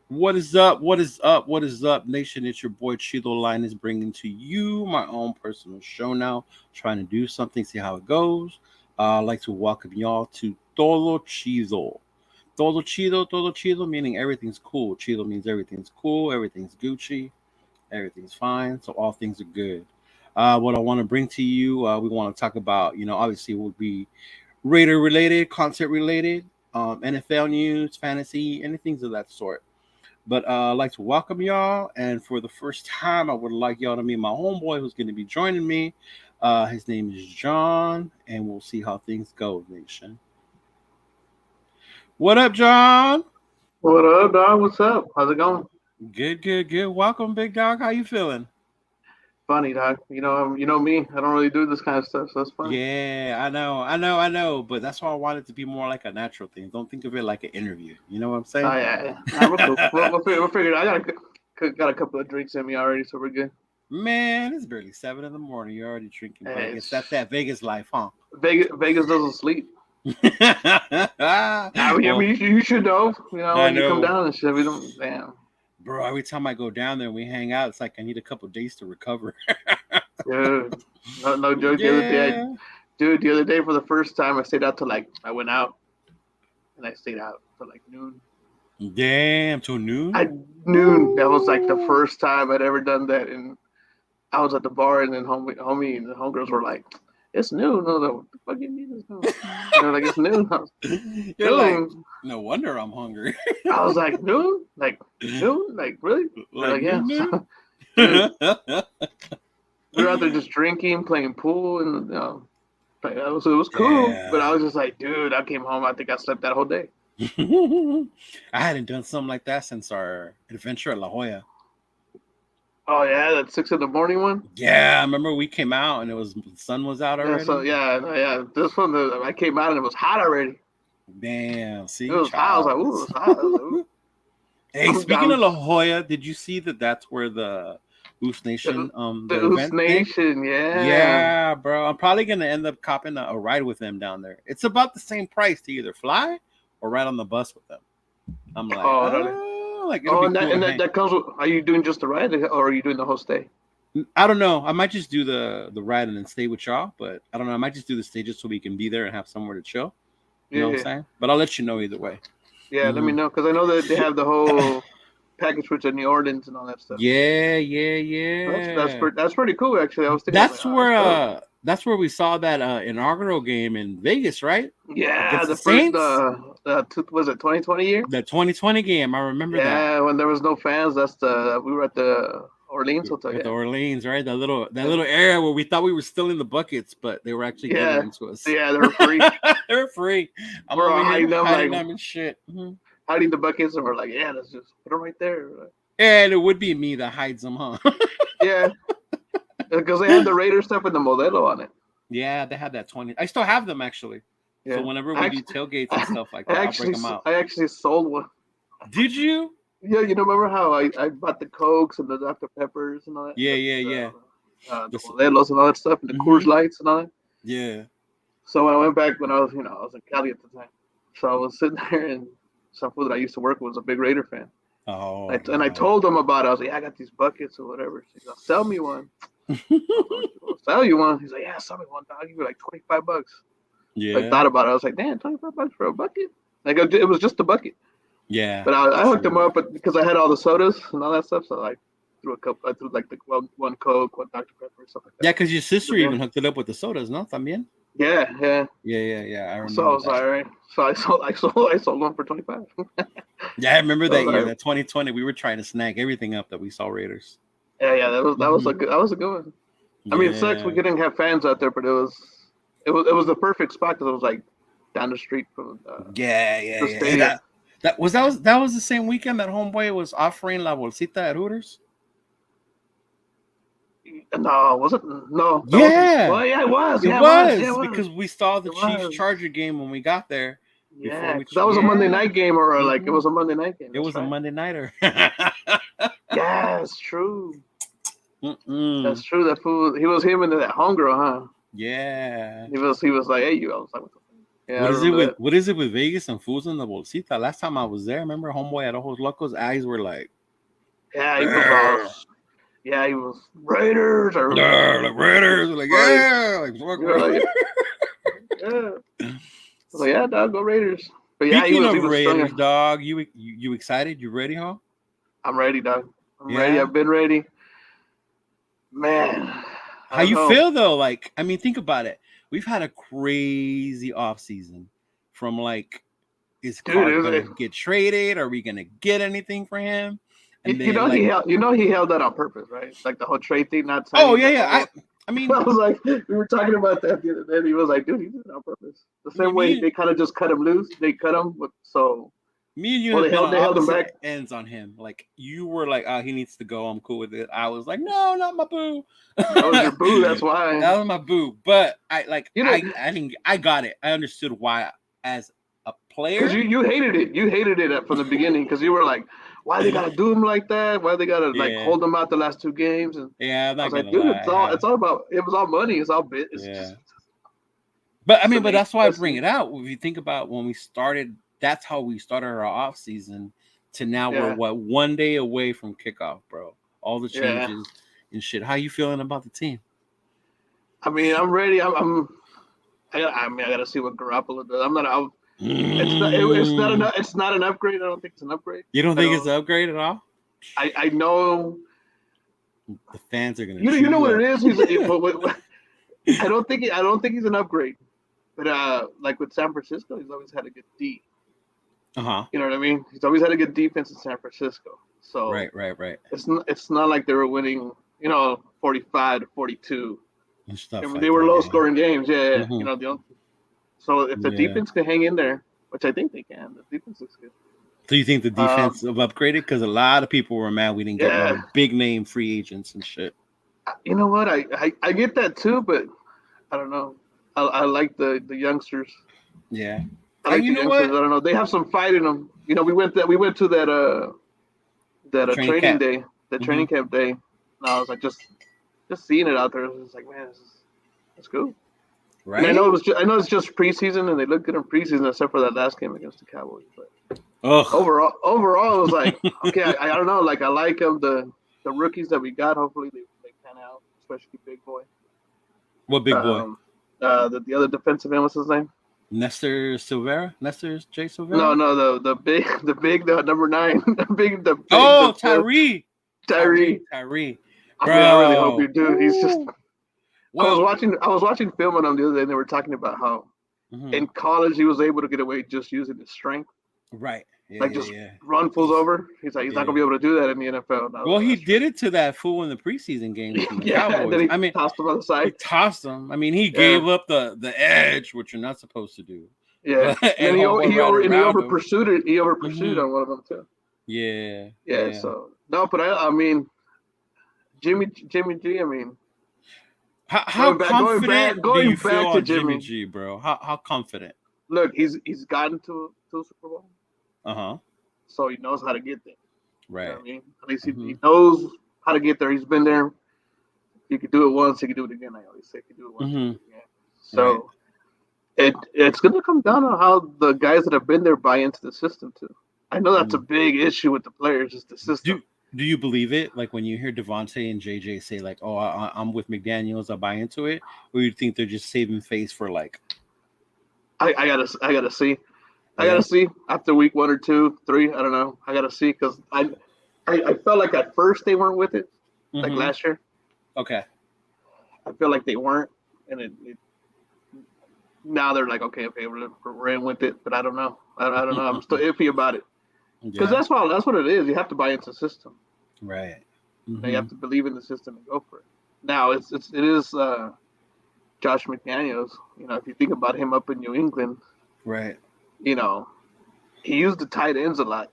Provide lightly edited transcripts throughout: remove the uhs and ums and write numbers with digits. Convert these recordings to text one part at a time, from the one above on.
What is up? What is up? What is up, nation? It's your boy Chido Line is bringing to you my own personal show now. Trying to do something, see how it goes. I'd like to welcome y'all to Todo Chido. Todo Chido, meaning everything's cool. Chido means everything's cool, everything's Gucci, everything's fine. So all things are good. What I want to bring to you, we want to talk about, obviously it would be Raider related, concert related, NFL news, fantasy, anything of that sort. But I'd like to welcome y'all. And for the first time, I would like y'all to meet my homeboy who's going to be joining me. His name is John, and we'll see how things go, nation. What up, John? What up, dog? What's up? How's it going? Good, good, good. Welcome, big dog. How you feeling? Funny, dog. You know me. I don't really do this kind of stuff, so it's fun. Yeah, I know. But that's why I want it to be more like a natural thing. Don't think of it like an interview. You know what I'm Oh saying? yeah, yeah. Nah, we're cool. We're figured. I got a couple of drinks in me already, so we're good. Man, it's barely 7 in the morning. You're already drinking, but I Hey, guess that's that Vegas life, huh? Vegas doesn't sleep. I Well, mean, you should know. I When you come know. down and shit, we don't. Damn, Bro, every time I go down there and we hang out, it's like I need a couple days to recover. dude. No joke. Yeah. The other day for the first time, I stayed out till like I went out and I stayed out till like noon. Damn, till noon? I Noon. That was like the Woo. first time I'd ever done that, and I was at the bar, and then homie, and the homegirls were like, "It's noon." I was like, "What the fuck do you mean it's noon?" They're like, "It's noon." I was, You're like, noon. no wonder I'm hungry. I was like, "Noon? Like noon? Like really?" They're Like like, "Yeah." noon, Dude, noon. we were out there just drinking, playing pool, and it was cool. But I Damn. was just like, dude, I came home. I think I slept that whole day. I hadn't done something like that since our adventure at La Jolla. Oh yeah, that 6 in the morning one. Yeah, I remember we came out and it was the sun was out Yeah. So already. yeah, no, yeah. This one, I came out and it was hot already. Damn, It see, was hot. I was like, child. ooh, it was hot. I was like, ooh. Hey, speaking of La Jolla, did you see that that's where the Boost Nation The the Oos event thing? Nation, yeah. Yeah, bro. I'm probably gonna end up copping a ride with them down there. It's about the same price to either fly or ride on the bus with them. I'm like, Oh, really? oh, like it'll Oh, be and that cool to and that, hang. that comes with. Are you doing just the ride, or are you doing the whole stay? I don't know. I might just do the ride and then stay with y'all, but I don't know. I might just do the stages so we can be there and have somewhere to chill. You Yeah, know what I'm yeah, saying? But I'll let you know either way. yeah. Let Hmm. me know because I know that they have the whole package with the New Orleans and all that stuff. Yeah, yeah, That's yeah. that's pretty cool actually. I was thinking, I was like, oh, that's dope. That's where we saw that inaugural game in Vegas, right? Yeah, Against the the first Saints. was it 2020 year? The 2020 game. I remember that. Yeah, when there was no fans. That's the we were at the Orleans hotel. At the Yeah, Orleans, right? That and little area where we thought we were still in the buckets, but they were actually giving yeah, them to us. yeah, they're free. They were free. I'm We're over all here hiding them like hiding them and shit. Mhm. hiding the buckets, and we're like, yeah, let's just put them right there. And it would be me that hides them, huh? Yeah, because they had the Raider stuff with the Modelo on it. Yeah, they had that 20. I still have them actually. So Yeah, whenever I we do actually, tailgates and I, stuff like I that, I'll break actually, them out. I actually sold one. Did you? Yeah, remember how I bought the Cokes and the Dr Peppers and all that, Yeah, yeah, yeah. the This, Modelos and all that stuff, and the Coors mm-hmm. Lights and all that. Yeah. So when I went back, when I was in Cali at the time, so I was sitting there, and some fool that I used to work with was a big Raider fan. Oh And I no. told him about it. I was like, yeah, I got these buckets or whatever. So he's like, sell me one. I was like, I'll sell you one. He's like, yeah, sell me one. I'll give you like 25 bucks. So I Yeah. thought about it. I was like, damn, 25 bucks for a bucket. Like it was just a bucket. Yeah. But I hooked him True. up because I had all the sodas and all that stuff. So I threw a couple. I threw like the one Coke, one Dr Pepper, stuff like that. Yeah, because your sister But yeah, even hooked it up with the sodas, no? También? yeah, yeah. Yeah, yeah, yeah. I So I remember was that. like, all right. So I sold one for 25. Yeah, I remember So I that was year, like, that 2020. We were trying to snag everything up that we saw Raiders. yeah, yeah. Hmm. That was a good one. I mean, it sucks we Yeah. couldn't have fans out there, but it was the perfect spot because it was like down the street from Yeah, yeah, the yeah. Hey, stadium. that was the same weekend that homeboy was offering La Bolsita at Hooters. No, was it? No, that wasn't. Yeah, Well, yeah, it was. it Yeah, it was. Yeah, it was was. because we saw the It Chiefs was. Charger game when we got there. Before Yeah, we, because that was a Monday yeah, night game, or like it hmm was a Monday night game. it That's was a right. Monday nighter. Yeah, it's true. That's Mm-mm. true. That fool. He was him and that homegirl, huh? Yeah. He was like, hey, you. I was like, what the fuck? Yeah, I remember that. What is it with Vegas and fools in the bolsita? Last time I was there, remember homeboy at Ojos Locos, eyes were like, Yeah, he was all. "Grr, Yeah, he was Raiders or grr," like Raiders, like like yeah, like fuck. you know, like yeah. I was like, yeah, dog, go Raiders. But yeah, Speaking he of was strong. Raiders, dog, you excited? You ready, huh? I'm ready, dog. I'm ready. Yeah. I've been ready. Man, I How don't you know, feel though? Like, I mean, think about it. We've had a crazy off season. From like, is dude. Carr gonna get traded? Are we gonna get anything for him? And You then know like, he held that on purpose, right? Like the whole trade thing, not oh signing yeah, the yeah. whole. I mean, I was like, we were talking about that the other day. And he was like, dude, he did it on purpose. The same way me they kind of just cut him loose. They cut him so me and you well have been on they held him back. opposite ends on him. Like you were like, oh, he needs to go. I'm cool with it. I was like, no, not my boo. That was your boo. That's That why. was my boo. But I like You know, I think I got it. I understood why as a because player. you hated it. You hated it from the beginning because you were like, why they gotta do him like that? Why they gotta like Yeah, hold him out the last two games? And yeah. I'm I not was like, gonna dude, lie. it's all about it was all money. It's all bit. It's Yeah. just But I the mean, but name. that's why I That's bring it out. If you think about when we started, that's how we started our off season. To now we're yeah, what 1 day away from kickoff, bro. All the yeah. changes and shit. How you feeling about the team? I mean, I'm ready. I mean, I gotta see what Garoppolo does. I'm not. It's not Mm. it's not an upgrade. I don't think it's an upgrade. You don't I think it's don't. an upgrade at all? I know. The fans are gonna You chew know you what up. it is. I don't think he's an upgrade. But like with San Francisco, he's always had a good D. Uh-huh. You know what I mean? He's always had a good defense in San Francisco. So Right, right, right. it's not like they were winning, 45-42. And I stuff mean, like they were that. low Yeah. scoring games. Yeah, yeah. Hmm. So if the Yeah. defense can hang in there, which I think they can, the defense looks good. So you think the Um, defense have upgraded? Because a lot of people were mad we didn't get yeah, no big name free agents and shit. you know what? I get that too, but I don't know. I like the youngsters. Yeah. I like You the know youngsters. what? I don't know. They have some fight in them. We went to that Training training camp. day, the Hmm. training camp day. And I was like just seeing it out there. I was like, man, that's cool. And Right? I know it's just preseason, and they look good in preseason, except for that last game against the Cowboys. But Ugh. overall, it was like, okay, I don't know, like I like them the rookies that we got. Hopefully they pan out, especially Big Boy. What big boy? Um, the other defensive end, what's his name? Nestor Silvera? Nestor J. No, Silvera? no, the number 9, Oh, the Tyree. Tyree. Tyree. I mean, I really hope Bro. you do. He's just. Ooh. Well, I was watching film on him the other day, and they were talking about how mhm. in college he was able to get away just using his strength, Right. Yeah, like yeah, just yeah. run fools over. He's like, he's not Yeah. gonna be able to do that in the NFL. And I was Well, like, he that's true. did it to that fool in the preseason game from the Yeah, and then Cowboys. he I mean, tossed him on the he side. tossed him. I mean, he Yeah, gave up the edge, which you're not supposed to do. yeah. But And then and homeboy right he around over him. pursued it. He over pursued Hmm. on one of them too. Yeah, Yeah. yeah. So no, but I mean, Jimmy G. I mean, How confident do you going feel back to on Jimmy Jimmy. G, bro? How confident? Look, he's gotten to a Super Bowl, Uh huh. so he knows how to get there. You know Right. what I mean? At least Hmm. he knows how to get there. He's been there. He could do it once. He could do it again. I always say he could do it once. He could Hmm. do it again. Right. So it's going to come down on how the guys that have been there buy into the system too. I know that's a Mm. big issue with the players, is the Do system. Do you believe it? Like when you hear Devontae and JJ say like, "Oh, I'm with McDaniel's. I buy into it," or you think they're just saving face for like, I gotta see. I yeah. gotta see after week 1 or 2, 3. I don't know. I gotta see because I felt like at first they weren't with it, like Hmm. last year. Okay. I feel like they weren't, and now they're like, okay, we're in with it. But I don't know. I don't know. I'm still iffy about it because Yeah. that's what it is. You have to buy into the system. Right. You Hmm. have to believe in the system and go for it. Now it is Josh McDaniels. If you think about him up in New England, Right. you know, he used the tight ends a lot.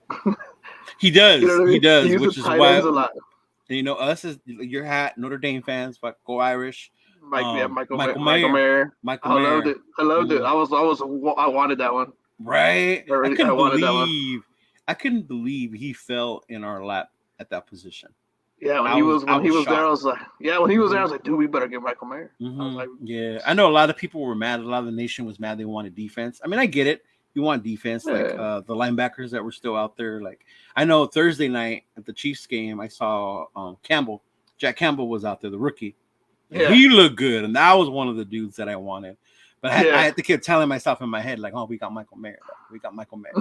He You know does. what I He mean? He does. used the Which is tight why ends a lot. us as your hat Notre Dame fans, but go Irish. Michael Michael Mayer. Mayer. Michael I loved Mayer. it. I loved it. Mm. I wanted that one. Right. I wanted that one. I couldn't believe he fell in our lap at that position. Yeah, when I he was was I when he was was there, I shocked. was like, yeah, when he was there, I Hmm was like, dude, we better get Michael Mayer. I was like, Yeah, I know a lot of people were mad. A lot of the nation was mad. They wanted defense. I mean, I get it. You want defense, like yeah, the linebackers that were still out there. Like I know Thursday night at the Chiefs game, I saw Campbell. Jack Campbell was out there, the rookie. yeah, He looked good, and that was one of the dudes that I wanted. But I yeah. had to keep telling myself in my head, like, "Oh, we got Michael Mayer. Though. We got Michael Mayer."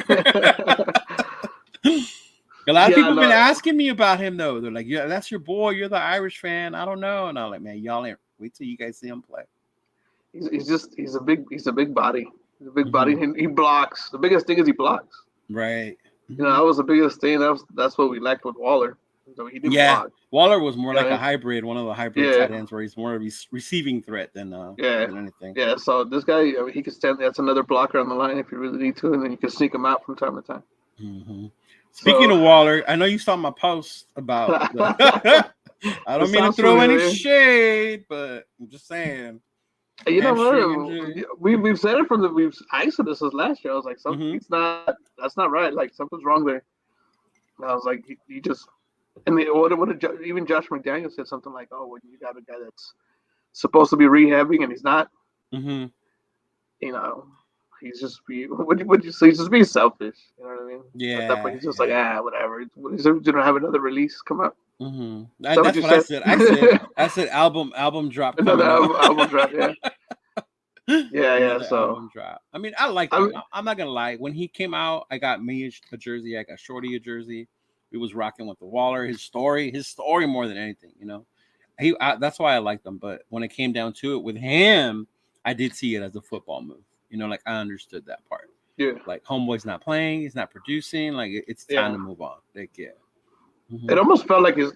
A lot of Yeah, people have been no, asking me about him though. They're like, "Yeah, that's your boy. You're the Irish fan. I don't know." And I'm like, "Man, y'all ain't. Wait till you guys see him play." he's a big body. He's a big body. Hmm He blocks. The biggest thing is he blocks. Right. That Hmm was the biggest thing. That's what we lacked with Waller. So he didn't Yeah, block. Waller was more like Yeah, a hybrid, one of the hybrid yeah, tight ends, where he's more of a receiving threat yeah, than anything. yeah. So this guy, he could stand. That's another blocker on the line if you really need to, and then you can sneak him out from time to time. Hmm Speaking So of Waller, I know you saw my post about the. I it don't mean to sounds throw any familiar. shade, but I'm just saying You know hamstring what? injury. We've said it from the we've I said this was last year. I was like, Hmm something's not that's not right. Like something's wrong there. And I was like, he just and what did even Josh McDaniel said something like, oh, when you got a guy that's supposed to be rehabbing and he's not, hmm you know, he's just be would you say he's just being selfish. You know what I mean? At that point, Yeah, he's just like, yeah. whatever. He's gonna have another release come out. Is that what That's you what I said? said. I said album drop Another coming up. album drop. Yeah, yeah, yeah. Another So album drop. I mean, I liked I'm him. I'm not gonna lie. When he came out, I got me a jersey. I got Shorty a jersey. We was rocking with the Waller. His story more than anything. That's why I liked him. But when it came down to it with him, I did see it as a football move. Like I understood that part. yeah, Like homeboy's not playing, he's not producing. Like it's time yeah. to move on. Like yeah. It hmm almost felt like his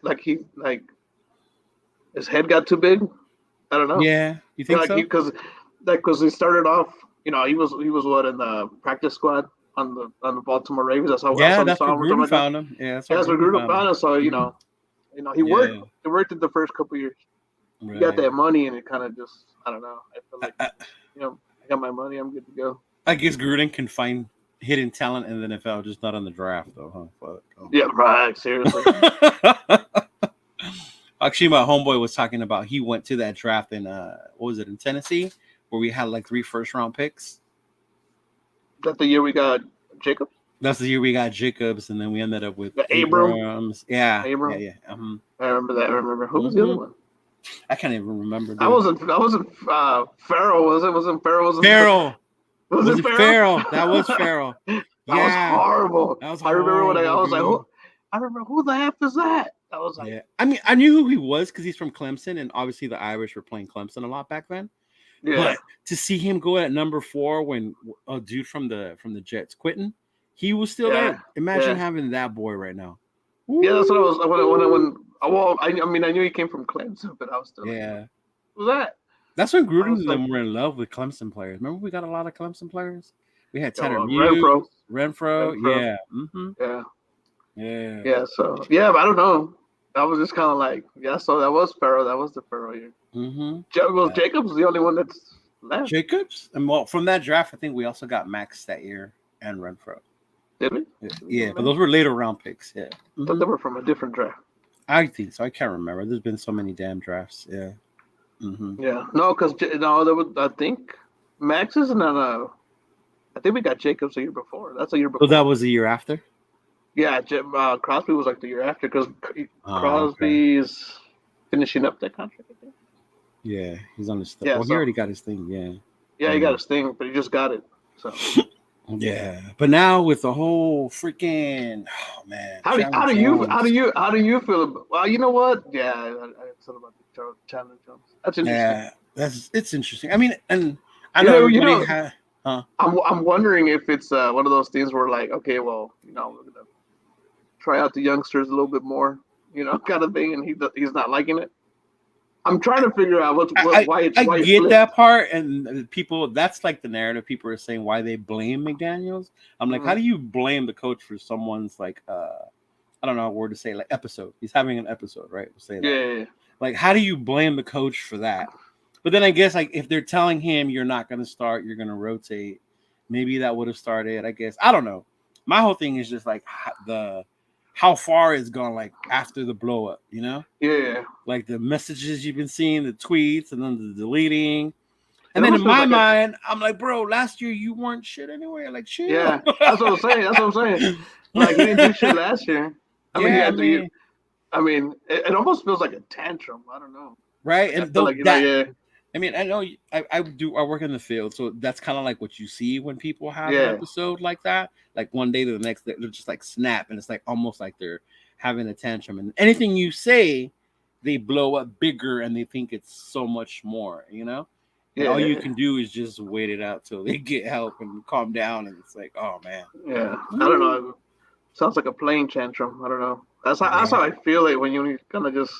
head got too big. I don't know. Yeah, you think Like he so? because he started off. He was what in the practice squad on the Baltimore Ravens. That's Yeah, how we that's saw where him or something Gruden like that. found him. Yeah, that's Yeah, where that's what Gruden Gruden found him. found. So Hmm he worked. Yeah, He worked it the first couple of years. He got right. that money, and it kind of just I don't know. I feel I, like I, I got my money. I'm good to go. I guess Gruden can find hidden talent in the NFL, just not on the draft, though, huh? Yeah, right. Seriously. Fuck. Actually, my homeboy was talking about he went to that draft in what was it in Tennessee, where we had like 3 first-round picks. That the year we got Jacobs, That's the year we got Jacobs, and then we ended up with the Abram, Abrams. Yeah, yeah, Abram. yeah. I remember that. I remember who was the other hmm one? I can't even remember, I dude. wasn't. I wasn't. Farrell was it? Wasn't Farrell? Wasn't Farrell. was Was it it Farrell? Farrell? That was Farrell. That was Yeah, horrible. that was I remember when I horrible, was like, dude. I remember who the F is that? I was like, Yeah, I mean, I knew who he was because he's from Clemson, and obviously the Irish were playing Clemson a lot back then. yeah, But to see him go at number 4 when a dude from the Jets quitting, he was still there. yeah, Imagine yeah, having that boy right now. yeah. That's what I was Woo! well, I mean, I knew he came from Clemson, but I was still like, Yeah, who's that? that's when I Gruden was and like, them were in love with Clemson players. Remember, we got a lot of Clemson players. We had yo, Tanner Muse, Renfro, Renfro. Renfro, Yeah, yeah, yeah. yeah. So yeah, but I don't know. I was just kind of like, yeah. So that was Farrell. That was the Farrell year. Mm-hmm. Well, Yeah. Jacobs the only one that's left, Jacobs, and well, from that draft, I think we also got Max that year and Renfro. did we? Did we Yeah, get but Max? those were later round picks. Yeah, I thought they were from a different draft. I think so. I can't remember. There's been so many damn drafts. Yeah. Yeah, no, because no, there was. I think Max isn't on a. I think we got Jacobs the year before. That's a year So that before. was the year after. Yeah, Crosby was like the year after because Oh, okay. Crosby's finishing up that contract. I think. Yeah, he's on the stuff. Yeah, Well, he so already got his thing. Yeah. yeah, he got Mm. his thing, but he just got it. So Yeah, but now with the whole freaking man, Chandler Jones. how do you feel? Well, you know what? Yeah, I said about the Chandler Jones. That's interesting. Yeah, it's interesting. I mean, and I You know know, you everybody know, had, huh? I'm wondering if it's one of those things where like, okay, well, we're gonna try out the youngsters a little bit more, kind of thing, and he's not liking it. I'm trying to figure out I why it get flipped. that part, and people that's like the narrative. People are saying why they blame McDaniel's. I'm like, how Hmm do you blame the coach for someone's like I don't know what word to say, like episode. He's having an episode, right? We'll say Yeah, that. yeah, yeah. Like, how do you blame the coach for that? But then I guess like if they're telling him you're not going to start, you're going to rotate, maybe that would have started. I guess I don't know. My whole thing is just like the how far it's gone, like after the blow up, you know? Yeah. Like the messages you've been seeing, the tweets, and then the deleting. It And then in almost feels my like a mind, I'm like, bro, last year you weren't shit anyway. Like, chill. yeah. That's what I'm saying. That's what I'm saying. Like he didn't do shit last year. I mean, he Yeah, I had to. mean, I mean, it almost feels like a tantrum. I don't know. right? Like I And feel though like that, yeah, I mean, I know I work in the field, so that's kind of like what you see when people have an yeah, episode like that. Like one day to the next, they're just like snap, and it's like almost like they're having a tantrum. And anything you say, they blow up bigger, and they think it's so much more, you know. And all you yeah, can do is just wait it out till they get help and calm down. And it's like, oh man, yeah. I don't woo, know. Sounds like a playing tantrum. I don't know. That's yeah, how I feel it when you kind of just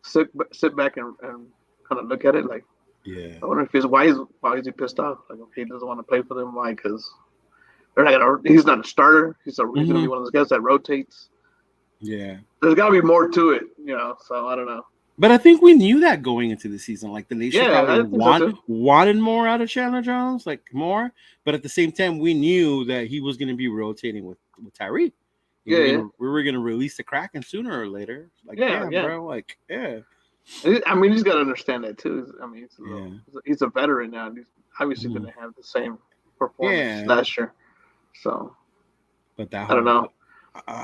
sit back and kind of look at it. Like yeah, I wonder if he's why is he pissed off? Like okay, he doesn't want to play for them. Why? Because they're not gonna. He's not a starter. He's gonna be hmm, one of those guys that rotates. yeah. There's got to be more to it, you know. So I don't know. But I think we knew that going into the season. Like the nation Yeah, probably I think so too. wanted more out of Chandler Jones, like more. But at the same time, we knew that he was going to be rotating with Tyree. Yeah, yeah, We were gonna release the Kraken sooner or later. Like, yeah, damn, yeah. bro. Like, yeah, I mean, he's got to understand that too. I mean, yeah, he's a veteran now, and he's obviously mhm, didn't have the same performance yeah. last year. So But that I don't whole, know. uh,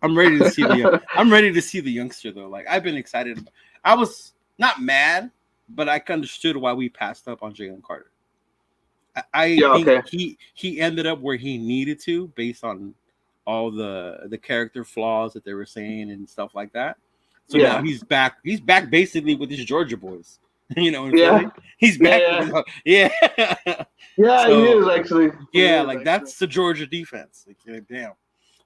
I'm ready to see the. I'm ready to see the youngster though. Like, I've been excited. I was not mad, but I understood why we passed up on Jalen Carter. I Yeah. think Okay. he ended up where he needed to based on all the character flaws that they were saying and stuff like that. So now Yeah. he's back. He's back basically with his Georgia boys. You know, in Yeah. Philly, he's Yeah. back with Yeah. his yeah. Yeah. He So is actually. He yeah, is like actually. that's the Georgia defense. Like, yeah, damn,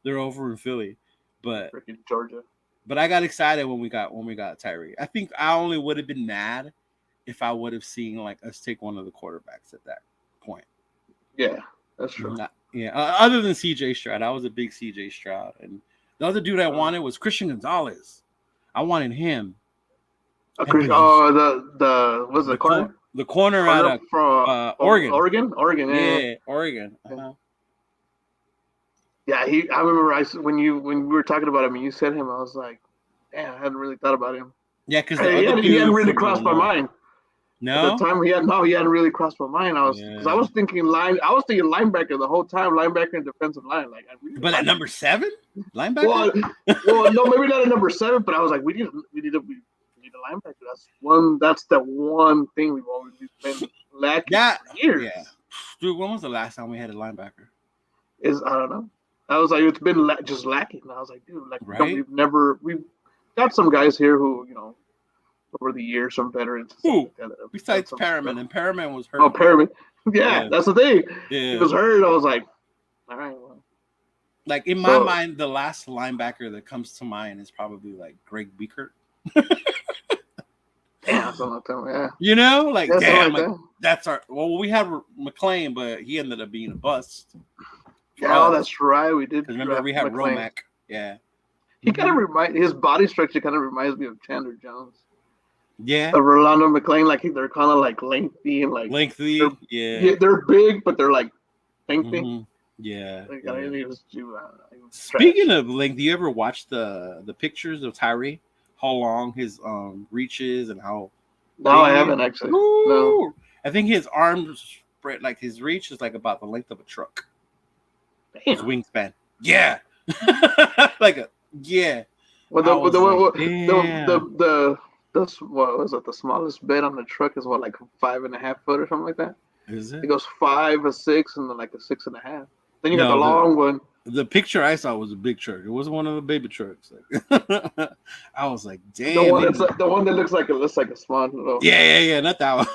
they're over in Philly, but Freaking Georgia. I got excited when we got Tyree. I think I only would have been mad if I would have seen like us take one of the quarterbacks at that point. Yeah, that's true. Not, yeah. Other than CJ Stroud, I was a big CJ Stroud, and the other dude I Uh, wanted was Christian Gonzalez. I wanted him, and Chris, but he's oh, the what's the corner? the corner out Corner of from Oregon. Oregon. Oregon. Yeah. Yeah, Oregon. Yeah. Uh-huh. Yeah. I remember when we were talking about him and you said him, I was like, damn, I hadn't really thought about him. Yeah, because the Hey, other he hadn't dude really from crossed my Illinois. mind. At the No. time, he hadn't really crossed my mind. I Yeah, was thinking I was thinking linebacker the whole time, linebacker and defensive line. Like I really but at like number him. 7, linebacker. Well, well, no, maybe not at number 7, but I was like, we need a linebacker. That's the one thing we've always been lacking That for years. yeah, dude. When was the last time we had a linebacker? Is I don't know. I was like, it's been just lacking. And I was like, dude, like Right? we've got some guys here who over the years, some veterans and stuff Who like that have done besides some Perriman? stuff. And Perriman was Oh, hurt. Perriman. Yeah, Yeah, that's the thing. He yeah. was hurt. I was like, all right, well. Like in my So, mind, the last linebacker that comes to mind is probably like Greg Beekert. damn, something like that. Yeah. You know, like Yeah, something damn, like like that. that's our. Well, we had McLean, but he ended up being a bust for Yeah, oh, us. that's right. We did Because remember draft we had McLean. Romack. Yeah. He kind Mm-hmm. of his body structure kind of reminds me of Chandler Jones. Yeah. Of Rolando McLean, like they're kind of like lengthy and like they're Lengthy. Yeah. they're big, but they're like lengthy. Mm-hmm. Yeah. Like, I Yeah. mean, it was trash. Speaking of length, do you ever watch the pictures of Tyree? How long his reach is and how No, big I he is? haven't actually. No. Ooh. I think his arms spread like his reach is like about the length of a truck. His Damn. wingspan. Yeah. Like a yeah. Well, I was like, damn. what was it? The smallest bed on the truck is what, like 5.5 foot or something like that. Is It it? goes 5, a 6, and then like a 6.5. Then you got the No, long one. the picture I saw was a big truck. It wasn't one of the baby trucks. Like, I was like, The damn. one that's the one that looks like a small little. Yeah, not that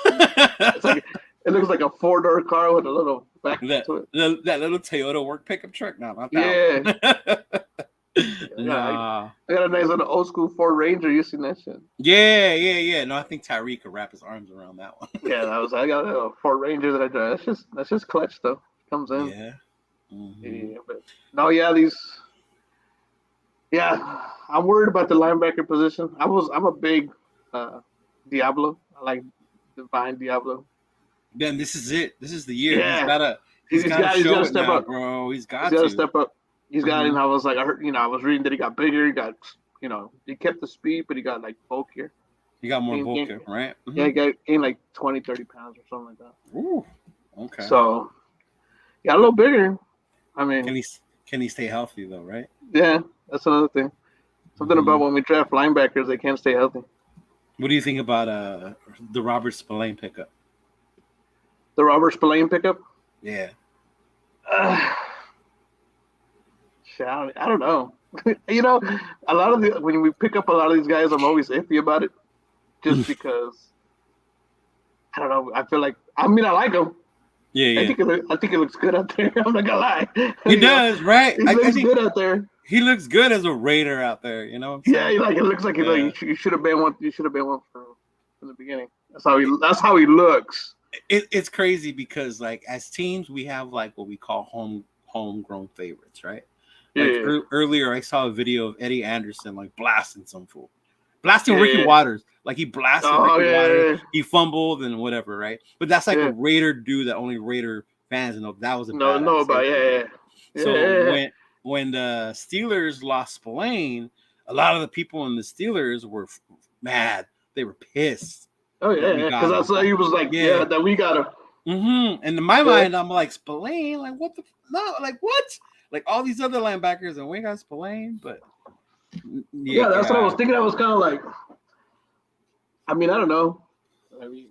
It's one. like it looks like a 4-door car with a little back that to it. that little Toyota work pickup truck. No, not Yeah, that one. I Nah. got a nice little old school Ford Ranger. You seen that shit? Yeah. No, I think Tyreek could wrap his arms around that one. Yeah, I got a Ford Ranger that I drive. That's just clutch though. Comes in. Yeah. Mm-hmm. Yeah, but no, yeah, I'm worried about the linebacker position. I'm a big Diablo. I like Divine Diablo. Then this is it. This is the year. Yeah, He's gotta he's got show to it step now, up. bro. He's He's got got to to. step up. He's got, and I was like, I heard, I was reading that he got bigger. He got, he kept the speed, but he got like bulkier. You got more Gained, bulkier, right? yeah, he gained like 20, 30 pounds or something like that. Ooh, okay. So, got a little bigger. I Can mean, he can he stay healthy though, right? yeah, that's another thing. Something Mm-hmm. about when we draft linebackers, they can't stay healthy. What do you think about the Robert Spillane pickup? The Robert Spillane pickup. Yeah. Uh, I don't know. A lot of when we pick up a lot of these guys, I'm always iffy about it, just because I don't know. I feel like I like him. Yeah, yeah. I think it looks good out there. I'm not gonna lie. He does, right? It I looks think good out there. he looks good as a Raider out there. You know what I'm Yeah, saying? it looks like Yeah. you should have been one. You should have been one from the beginning. That's how he looks. It's crazy because like as teams we have like what we call homegrown favorites, right? Like Yeah, earlier I saw a video of Eddie Anderson like blasting some fool. Blasting Ricky yeah. Waters. Like he blasted Oh Ricky Waters. yeah, He fumbled and whatever, right? But that's like a yeah. Raider dude that only Raider fans know that was a No, no, badass about safety. yeah, So yeah. when the Steelers lost Spillane, a lot of the people in the Steelers were mad. They were pissed Oh that we yeah, because got that's him. why he was like, Yeah. yeah, that we got him. And in my Yeah, mind, I'm like Spillane, like what the no, like what? Like all these other linebackers, and we got Spillane, but yeah. That's what I was yeah. thinking. I was kind of like, I don't know. I mean,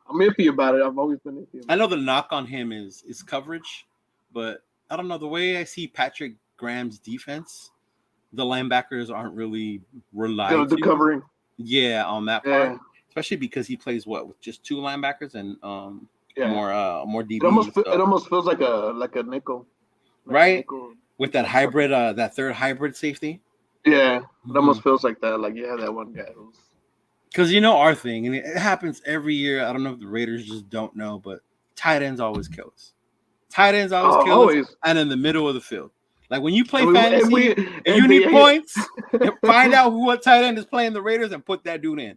I'm iffy about it. I've always been iffy I about know the knock on him is coverage, but I don't know the way I see Patrick Graham's defense. The linebackers aren't really relied the to, covering. yeah, on that part, Yeah, especially because he plays what with just two linebackers and yeah. more DBs. It So almost feels like a nickel, right with that cover. hybrid, that third hybrid safety. Yeah, it Mm-hmm. almost feels like that. Like you have that one guy who's Because you know our thing, and it happens every year. I don't know if the Raiders just don't know, but tight ends always kill us. Tight ends always kill us, always. and in the middle of the field. Like when you play And fantasy we and you and need the points, find out what tight end is playing the Raiders and put that dude in.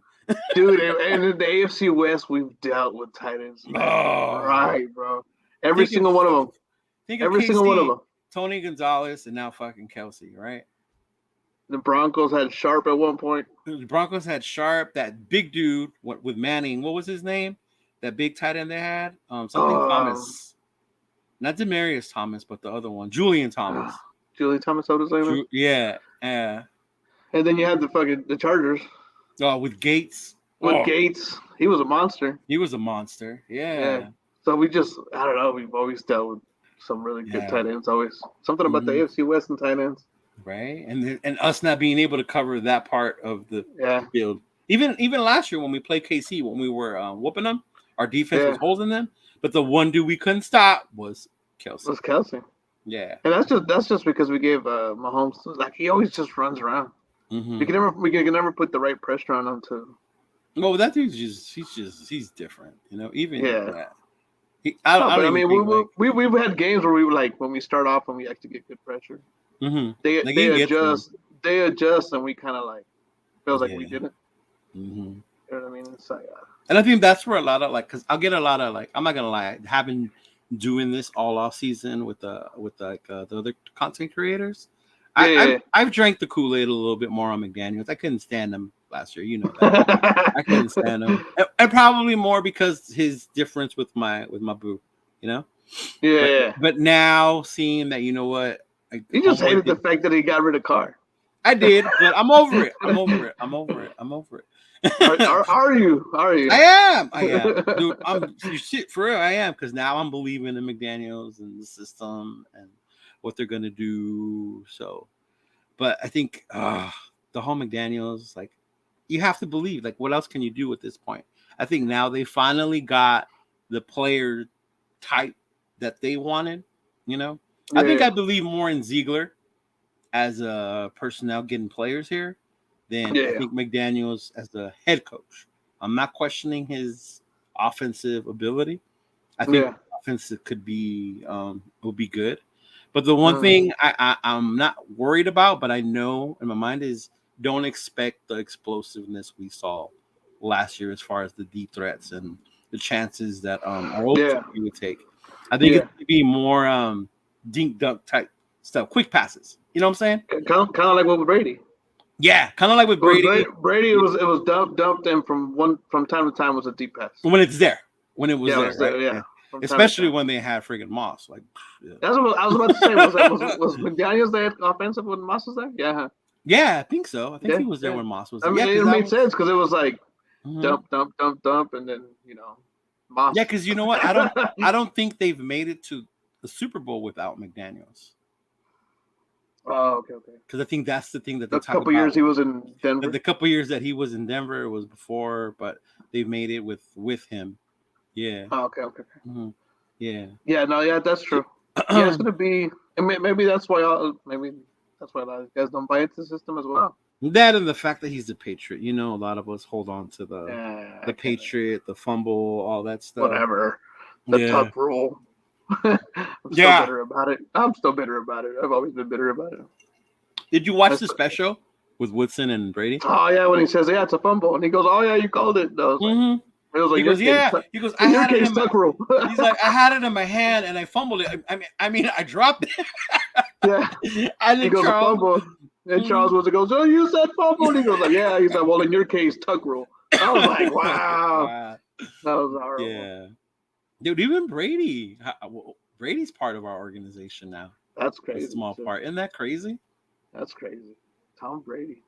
dude, and in the AFC West, we've dealt with tight ends left and Oh, right, bro. Every think of single one of them. Every single one of KC, them. Tony Gonzalez, and now fucking Kelsey, right? The Broncos had Sharp at one point. The Broncos had Sharp, that big dude with Manning. What was his name? That big tight end they had, something Um, Thomas. Not Demarius Thomas, but the other one, Julian Thomas. Julie Thomas, what was his name? Yeah, And then you had the Chargers oh, with Gates. with Oh, Gates. He was a monster. he was a monster. Yeah. Yeah, So I don't know. We've always dealt with some really good yeah. tight ends. Always something about the Mm-hmm. AFC West and tight ends. Right, and us not being able to cover that part of the Yeah. field. Even last year when we played KC, when we were whooping them, our defense was holding them, but the one dude we couldn't stop was Kelsey. Was Kelsey. Yeah, And that's just because we gave Mahomes, like, he always just runs around. mm-hmm. We can never put the right pressure on him to. Well, that dude's he's different, you know. Even Yeah. I No, but don't I even mean, think like we've had games where we were like, when we start off and we actually get good pressure, like they he can get to him. adjust, and we kind of like feels like we Yeah. didn't. Mm-hmm. You know what I mean? It's like, And I think that's where a lot of like, because I'll get a lot of like, I'm not gonna lie, having doing this all off season with the other content creators, yeah. I've drank the Kool-Aid a little bit more on McDaniels. I couldn't stand him last year, you know that. I couldn't stand him, and probably more because his difference with my boo, you know. Yeah. But now seeing that, you know what, like, You just homeboy hated the did, fact that he got rid of Carr. I did, but I'm over it. I'm over it. I'm over it. I'm over it. Are you? Are you? I am, dude. You shit for real. I am because now I'm believing in McDaniels and the system and what they're gonna do. So, but I think the whole McDaniels, like, you have to believe. Like, what else can you do at this point? I think now they finally got the player type that they wanted. You know, I think I believe more in Ziegler as a personnel getting players here than I think McDaniels as the head coach. I'm not questioning his offensive ability. I think offensive could be will be good. But the one thing I'm not worried about, but I know in my mind is don't expect the explosiveness we saw last year as far as the deep threats and the chances that our old team would take. I think it's going to be more dink dunk type stuff, quick passes. You know what I'm saying? Kind of like what with Brady. Yeah, kind of like with It was Brady. Brady. It was dumped in from time to time was a deep pass. When it's there, when it was Yeah, it there, was right? there. Yeah, Yeah. from time to Especially time. when they had friggin' Moss. Like, yeah. That's what I was about to say. Was McDaniels there offensive when Moss was there? Yeah, Yeah, I think so. I think yeah, he was there yeah. when Moss was I there. mean, Yeah, because it that made was. sense because it was like Mhm. dump, and then Moss. Yeah, because you know what? I don't think they've made it to the Super Bowl without McDaniels. Oh, okay. Because I think that's the thing that they A talk couple years about. he was in The Denver. couple years that he was in Denver it was before, but they've made it with him. Yeah. Oh, okay. Mhm. Yeah. Yeah, no, yeah, that's true. Yeah, it's gonna be. And maybe that's why. Maybe that's why a lot of guys don't buy into the system as well. That and the fact that he's the Patriot. You know, a lot of us hold on to Yeah, the I can't. Patriot, the fumble, all that stuff. Whatever. The Yeah. tuck rule. I'm still Yeah. bitter about it. I'm still bitter about it. I've always been bitter about it. Did you watch That's, the special with Woodson and Brady? oh yeah, when he says yeah, it's a fumble, and he goes, oh yeah, you called it. No, Mm-hmm. it was He like your goes, case. yeah. He goes, I In your had it case, in my. tuck rule. He's like, I had it in my hand and I fumbled it. I mean, I dropped Yeah. it. And He then goes a Charles. fumble. And Mhm. Charles was goes, oh, you said fumble. And he goes like, yeah. He said, well, in your case, tuck rule. I was like, wow, Wow. that was horrible. Yeah. Dude, even Brady. Brady's part of our organization now. That's A crazy. small So, part. Isn't that crazy? that's crazy. Tom Brady.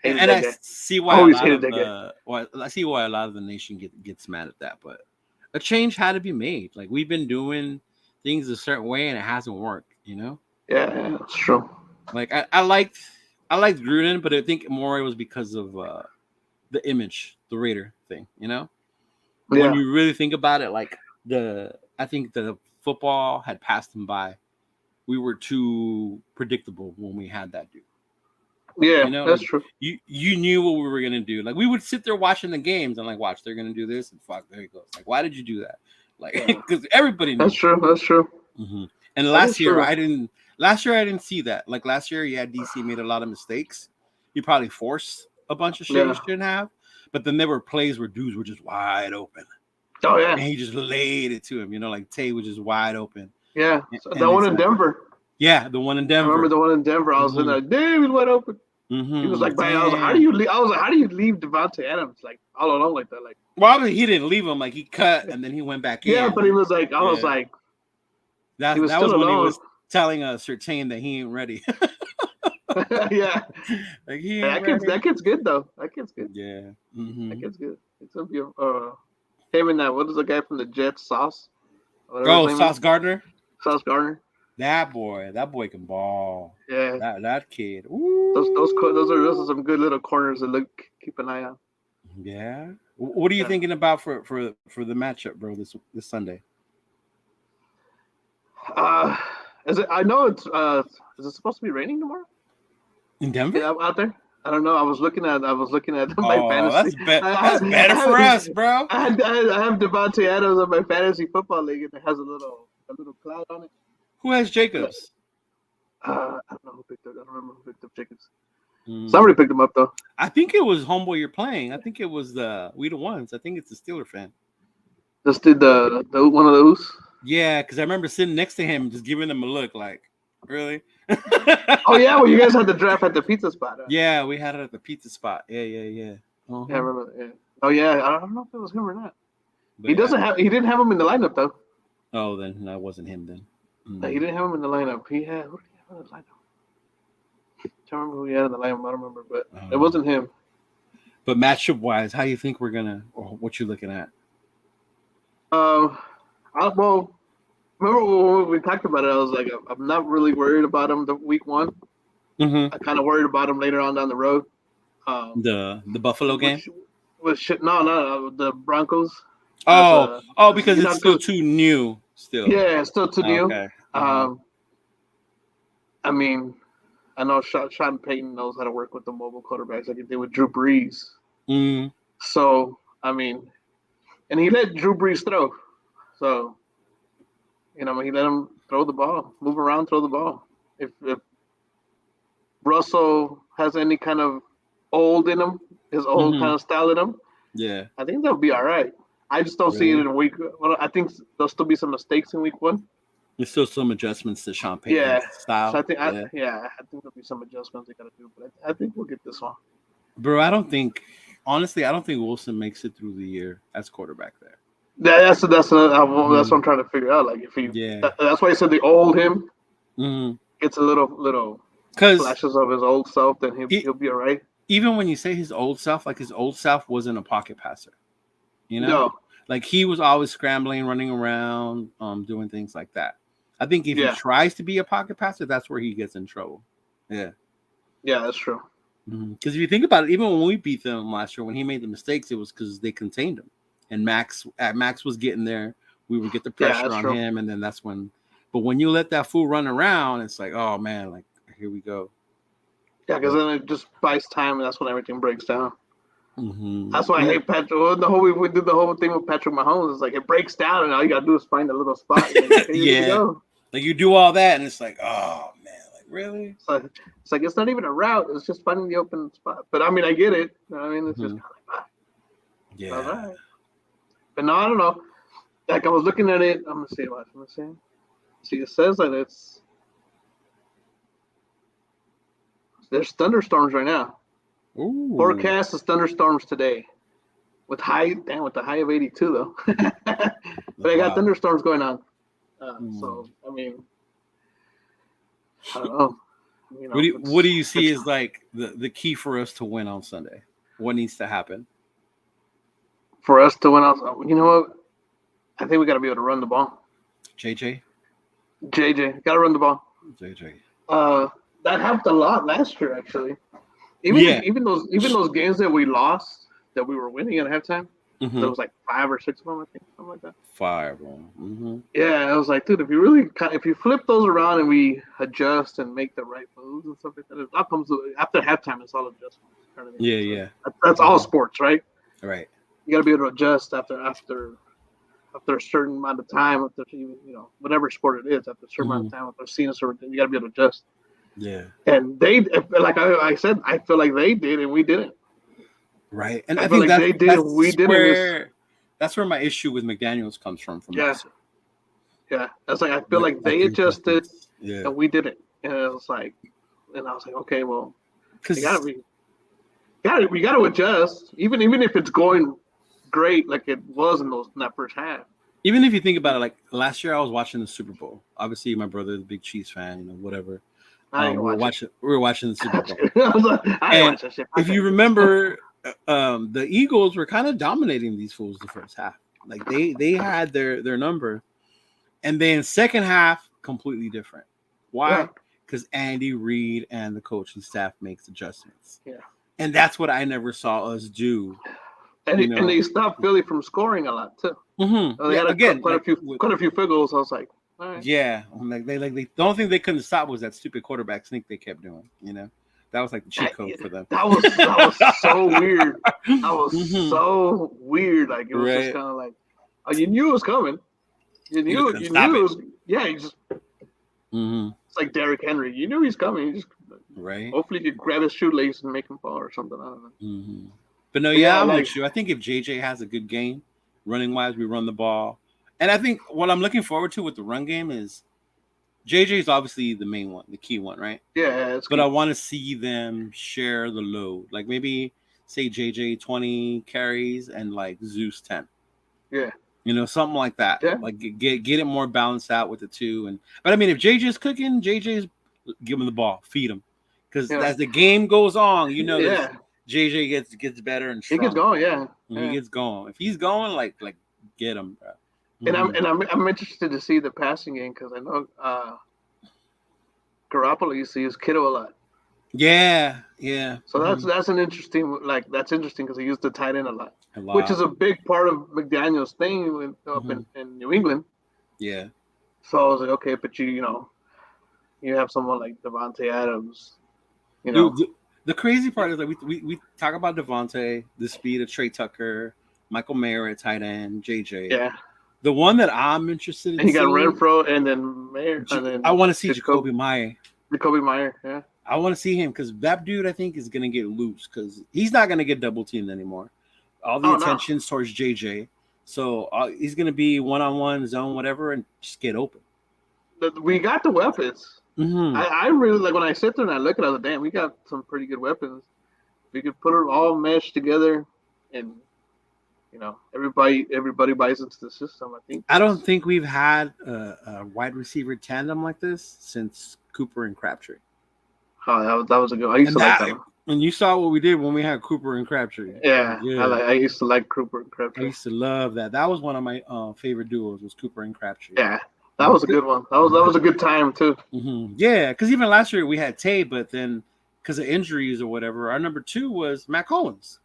And, Hated and that I guy. see why a Always lot hated of that guy. the why I see why a lot of the nation gets mad at that, but a change had to be made. Like we've been doing things a certain way and it hasn't worked, you know? Yeah, that's true. Like I liked Gruden, but I think more it was because of the image, the Raider thing, you know? When Yeah. you really think about it, like I think the football had passed him by. We were too predictable when we had that dude. Yeah, You know, that's like true. you knew what we were gonna do. Like we would sit there watching the games and like watch they're gonna do this and fuck there he goes. Like why did you do that? Like Yeah. because everybody That's knew. true. That's true. Hmm. And That is last year true. I didn't. Last year I didn't see that. Like last year, yeah, DC made a lot of mistakes. He probably forced a bunch of shit he Yeah. shouldn't have. But then there were plays where dudes were just wide open, Oh yeah. and he just laid it to him. You know, like Tay was just wide open, Yeah. So that and one it's in like, Denver. yeah, the one in I remember Denver. the one in Denver. I was in Hmm. there, David wide open. He was Hmm. like, man, I was like, how do Damn. you leave? I was like, how do you leave Devontae Adams like all alone like that? Like, Well, obviously he didn't leave him. Like he cut and then he went back yeah, in. but he was like, I was Yeah, like, he that was that still was when he alone. was telling Sertain that he ain't ready. Yeah, Like he ain't that kid's ready. good though. That kid's good. Yeah. That Hmm. kid's good. It's gonna be him and that. What is the guy from the Jets? Sauce, whatever his Oh, name is. Sauce Gardner. Sauce Gardner. That boy can ball. Yeah, That kid. those are Ooh. some good little corners to look keep an eye on. Yeah. What are you Yeah. thinking about for the matchup, bro? This Sunday. Uh, is it? I know it's. Is it supposed to be raining tomorrow? In Denver? Out there. I don't know. I was looking at my Oh, fantasy. that's better for us, bro. I have Devontae Adams on my fantasy football league, and it has a little cloud on it. Who has And, Jacobs? I don't know who picked up. I don't remember who picked up Jacobs. Mm. Somebody picked him up though. I think it was homeboy you're playing. I think it was the We the Ones. I think it's the Steeler fan. Just did the one of those. Yeah, because I remember sitting next to him, just giving him a look, like, really? Oh yeah, well you guys had the draft at the pizza spot. Yeah, we had it at the pizza spot. Yeah. Yeah, I Uh-huh. remember. Yeah. Oh yeah, I don't know if it was him or not. But yeah. He didn't have him in the lineup though. Oh, then that wasn't him then. No, he didn't have him in the lineup. Who did he have in the lineup? I don't remember who he had in the lineup. I don't remember, but it Um, wasn't him. but matchup wise, how do you think we're gonna, or what you looking at? Well, remember when we talked about it? I was like, I'm not really worried about him the week one. Mm-hmm. I kind of worried about him later on down the road. Um, The Buffalo game. with shit, no, the Broncos. As Because it's still too new. Still. yeah, it's still too new. Okay. Uh-huh. Um, I mean, I know Sean Payton knows how to work with the mobile quarterbacks like he did with Drew Brees. Mm. So I mean, and he let Drew Brees throw. So he let him throw the ball, move around, throw the ball. If Russell has any kind of old in him, his old Mm-hmm. kind of style in him, Yeah. I think they'll be all right. I just don't see it Really. in week. Well, I think there'll still be some mistakes in week one, There's still some adjustments to Sean Yeah. Payton's So style. Yeah, I think there'll be some adjustments they got to do, but I think we'll get this one. bro. I don't think, honestly, I don't think Wilson makes it through the year as quarterback there. That's what Mhm. I'm trying to figure out. Like if he, Yeah. that's why I said the old him Mm-hmm. gets a little Because flashes of his old self, then he'll be all right. even when you say his old self, like his old self wasn't a pocket passer, you know? No, Like he was always scrambling, running around, doing things like that. I think if he yeah, tries to be a pocket passer, that's where he gets in trouble. Yeah. yeah, that's true. Because if you think about it, even when we beat them last year, when he made the mistakes, it was because they contained him. And Max was getting there. We would get the Yeah, pressure that's on true. him, and then that's when. But when you let that fool run around, it's like, oh man, like here we go. Yeah, because then it just buys time, and that's when everything breaks down. That's why I Mm-hmm. hate Patrick. Well, we did the whole thing with Patrick Mahomes. It's like it breaks down, and all you gotta do is find a little spot. And like, okay, you're good to Yeah, go. like you do all that, and it's like, oh man, like really? So it's like it's not even a route. It's just finding the open spot. But I mean, I get it. You know what I mean, it's just Mm-hmm. kind of like, all Yeah. right. But no, I don't know. Like I was looking at it. I'm gonna see what I'm gonna say. See, it says that there's thunderstorms right now. Ooh. Forecast is thunderstorms today, with with the high of 82 though. But I got Wow. thunderstorms going on. Mm. So I mean, I don't know. You What know, do if you, what do you see it's is like the key for us to win on Sunday? What needs to happen? for us to win out. You know what? I think we got to be able to run the ball. JJ, JJ, got to run the ball. JJ. Uh, that helped a lot last year, actually. Yeah. Even those games that we lost that we were winning at halftime, there Mm-hmm. was like 5 or 6 of them, I think, something like that. Fireball. Mm-hmm. Yeah, I was like, dude, if you flip those around and we adjust and make the right moves and stuff like that, it all comes after halftime. It's all adjustments, kind of thing. Yeah, So yeah. that's all Mm-hmm. sports, right? Right. You got to be able to adjust after a certain amount of time, after whatever sport it is, after a certain amount Mm-hmm. of time, after seeing a certain thing, you got to be able to adjust. Yeah. And like I said, I feel like they did and we didn't. Right. And I I feel think like they did and we didn't. that's where my issue with McDaniels comes from Yeah, last year. yeah. That's like I feel like Like they the adjusted adjustments. Yeah. and we didn't. And it was like, and I was like, okay, well, you Because gotta be, we gotta adjust, even if it's going great like it was in that first half. even if you think about it, like last year I was watching the Super Bowl. Obviously, my brother is a big Chiefs fan, whatever. I ain't gonna watch it. We were watching the Super Bowl. I was like, I ain't And watch that shit. if Okay. you remember, the Eagles were kind of dominating these fools the first half. Like they had their number, and then second half completely different. Yeah, Why? Because Andy Reid and the coaching staff makes adjustments, yeah. and that's what I never saw us do. And they stopped Philly from scoring a lot too. They Yeah. had Again, quite a like few with, quite a few field goals. I was like, all right. yeah, the only thing they couldn't stop was that stupid quarterback sneak they kept doing. That was like the cheat code for them. That was so weird. That was hmm so weird. Like it was just Right. kind of like, oh, you knew it was coming. You just couldn't You stop knew it it. was. Yeah, you just hmm it's like Derrick Henry. You knew he's coming. You just Right. hopefully you could grab his shoelace and make him fall or something. I don't know. hmm But no, But yeah, yeah, I'm like with you. I think if JJ has a good game, running wise, we run the ball, and I think what I'm looking forward to with the run game is JJ is obviously the main one, the key one, right? yeah, it's But I key. want to see them share the load, like maybe say JJ 20 carries and like Zeus 10. Yeah, Something like that. yeah, Like get it more balanced out with the two. But I mean, if JJ's cooking, JJ's give him the ball, feed him, because yeah, as the game goes on, this yeah. JJ gets better and He gets stronger. going. Yeah, And he yeah. gets going. If he's going, like get him, bro. And hmm I'm interested to see the passing game because I know Garoppolo used to use Kittle a lot. Yeah, yeah. So that's an interesting that's interesting because he used the tight end a lot, A which is lot. a big part of McDaniel's thing up hmm in New England. Yeah. So I was like, okay, but you have someone like Devontae Adams, you Dude, know, the crazy part is like we talk about Devontae, the speed of Trey Tucker, Michael Mayer at tight end, JJ. yeah, The one that I'm interested in and you got seeing, Renfro and then Mayer and I then want to see Jacoby Jacoby Meyer. Meyer, yeah, I want to see him because that dude, I think, is gonna get loose because he's not gonna get double teamed anymore. All the oh no, attention's towards JJ, so he's gonna be one on one zone, whatever, and just get open. we got the weapons. Mm-hmm. I really like when I sit there and I look at it. I was like, damn, we got some pretty good weapons. We could put it all meshed together, and everybody buys into the system. I think I don't that's think we've had a wide receiver tandem like this since Cooper and Crabtree. oh that was a good. I used And to like that, that one. and you saw what we did when we had Cooper and Crabtree. That was Yeah, good. I used to like Cooper and I Crabtree. used to love that. That was one of my favorite duos. Was Cooper and Crabtree. Yeah, that was a good one. That was a good time too. Mm-hmm. Yeah, because even last year we had Tay, but then because of injuries or whatever, our number 2 was Matt Collins,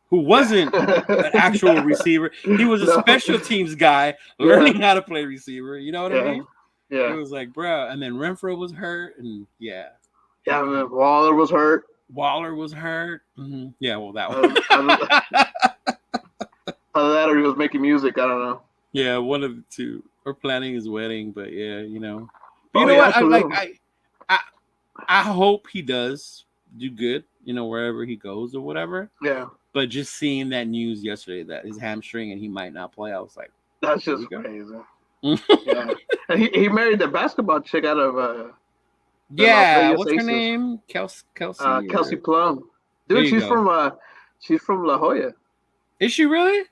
who wasn't an actual yeah. receiver. He was a No. special teams guy Yeah, learning how to play receiver. You know what I yeah, mean? It yeah, was like, bro. And then Renfro was hurt, and yeah, yeah. Man, Waller was hurt. Waller was hurt. Mm-hmm. Yeah, well, that Uh, one. either, either that or he was making music. I don't know. Yeah, one of the two. Or planning his wedding, but yeah, you know. But you Oh know yeah, what? for real. I I hope he does do good, you know, wherever he goes or whatever. Yeah, But just seeing that news yesterday that his hamstring and he might not play, I was like, that's here we just go. crazy. Yeah, and he married the basketball chick out of the Las Yeah, Vegas what's her Aces, name? Kelsey Kelsey or... Plum. There Dude, you go. she's from La Jolla. Is she really?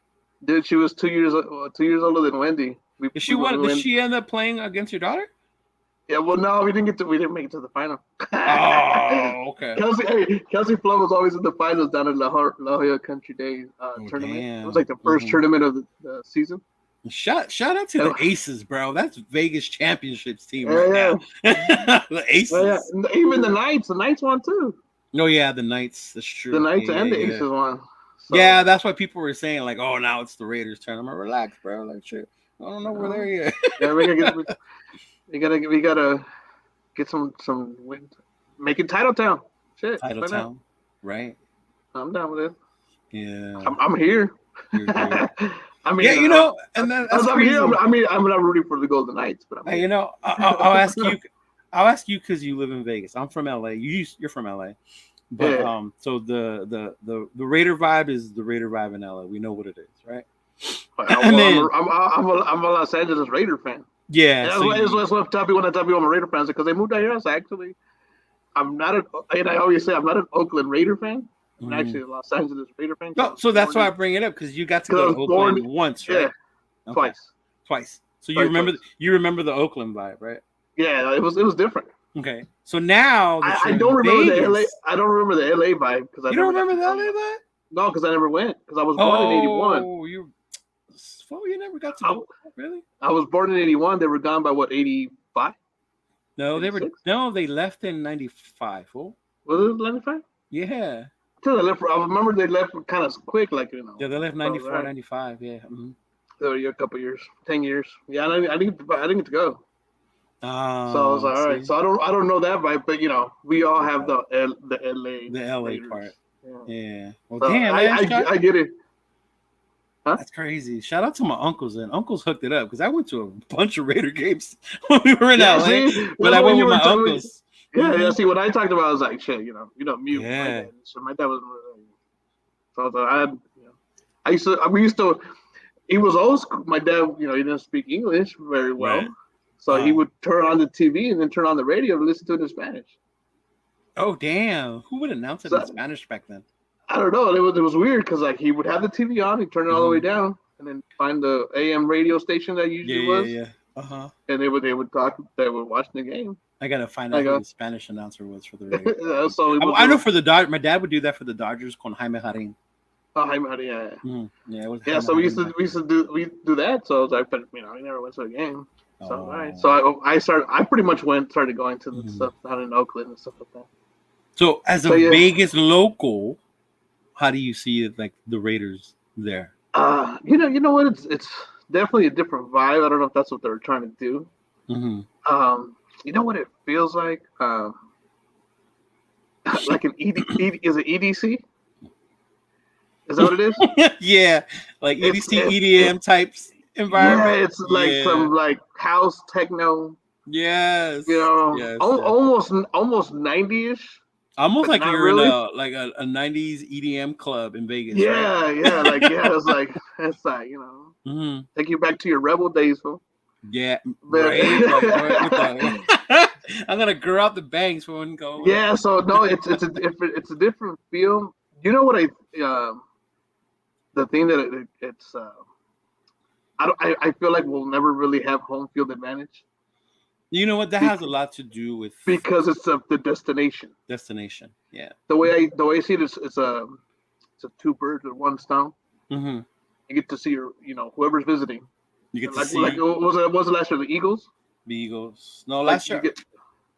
Dude, she was 2 years older than Wendy. Is she We what? Did went. she end up playing against your daughter? Yeah, well, no, we didn't make it to the final. Oh, okay. Kelsey Plum was always in the finals down in La Jolla Country Day Oh, tournament. It was damn. like the first tournament of the season. Shout out to the And, Aces, bro. That's Vegas championships team right yeah, now. The yeah. Aces. And even the Knights won too. Oh yeah, the Knights. That's The true. Knights Yeah, and the yeah, yeah. Aces won. Yeah, So that's why people were saying like, "Oh, now it's the Raiders' turn." I'm like, relax, bro. Like, shit. I don't know where they're yet. yeah, we gotta get some win. Make it Title Town. Shit, Title why not? Town, right? I'm down with it. Yeah, I'm here. you're here. I Yeah, mean, you know, and that's I'm here. crazy. I'm not rooting for the Golden Knights, but I'm Hey, here. you know, I'll ask you. I'll ask you because you live in Vegas. I'm from LA. You're from LA, but Yeah. so the Raider vibe is the Raider vibe in LA. We know what it is, right? Well, And then I'm a Los Angeles Raider fan. yeah, And so that's what I tell people when I tell people I'm a Raider fan, because they moved out here. I was actually, and I always say I'm not an Oakland Raider fan. I'm actually a Los Angeles Raider fan. no, so that's why I bring it up because you got to go to Oakland once, right? Yeah, Twice. So Twice. you remember the Oakland vibe, right? Yeah, it was different. Okay. So now that I you're don't in remember Vegas, the LA. I don't remember the LA vibe because I you never don't got remember to the go. LA vibe? No, because I never went because I was born in '81. Oh, you never got to go, really? I was born in '81. They were gone by what, '85? No, 86? they left in '95. Oh, Was it '95? yeah. I remember they left kind of quick, like Yeah, they left so, 94, right. 95. Yeah. Mm-hmm. So a couple years, 10 years. Yeah, I didn't get to go. So I was like, all right. See? So I don't know that vibe, but we all have the LA The LA Raiders. part. Yeah. Well, So damn, man. I get it. Huh? That's crazy. Shout out to my uncles, and uncles hooked it up because I went to a bunch of Raider games when we were in LA. See, but I went with my uncles. Yeah. See, what I talked about, I was like, shit, mute. Yeah. My dad wasn't really. So I used to. We used to. He was old school. My dad, he didn't speak English very well, Right. so he would turn on the TV and then turn on the radio to listen to it in Spanish. Oh damn! Who would announce it in Spanish back then? I don't know. It was weird because he would have the TV on, he'd turn it all the way down, and then find the AM radio station that usually was. Yeah. And they would talk. They were watching the game. I gotta find out who the Spanish announcer was for the Raiders. I know for the Dodgers. My dad would do that for the Dodgers. Con Jaime Jarin. Oh, Jaime Jarin, yeah. Mm-hmm. Yeah, it was. Yeah, so we used to do that. So I was like, but I never went to a game. So all right. So I pretty much started going to the stuff down in Oakland and stuff like that. So as a Vegas local, how do you see like the Raiders there? You know what? It's definitely a different vibe. I don't know if that's what they're trying to do. Mm-hmm. You know what it feels like? Like an is it EDC? Is that what it is? Yeah, like EDC, EDM types environment. Yeah, it's like some like house techno. Yes. Almost 90-ish. Almost like you're really. in a 90s EDM club in Vegas. Yeah, right? yeah, it's like take you back to your rebel days, fool. Yeah, But right. Like with the, I'm gonna grow out the bangs for one go over there. yeah, so no, it's a different feel. You know what the thing that it's I feel like we'll never really have home field advantage You know what? That has a lot to do with because it's the destination. destination. Yeah. The way I see it is it's a two birds with one stone. Mm-hmm. You get to see your whoever's visiting. You get And to like see what was it last year, the Eagles? the Eagles. No, Like last you year get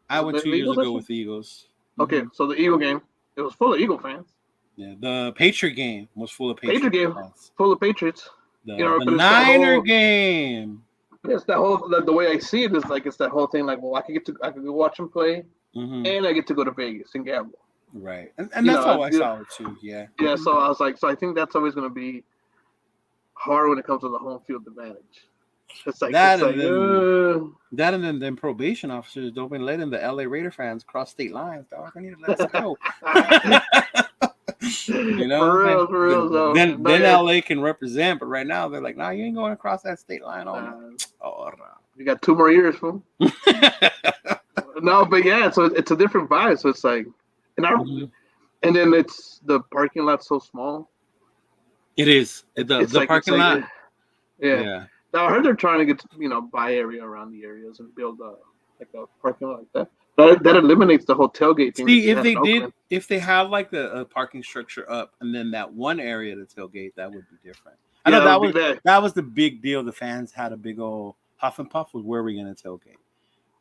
I was it went the 2 years Eagles ago last year? with the Eagles. Okay, Mm-hmm. so the Eagle game, it was full of Eagle fans. Yeah, the Patriot game was full of Patriot Patriot game fans. full of Patriots. The But it's that Niner whole game. the way I see it is like it's that whole thing. Like, well, I could go watch them play, Mm-hmm. and I get to go to Vegas and gamble. Right, and that's how I Yeah, saw it too. Yeah. yeah. Mm-hmm. So I was like, so I think that's always going to be hard when it comes to the home field advantage. That It's and like, then that and then probation officers don't be letting the LA Raider fans cross state lines. Dog, I need to let us go. You know, for real. So no, then yeah. LA can represent, but right now they're like, nah, you ain't going across that state line. Oh no. Uh, Oh, you got 2 more years, fool. no. No, but yeah, so it's a different vibe. So it's like, and I, Mhm. and then it's the parking lot's so small. It is It's the like parking lot. yeah. Yeah. Now I heard they're trying to get buy area around the areas and build like a parking lot like that. That eliminates the whole tailgate thing that See, you had in Oakland. if they have like the parking structure up, and then that one area, the tailgate, that would be different. I know Yeah, that would be bad. that was the big deal. The fans had a big old huff and puff was where we gonna tailgate,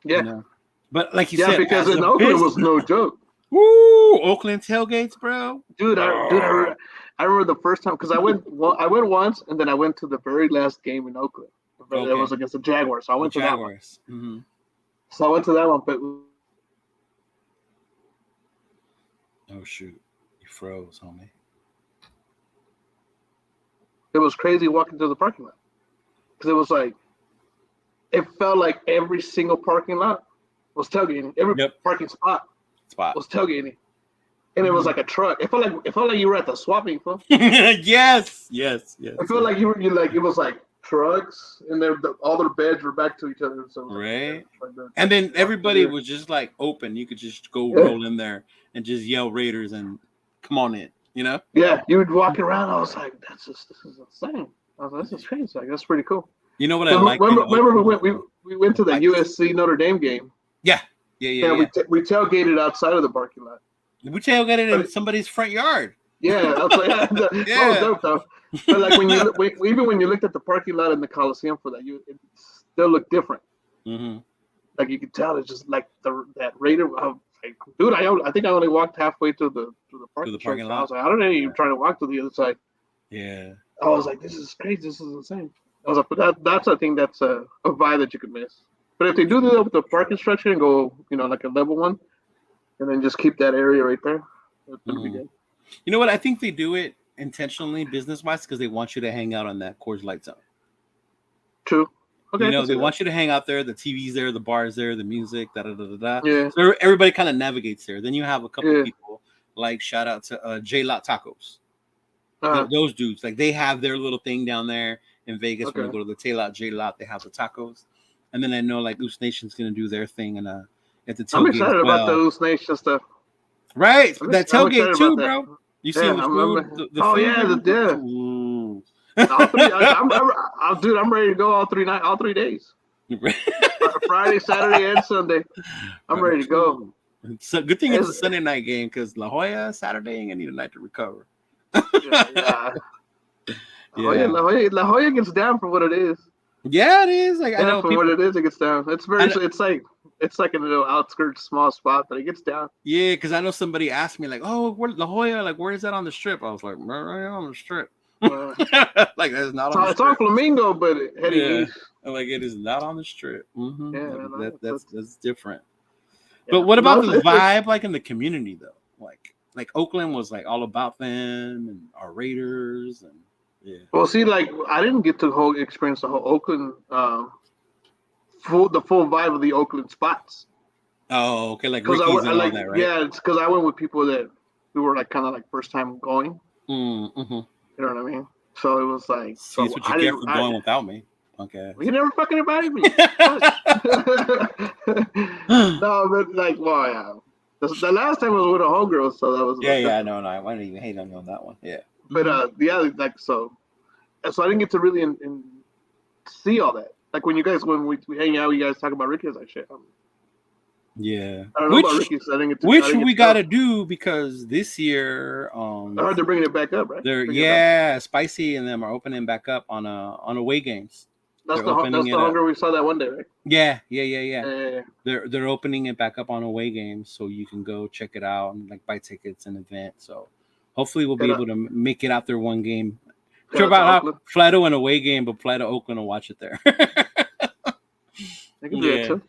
you Yeah, know. But like you yeah, said, because as in a Oakland was business, no joke, woo, Oakland tailgates, bro. dude. I remember the first time because I went once and then I went to the very last game in Oakland. It Okay, was against the Jaguars, so I the went to that one. Jaguars. Mm-hmm. So I went to that one, but Oh shoot, you froze, homie. it was crazy walking through the parking lot because it was like it felt like every single parking lot was tailgating. Every Yep, parking spot spot. was tailgating, and it was Mhm. like a truck. It felt like you were at the swap meet. Yes, yes, yes, I felt yes. like you like it was like trucks, and all their beds were back to each other. So it was like Right. trying And to then walk through everybody there. was just like open. You could just go Yeah, roll in there and just yell Raiders and come on in, you know? yeah. You would walk around. I was like, this is insane. I was like, this is crazy. Like that's pretty cool. You know what I Because liked in remember we Oakland? went we went The to the fights. USC Notre Dame game. Yeah. Yeah, yeah, Yeah, yeah. we tailgated outside of the parking lot. We tailgated But in somebody's front yard. yeah, I was like, yeah, that was Yeah. dope though. But like even when you looked at the parking lot in the Coliseum for that, it still looked different. Mm-hmm. Like you could tell, it's just like that Raider. Like, dude, I think I only walked halfway to the To the parking parking structure. I lot. was like, I don't know, Yeah. you trying to walk to the other side. Yeah. I was like, this is crazy. This is insane. I was like, but that's I think that's a vibe that you could miss. But if they do True. that with the True. parking structure and go, like a level one, and then just keep that area right there, it'll be Mm-hmm. good. You know what? I think they do it intentionally, business wise, because they want you to hang out on that Coors Light zone. True. Okay, You I can know, they see that. want you to hang out there. The TV's there, the bar's there, the music, da da da da da. Yeah, So everybody kind of navigates there. Then you have a couple yeah. people like shout out to J Lot Tacos. Uh, Those dudes, like they have their little thing down there in Vegas when you okay. go to the J Lot. They have the tacos, and then I know like Goose Nation's gonna do their thing and at the I'm tailgate as excited about the well. Loose Nation stuff. Right, that I'm tailgate excited about too, that. bro. You Yeah, seen the I food, remember. the Oh food yeah, they're gonna put? yeah. Ooh. All three. Dude, I'm ready to go all 3 days. Friday, Saturday, and Sunday. I'm ready to go. It's a good thing it's It's, a Sunday night game because La Jolla Saturday ain't gonna need a night to recover. yeah, yeah. Yeah, La Jolla gets down for what it is. yeah, it is. Like I Yeah, know for what people. it is, it gets down. I know, It's like in a little outskirts, small spot, but it gets down. yeah, because I know somebody asked me like, "Oh, where La Jolla? Like, where is that on the strip?" I was like, "Right on the strip." Uh, Like that's not on the it's on strip. Flamingo, but heading Yeah, east. like it is not on the strip. Yeah, Like no, that's different. But yeah. what No, about the vibe like in the community though? Like Oakland was like all about them and our Raiders and yeah. well, see, like I didn't get to experience the whole Oakland, the full vibe of the Oakland spots. Oh, okay, like Because Ricky's I and all like, that, right? yeah, it's because I went with people that we were like kind of like first time going. Mm-hmm. You know what I mean? So it was like, See, it's so what you I get didn't, for going without me. Okay. Well, you never fucking invited me. No, but like, well, yeah. The last time was with a homegirl, so that was a Yeah, little yeah, I different. know. No, I didn't even hate on you on that one. Yeah. But Hmm. yeah, like so I didn't get to really see all that. Like when we hang out, you guys talk about Ricky. I was like, shit, Yeah. I don't know about Which Ricky, so I which didn't get we to go. gotta do because this year, I heard they're bringing it back up, right? they're Bringing it back. Spicy and them are opening back up on away games. They're That's opening the it up. hunger we saw that one day, right? Yeah, yeah, yeah, yeah. Yeah. They're opening it back up on away games, so you can go check it out and like buy tickets and event. So hopefully we'll be Head up, able to make it out there one game. head Sure up to about how Oakland. Flato an away game, but Flato Oakland will watch it there. I can do that Yeah, too.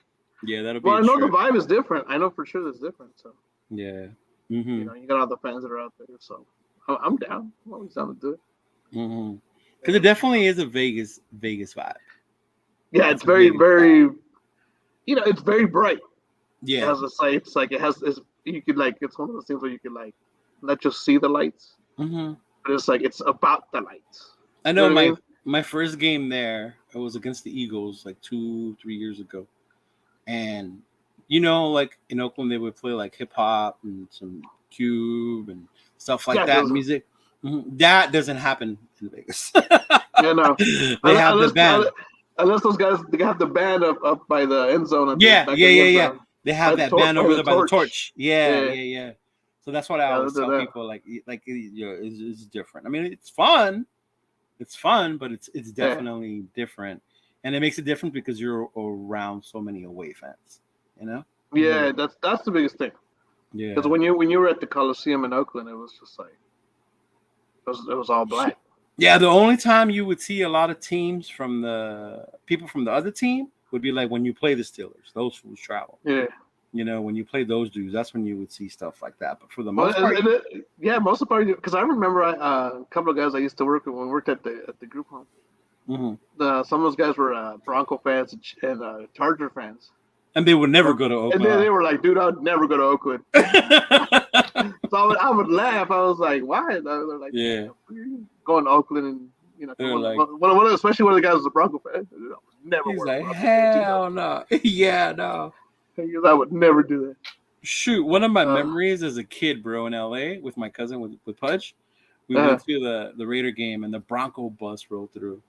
yeah, that'll be Well, a I know the trip. vibe is different. I know for sure it's different. So Yeah. Mm-hmm. you got all the fans that are out there. So I'm down. I'm always down to do it. Mm-hmm. Because Yeah. it definitely is a Vegas vibe. Yeah, it's It's a very, Vegas vibe. very. It's very bright. It Yeah. has a sight. It's like it has. You could like. It's one of those things where you could like not just see the lights, Mm-hmm. but it's like it's about the lights. I You know know what I mean? my first game there, it was against the Eagles like 2-3 years ago, and like in Oakland they would play like hip hop and some cube and stuff like Yeah, that because music. Mhm. That doesn't happen in Vegas. you know, They have the unless band. unless those guys they have the band up by the end zone at the Yeah, back yeah, of the yeah, end yeah. zone They have that band by over the there by the torch. torch. Yeah, Yeah, yeah, yeah. So that's what I yeah, always they'll do tell that. people. It's fun. It's fun, but it's Yeah, definitely different, and it makes it different because you're around so many away fans. You know. Mhm. yeah, that's the biggest thing. Because Yeah. when you were at the Coliseum in Oakland, it was just like it was all black. Yeah, the only time you would see a lot of teams from the people from the other team would be like when you play the Steelers. Those fools travel. Yeah. When you play those dudes, that's when you would see stuff like that. But for the Well, most part, yeah, most of the part because I remember a couple of guys I used to work with when we worked at the group home. mhm. Some of those guys were Bronco fans and Charger fans. And they would never So, go to and Oakland. they were like, "Dude, I'd never go to Oakland." Huh? So I would laugh. I was like, "Why?" And they're like, Yeah, "Going to Oakland and they're like, especially one of the guys was a Bronco fan. Never he's wear a like, Bronco jersey. No, hell no, yeah, no. I would never do that." Shoot, one of my Uh, memories as a kid, bro, in LA with my cousin with Pudge, we uh, went to the Raider game and the Bronco bus rolled through.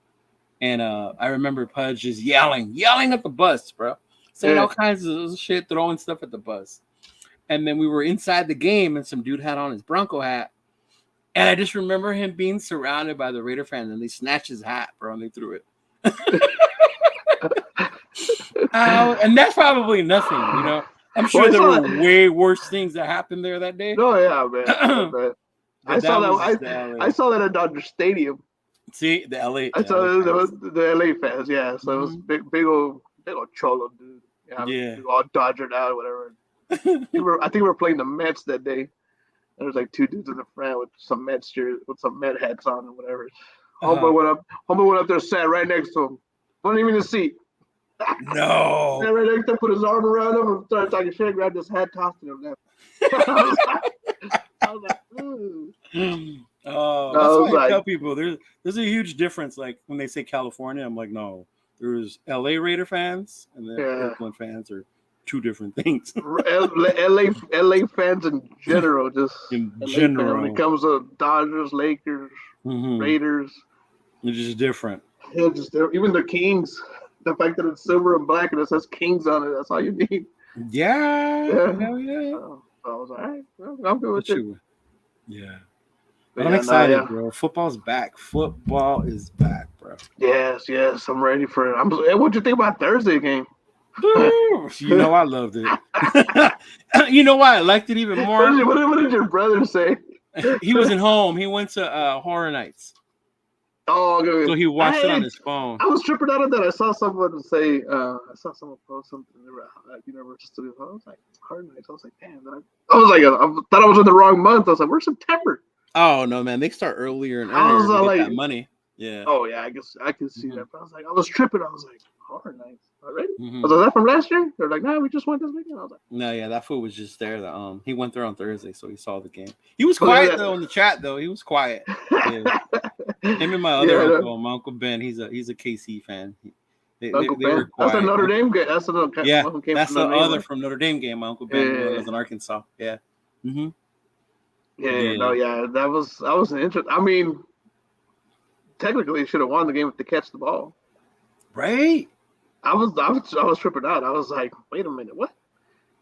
And I remember Pudge just yelling at the bus, bro, saying yeah. all kinds of shit, throwing stuff at the bus. And then we were inside the game, and some dude had on his Bronco hat, and I just remember him being surrounded by the Raider fans, and they snatched his hat, bro, and they threw it. And that's probably nothing, I'm Well, sure I there saw were that. way worse things that happened there that day. No, yeah, man. I But bet. I saw that was just that. the I LA. saw that at Dodger Stadium. See the LA, I the saw LA there was fans. the LA fans. Yeah, so it was Hmm. big old cholo dude. Yeah, Yeah. big old Dodgered out, whatever. I think we were playing the Mets that day. There was like two dudes in the front with some Mets shirt, with some Met hats on and whatever. Uh-huh. Homeboy went up there, sat right next to him. Wasn't even in the seat. Sat No. right next to him, put his arm around him, and started talking shit. Grabbed his hat, tossed it him. I was like, ooh. That's I was why I like, tell people there's a huge difference. Like when they say California, I'm like, no, there's LA Raider fans and then yeah. Oakland fans are two different things LA fans in general, just in LA fans when it general. comes to Dodgers, Lakers, Hmm. Raiders. They're just different. Yeah, even the Kings. The fact that it's silver and black and it says Kings on it, that's all you need. Yeah, Yeah. hell yeah. So I was like, all right, well, I'm good with What it. you? Yeah, But but I'm yeah, no, excited, yeah. bro. Football's back. Football is back, bro. Yes, I'm ready for it. What'd you think about Thursday game? Boo! You know I loved it. You know why I liked it even more? What did your brother say? He wasn't home. He went to Horror Nights, Oh, so good. he watched it on his phone. I was tripping out of that. I saw someone say, I saw someone post something at Universal Studios. I was like, Hard Nights. I was like, damn. I was like, I thought I was in the wrong month. I was like, where's September? Oh no, man! They start earlier and I earlier was to get like, that money. Yeah. oh yeah, I guess I can see Hmm. that. But I was like, I was tripping. I was like, Hard Nights already? I Hmm. was like, that from last year? They're like, no, we just went this weekend. I was like, No, yeah, that fool was just there. He went there on Thursday, so he saw the game. He was but look quiet at though in the chat, though. He was quiet. Yeah. that. Him and my Yeah, other uncle, my uncle Ben, he's a KC fan. Uncle They were Ben. That's a quiet. Notre Dame guy. That's the Yeah, one who came that's from the Notre Dame, other right? from Notre Dame game. My uncle Ben Yeah, lives in Arkansas. Yeah. Mm-hmm. no, Yeah. yeah. That was an interest. I mean, technically, he should have won the game if they catch the ball. Right. I was tripping out. I was like, wait a minute, what?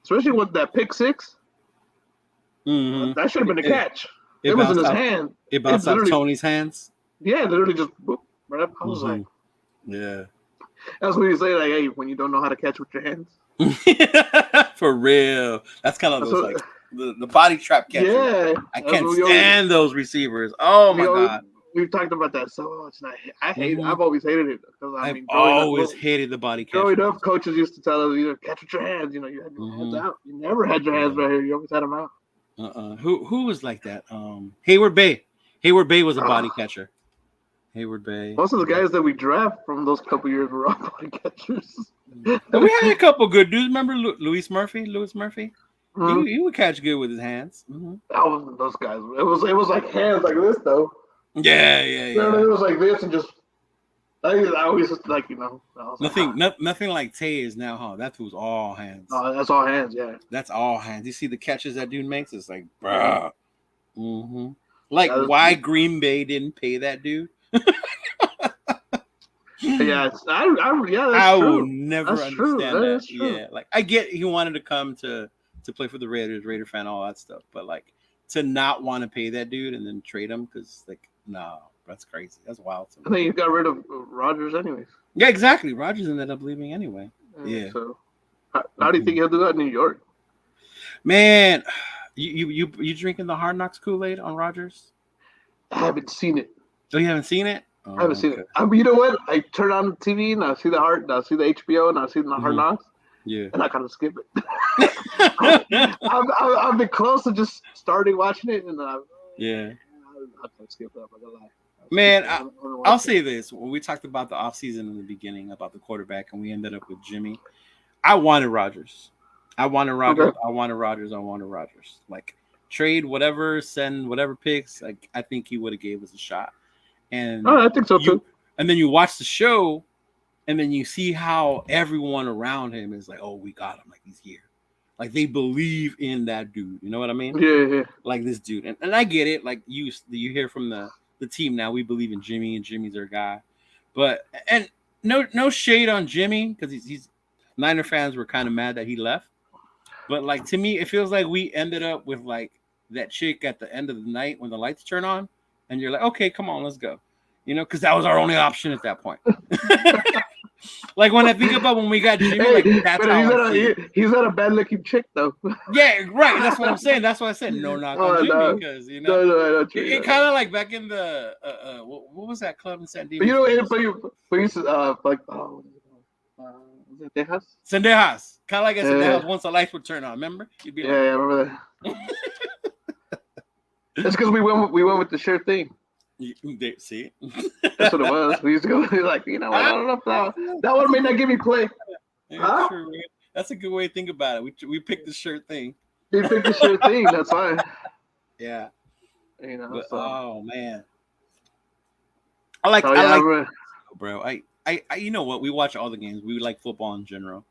Especially with that pick six. Mm-hmm. That should have been a It, catch. it It was in bounced his out. hand. It It bounced out literally, Tony's hands. yeah, literally just boop, right up. I was Mm-hmm. like, Yeah. that's what you say, like, hey, when you don't know how to catch with your hands. For real. That's kind of That's those what, like the body trap catchers. yeah, I that's can't what stand those receivers. Oh we my always, god. we've talked about that so much. And I hate it. Hmm. I've always hated it because I I've mean, always hated the body growing catchers. up, coaches used to tell us either catch with your hands. You had your hands Hmm. out. You never had your hands Yeah. right here. You always had them out. Who was like that? Hayward Bay. Hayward Bay was a Uh, body catcher. Hayward Bay. Most of the guys that we draft from those couple years were all body catchers. And we had a couple good dudes. Remember Luis Murphy? Louis Murphy. Mhm. He would catch good with his hands. Hmm. That wasn't those guys. It was like hands like this though. Yeah, yeah, No, yeah. it was like this and just. I always just like I was like, Nothing like Tay is now, huh? That was all hands. no, that's all hands. Yeah, That's all hands. You see the catches that dude makes? It's like, bruh. Hmm. Like, yeah, why Green Bay didn't pay that dude? yeah. Yeah, that's I will true. never That's true. understand That that. is true. Yeah, like I get he wanted to come to play for the Raiders, Raider fan, all that stuff, but like to not want to pay that dude and then trade him because like no, that's crazy. That's wild to I me. think you got rid of Rogers anyways. Yeah, exactly. Rogers ended up leaving anyway. Yeah. So, how do you Hmm. think he'll do that in New York? Man, you drinking the Hard Knocks Kool Aid on Rogers? I haven't seen it. Oh, you haven't seen it? I haven't Oh, seen it. okay. I mean, you know what? I turn on the TV and I see I see the HBO and I see the Hard Hmm. Knocks, Yeah. and I kind of skip it. I've been close to just starting watching it, and Yeah. I kind of skip it. I'm not gonna lie. Man, haven't I'll watched it. say this. When we talked about the offseason in the beginning about the quarterback and we ended up with Jimmy, I wanted Rodgers. I wanted Rodgers. Okay. I wanted Rodgers. I wanted Rodgers. Like trade whatever, send whatever picks. Like I think he would have gave us a shot. Oh, And I think so you too. and then you watch the show and then you see how everyone around him is like, oh, we got him. Like he's here. Like they believe in that dude. You know what I mean? Yeah. Like this dude. And I get it. Like you hear from the team now, we believe in Jimmy and Jimmy's our guy. But and no shade on Jimmy because he's Niner fans were kind of mad that he left. But like to me, it feels like we ended up with like that chick at the end of the night when the lights turn on, and you're like, okay, come on, let's go. You know, because that was our only option at that point. Like when I think about when we got Jimmy, like Hey, that's but how I see it. he's not a bad looking chick though. Yeah, right. That's what I'm saying. That's why I said no knock on Oh Jimmy no, because you know no, I know true. it kind of like back in the what was that club in San But you Dimas? know, We used but you like was it Texas? Sendejas. Kind of like at Yeah, Sendejas once the lights would turn on. Remember? You'd be yeah, like, I remember that. That's because we went with the sure thing. see? That's what it was. We used to go like, you know what? I don't know if that one may not give me play. Yeah, Huh? true. Man. That's a good way to think about it. We picked the shirt thing. You picked the sure thing. That's why. Yeah, but So. oh man, Oh I yeah, like bro. I you know what? We watch all the games. We like football in general,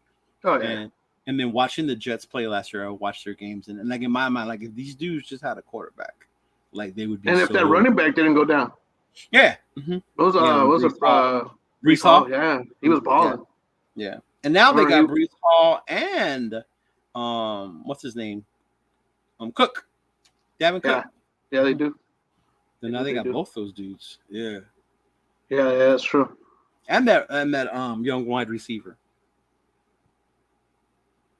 oh yeah. and then watching the Jets play last year, I watched their games, and like in my mind, like if these dudes just had a quarterback, like they would be. And if that running back didn't go down, yeah, mm-hmm. was Brees Hall. Brees Hall? Hall, Yeah, he was balling. yeah, and now they Remember got Brees Hall and what's his name? Cook, Davin Cook. Yeah, they do. And now they got both those dudes. Yeah. Yeah, that's true. And that young wide receiver.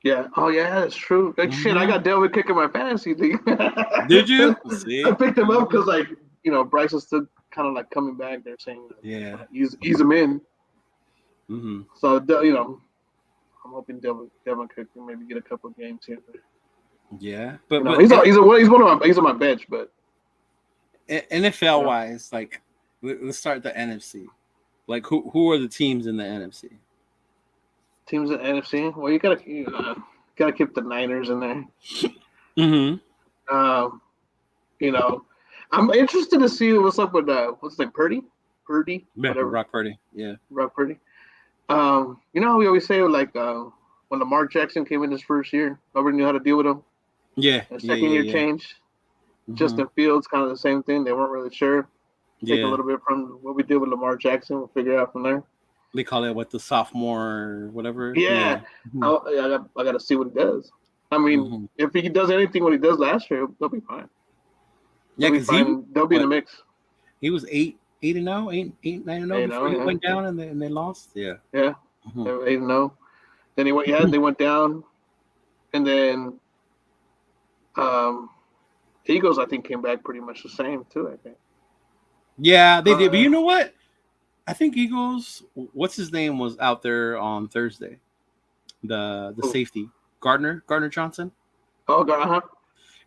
Yeah. Oh yeah, that's true. Like shit, I got Delvin Cook in my fantasy league. Did you? See? I picked him up because Bryce is still kind of like coming back. They're saying ease him in. Mm-hmm. So I'm hoping Delvin Cook can maybe get a couple of games here. Yeah, but he's on my bench, but NFL wise, like let's start the NFC. Like who are the teams in the NFC? Teams in the NFC. Well, you gotta keep the Niners in there. Mm-hmm. I'm interested to see what's up with what's his name, Purdy, Yeah, whatever, Rock Purdy. Yeah. Rob Purdy. You know how we always say like when Lamar Jackson came in his first year, nobody knew how to deal with him. Yeah. And Yeah. second Yeah. year Yeah. change. Mm-hmm. Justin Fields, kind of the same thing. They weren't really sure. Take a Yeah. little bit from what we did with Lamar Jackson. We'll figure it out from there. They call it what, the sophomore whatever. Yeah. Yeah, Mm-hmm. I got to see what he does. I mean, Mm-hmm. if he does anything what he does last year, they'll be fine. Yeah, They'll be because he fine. They'll be in the what mix. he was 8-0, 8-9-0 You before know, he yeah, went down and they lost. Yeah. yeah. Mm-hmm. They know. Then he went. Yeah, they went down, and then um, Eagles I think came back pretty much the same too. I think. Yeah, they did. But Uh, you know what? I think Eagles. What's his name was out there on Thursday. The oh, safety Gardner Johnson, oh God,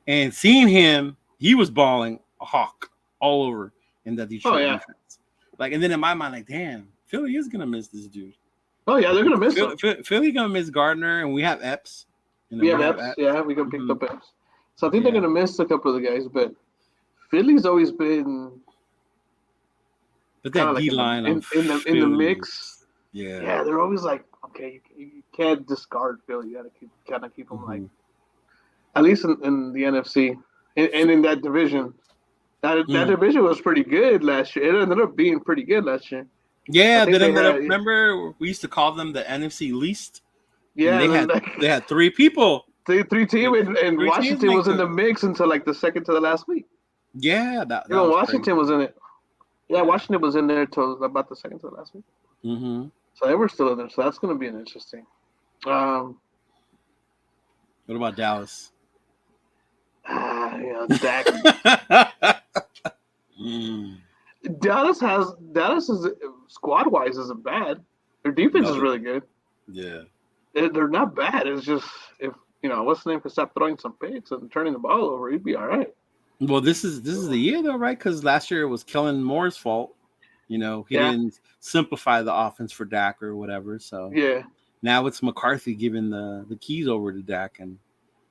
and seeing him, he was balling a hawk all over in that oh Detroit yeah, defense. Like, and then in my mind, like, damn, Philly is gonna miss this dude. oh yeah. They're Like, gonna miss him. Philly gonna miss Gardner, and we have Epps, and We then we have have Epps. Epps. Yeah, we got picked Hmm. up Epps. So I think they're Yeah. gonna miss a couple of the guys, but Philly's always been But kind that of like D line of in the Philly, mix. yeah. Yeah, they're always like, okay, you can't discard Philly. You got to keep them like Hmm. at least in the NFC and in that division. That Mm. division was pretty good last year. It ended up being pretty good last year. I Yeah, think that they ended up. had Remember, we used to call them the NFC least, and yeah, then like they had three people, three team like and three teams Washington make was in the. the mix until like the second to the last week. Yeah, that Even was Washington crazy. was in it. Yeah, Yeah. Washington was in there till about the second to the last week. Hmm. So they were still in there. So that's going to be an interesting. Um, What about Dallas? Dak. Mm. Dallas is squad wise isn't bad. Their defense No, is really good. yeah. They're not bad. It's just if what's the name could stop throwing some picks and turning the ball over, he'd be all right. Well, this is the year though, right? Because last year it was Kellen Moore's fault. He Yeah, didn't simplify the offense for Dak or whatever. So yeah. now it's McCarthy giving the keys over to Dak and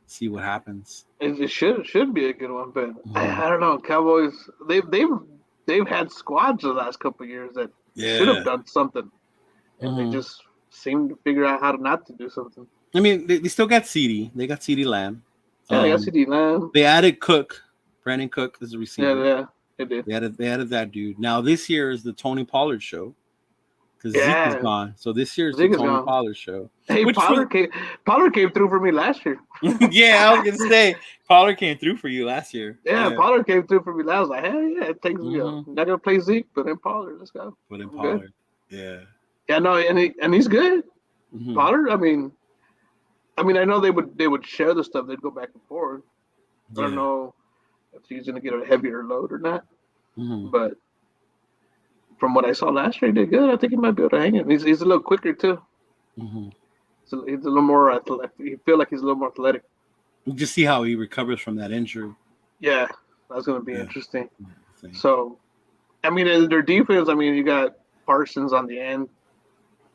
see what happens. It should be a good one, but Mhm. I don't know. Cowboys they've had squads the last couple of years that should have Yeah. done something, and they Hmm. just seem to figure out how to not to do something. I mean, they still got CD. They got CD Lamb. Yeah, they got Um, CD Lamb. they added Cook. Brandon Cook is a Yeah, receiver. yeah, they did. They added that dude. Now this year is the Tony Pollard show because Zeke is Yeah, gone. So this year is the Zeke is Tony gone. Pollard show. Hey, Which for Pollard came through for me last year. yeah, I was gonna say Pollard came through for you last year. Yeah, Yeah. Pollard came through for me. I was like, hell yeah, it takes me. Hmm. Not gonna play Zeke, but then Pollard. Let's go. But in I'm good. Pollard. Yeah. Yeah, no, and he's good. Hmm. Pollard. I mean, I know they would share the stuff. They'd go back and forth. I don't Yeah. know if he's gonna get a heavier load or not, Hmm. but from what I saw last year, he did good. I think he might be able to hang it. He's a little quicker too. Hmm. So he's a little more athletic. You feel like he's a little more athletic. You just see how he recovers from that injury. Yeah, that's gonna be Yeah. interesting. I think. So, I mean, in their defense, I mean, you got Parsons on the end.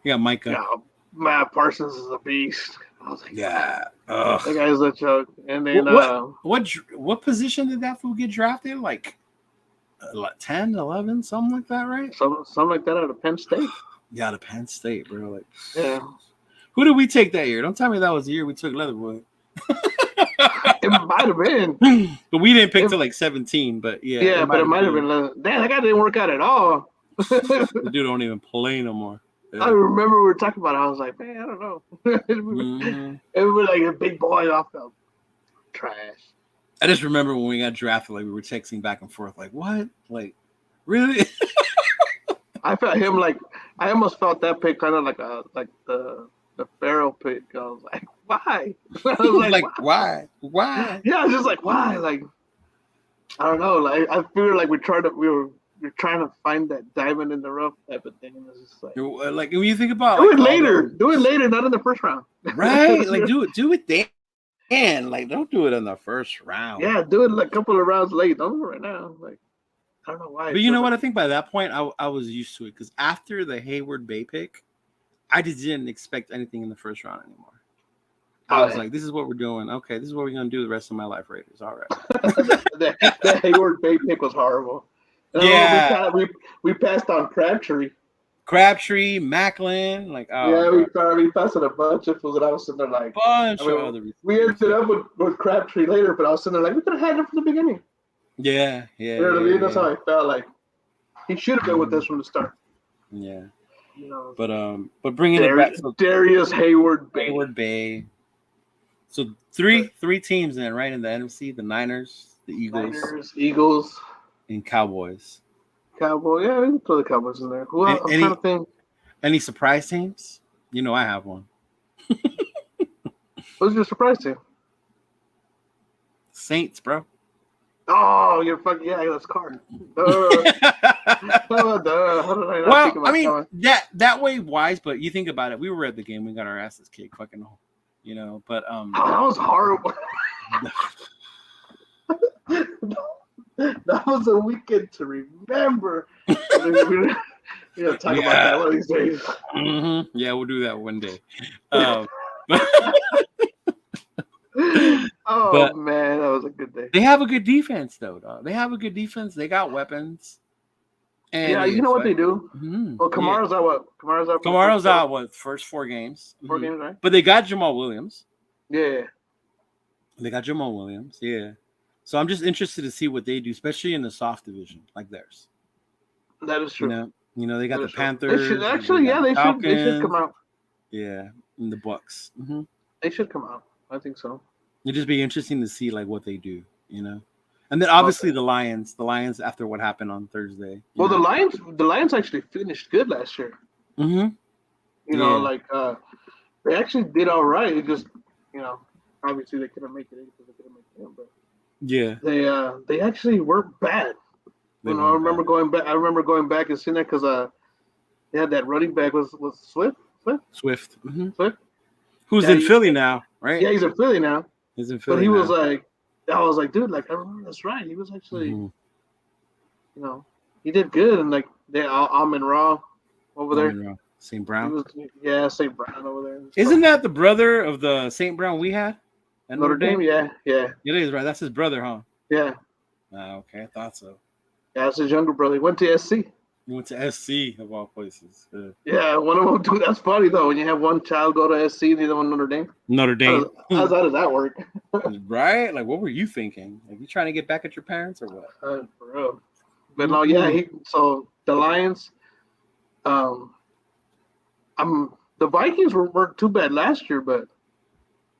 Yeah, Micah. Yeah, Matt Parsons is a beast. I was like, wow, Yeah. Ugh. that guy's a joke. And then, What position did that fool get drafted? Like 10, 11, something like that, right? something like that out of Penn State. Yeah, to Penn State, bro. Like, Yeah, who did we take that year? Don't tell me that was the year we took Leatherwood. it might have been. But we didn't pick It, till like 17. But yeah, it yeah, but might it have might have been. been. Damn, that guy didn't work out at all. The dude don't even play no more. I Yeah. remember we were talking about it. I was like, man, I don't know. Hmm. It was like a big boy off the trash. I just remember when we got drafted, like we were texting back and forth, like, what? Like, really? I felt him like I almost felt that pick kind of like the Pharaoh pick. I was like, why? I was like, Like, why? why? Why? Yeah, I was just like, why? Like, I don't know. Like, I feel like we're trying to find that diamond in the rough type of thing. And it's just like, Like when you think about do like it all later. the Do it later, not in the first round. right, like do it then. Like don't do it in the first round. Yeah, do it like a couple of rounds late. Don't do it right now. Like, I don't know why But it you feels know what? like. I think by that point I was used to it because after the Hayward Bay pick, I just didn't expect anything in the first round anymore. I was like, this is what we're doing. Okay, this is what we're gonna do the rest of my life, Raiders. All right. The Hayward Bay pick was horrible. And I remember Yeah, we passed on Crabtree. Crabtree, Macklin, like Yeah, bro, we passed on a bunch of fools, and I was sitting there like, I bunch of mean, other we receivers. ended up with Crabtree later, but I was sitting there like, we could have had him from the beginning. Yeah, yeah, You know what I yeah, mean? That's yeah. how I felt. Like he should have been with Mhm. us from the start. Yeah, You know, but bringing it back, so Darius Hayward Bay. Hayward Bay. So three teams in right in the NFC: the Niners, the Eagles, Niners, Eagles, and Cowboys. Cowboys. Yeah, we can throw the Cowboys in there. Who Any else? I'm trying any, to think. any surprise teams? You know, I have one. Who's your surprise team? Saints, bro. Oh, you're fucking yeah. That's Carr. How did I not think Well, I about that mean one? that way wise, but you think about it. We were at the game, we got our asses kicked, fucking, But Oh, that was horrible. That was a weekend to remember. We're gonna talk about that one of these days. Yeah, we'll do that one day. Oh but man, that was a good day. they have a good defense, though. Dog. They have a good defense. They got weapons. And Yeah, you know what they do? Well, yeah. Kamara's out. What? Kamara's out. Kamara's out. What, first 4 games? 4 games, right? But they got Jamal Williams. Yeah. They got Jamal Williams. Yeah. So I'm just interested to see what they do, especially in the soft division like theirs. That is true. They got the Panthers. They should actually, yeah, they should come out. Yeah, and the Bucks. They should come out. I think so. It'd just be interesting to see like what they do, And then obviously the Lions after what happened on Thursday. Well, the Lions actually finished good last year. Mm-hmm. You know, like they actually did all right. It just, obviously they couldn't make it because they couldn't make it, but yeah, they actually weren't bad. I remember going back and seeing that because they had that running back was Swift. Swift. Swift. Who's in Philly now, right? Yeah, he's in Philly now. He's in Philly. But he now. was like, I was like, dude, like I remember that's right. He was actually, he did good, and like Amon Ra over there. St. Brown. St. Brown over there. Isn't that the brother of the St. Brown we had? At Notre Dame? Yeah. It is, right? That's his brother, huh? Yeah. Okay, I thought so. Yeah, that's his younger brother. He went to SC. He went to SC of all places. Yeah, one of them. Dude, that's funny though. When you have one child go to SC, the other one Notre Dame. Notre Dame. How does that work? Right? Like, what were you thinking? Like, you trying to get back at your parents or what? For real. But no, yeah. So the Lions, the Vikings weren't too bad last year, but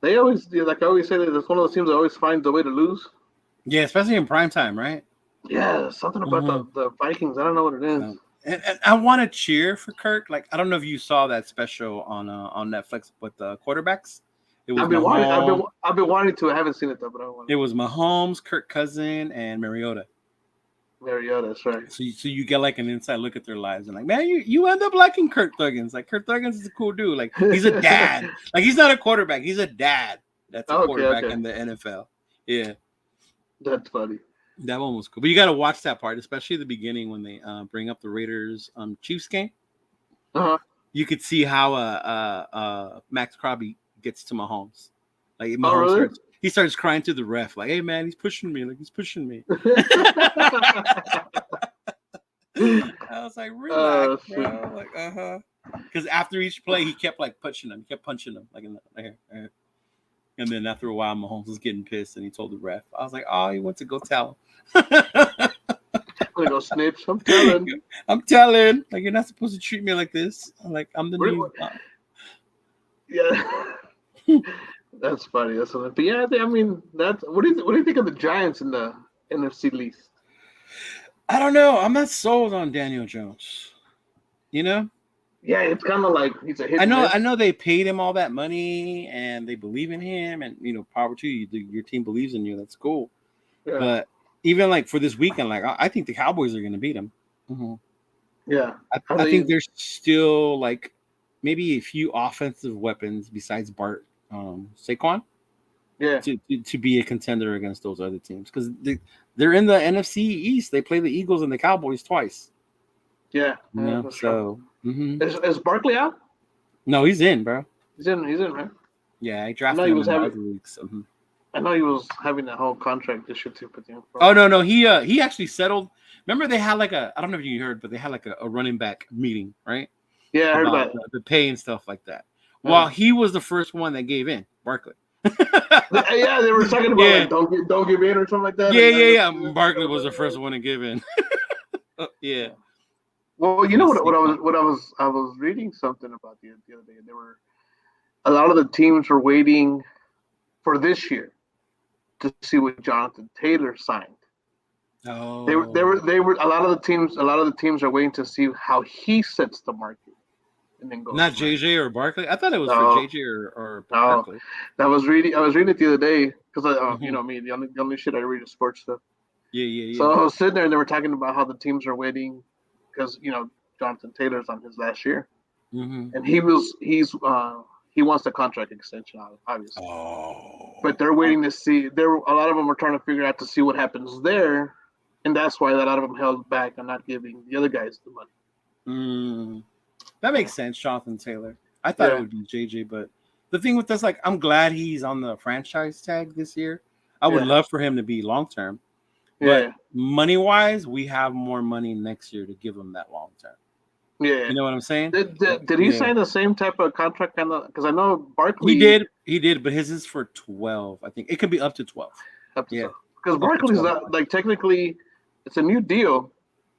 they always, like I always say, that it's one of those teams that always finds a way to lose. Yeah, especially in prime time, right? Yeah, something about the Vikings. I don't know what it is. And I want to cheer for Kirk. Like, I don't know if you saw that special on Netflix with the quarterbacks. It was I've been wanting to. I haven't seen it though, but I want. It was Mahomes, Kirk Cousin, and Mariota. That's right. So you get like an inside look at their lives, and like, man, you end up liking Kirk Thuggins. Like, Kirk Thuggins is a cool dude. Like, he's a dad. Like, he's not a quarterback. He's a dad. That's a quarterback in the NFL. Yeah, that's funny. That one was cool, but you got to watch that part, especially the beginning when they bring up the Raiders Chiefs game. You could see how Max Crosby gets to Mahomes. Like, Mahomes he starts crying to the ref, like, "Hey man, he's pushing me! Like, he's pushing me." I was like, "Relax, bro!" Like, because after each play, he kept like punching him. He kept punching him, like in the here. And then after a while, Mahomes was getting pissed, and he told the ref. I was like, "Oh, he went to go tell him." I'm gonna go snitch. I'm telling. Like, you're not supposed to treat me like this. I'm like, I'm the new. Yeah, that's funny. That's funny. But yeah, I mean, that's what do you think of the Giants in the NFC East? I don't know. I'm not sold on Daniel Jones. Yeah, it's kind of like he's a hit. I know they paid him all that money and they believe in him, and power to you. Your team believes in you. That's cool. Yeah. But even like for this weekend, like I think the Cowboys are going to beat him. Yeah, I think there's still like maybe a few offensive weapons besides Saquon. Yeah, to be a contender against those other teams because they're in the NFC East. They play the Eagles and the Cowboys twice. Yeah, so. Is Barkley out? No, he's in, bro. He's in, right? Yeah, I I know drafted he him was in my having. other leagues. Mhm. I know he was having that whole contract issue too, but for a Oh no, while. no, he actually settled. Remember they had like a I don't know if you heard, but they had like a running back meeting, right? Yeah, I heard About about it. the pay and stuff like that. Well, Uh, he was the first one that gave in, Barkley. yeah, they were talking about Yeah, like don't give in or something like that, yeah, and yeah, then yeah. Barkley was the first one to give in. Yeah, yeah. Well, you and know the I was reading something about the other day. There were a lot of the teams were waiting for this year to see what Jonathan Taylor signed. Oh, They were a lot of the teams are waiting to see how he sets the market and then goes not from there. JJ or Barkley. I thought it was for No, JJ or no, Barkley. I was reading it the other day because you Hmm. know me, the only shit I read is sports stuff. Yeah, yeah, So yeah. I was sitting there and they were talking about how the teams are waiting because Jonathan Taylor's on his last year Hmm. and he wants the contract extension obviously, but Oh, they're waiting to see. There a lot of them are trying to figure out to see what happens there, and that's why a lot of them held back on not giving the other guys the money. mm, that Yeah, makes sense, Jonathan Taylor. I thought it yeah, would be JJ, but the thing with this, like, I'm glad he's on the franchise tag this year. I would yeah, love for him to be long term, but yeah, money wise, we have more money next year to give him that long term. yeah. You know what I'm saying? Did he Yeah, sign the same type of contract kind of? Because I know he Barkley did. He did, but his is for 12. I think it could be up to 12. up to Yeah, because up to Barkley's 12. not like technically it's a new deal.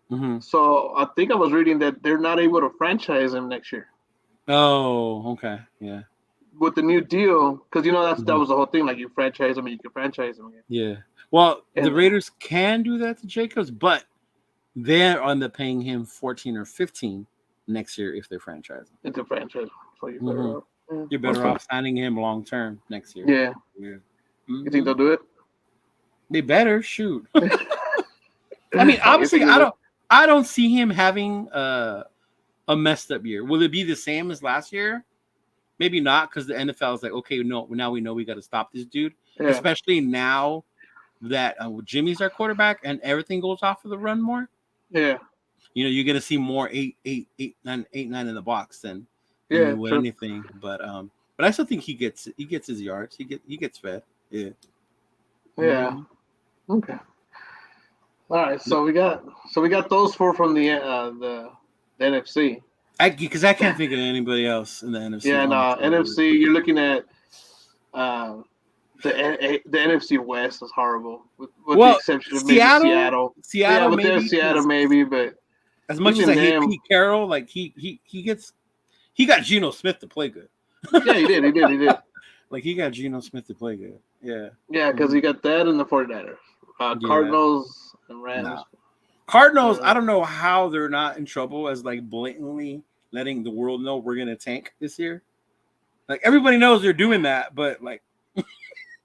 Hmm. So I think I was reading that they're not able to franchise him next year Oh, okay. Yeah. with the new deal because that Hmm. was the whole thing. Like you franchise him and you can franchise him again. Yeah. Well, the And Raiders can do that to Jacobs, but they're on the paying him 14 or 15 next year if they're franchising. it's a franchise, so you're Hmm. better off. Yeah. You're better Okay. off signing him long term next year. Yeah. Yeah. You think Hmm. they'll do it? They better shoot. I mean, Oh, you obviously, think they will? I don't see him having a messed up year. Will it be the same as last year? Maybe not, because the NFL is like, okay, no, now we know we got to stop this dude, Yeah. especially now that Jimmy's our quarterback and everything goes off of the run more. Yeah. You're gonna see more 8, 9 in the box than Yeah. you would True. anything. But I still think he gets his yards. He gets fed. Yeah. Yeah. Mm-hmm. Okay. All right. So we got those four from the NFC. Because I can't think of anybody else in the NFC. Yeah. And Honestly, NFC, you're looking at uh, the NFC West is horrible, with the well, exception of maybe Seattle, Seattle. Yeah, Seattle with their maybe Seattle because maybe, but as much as even I hate them, Pete Carroll, like he got Geno Smith to play good. yeah, he did. Like he got Geno Smith to play good. Yeah. Yeah, because Mhm. you got that and the 49ers, Yeah. Cardinals and Nah. Rams. Cardinals, I Uh, don't know how they're not in trouble as like blatantly letting the world know we're gonna tank this year. Like everybody knows they're doing that, but like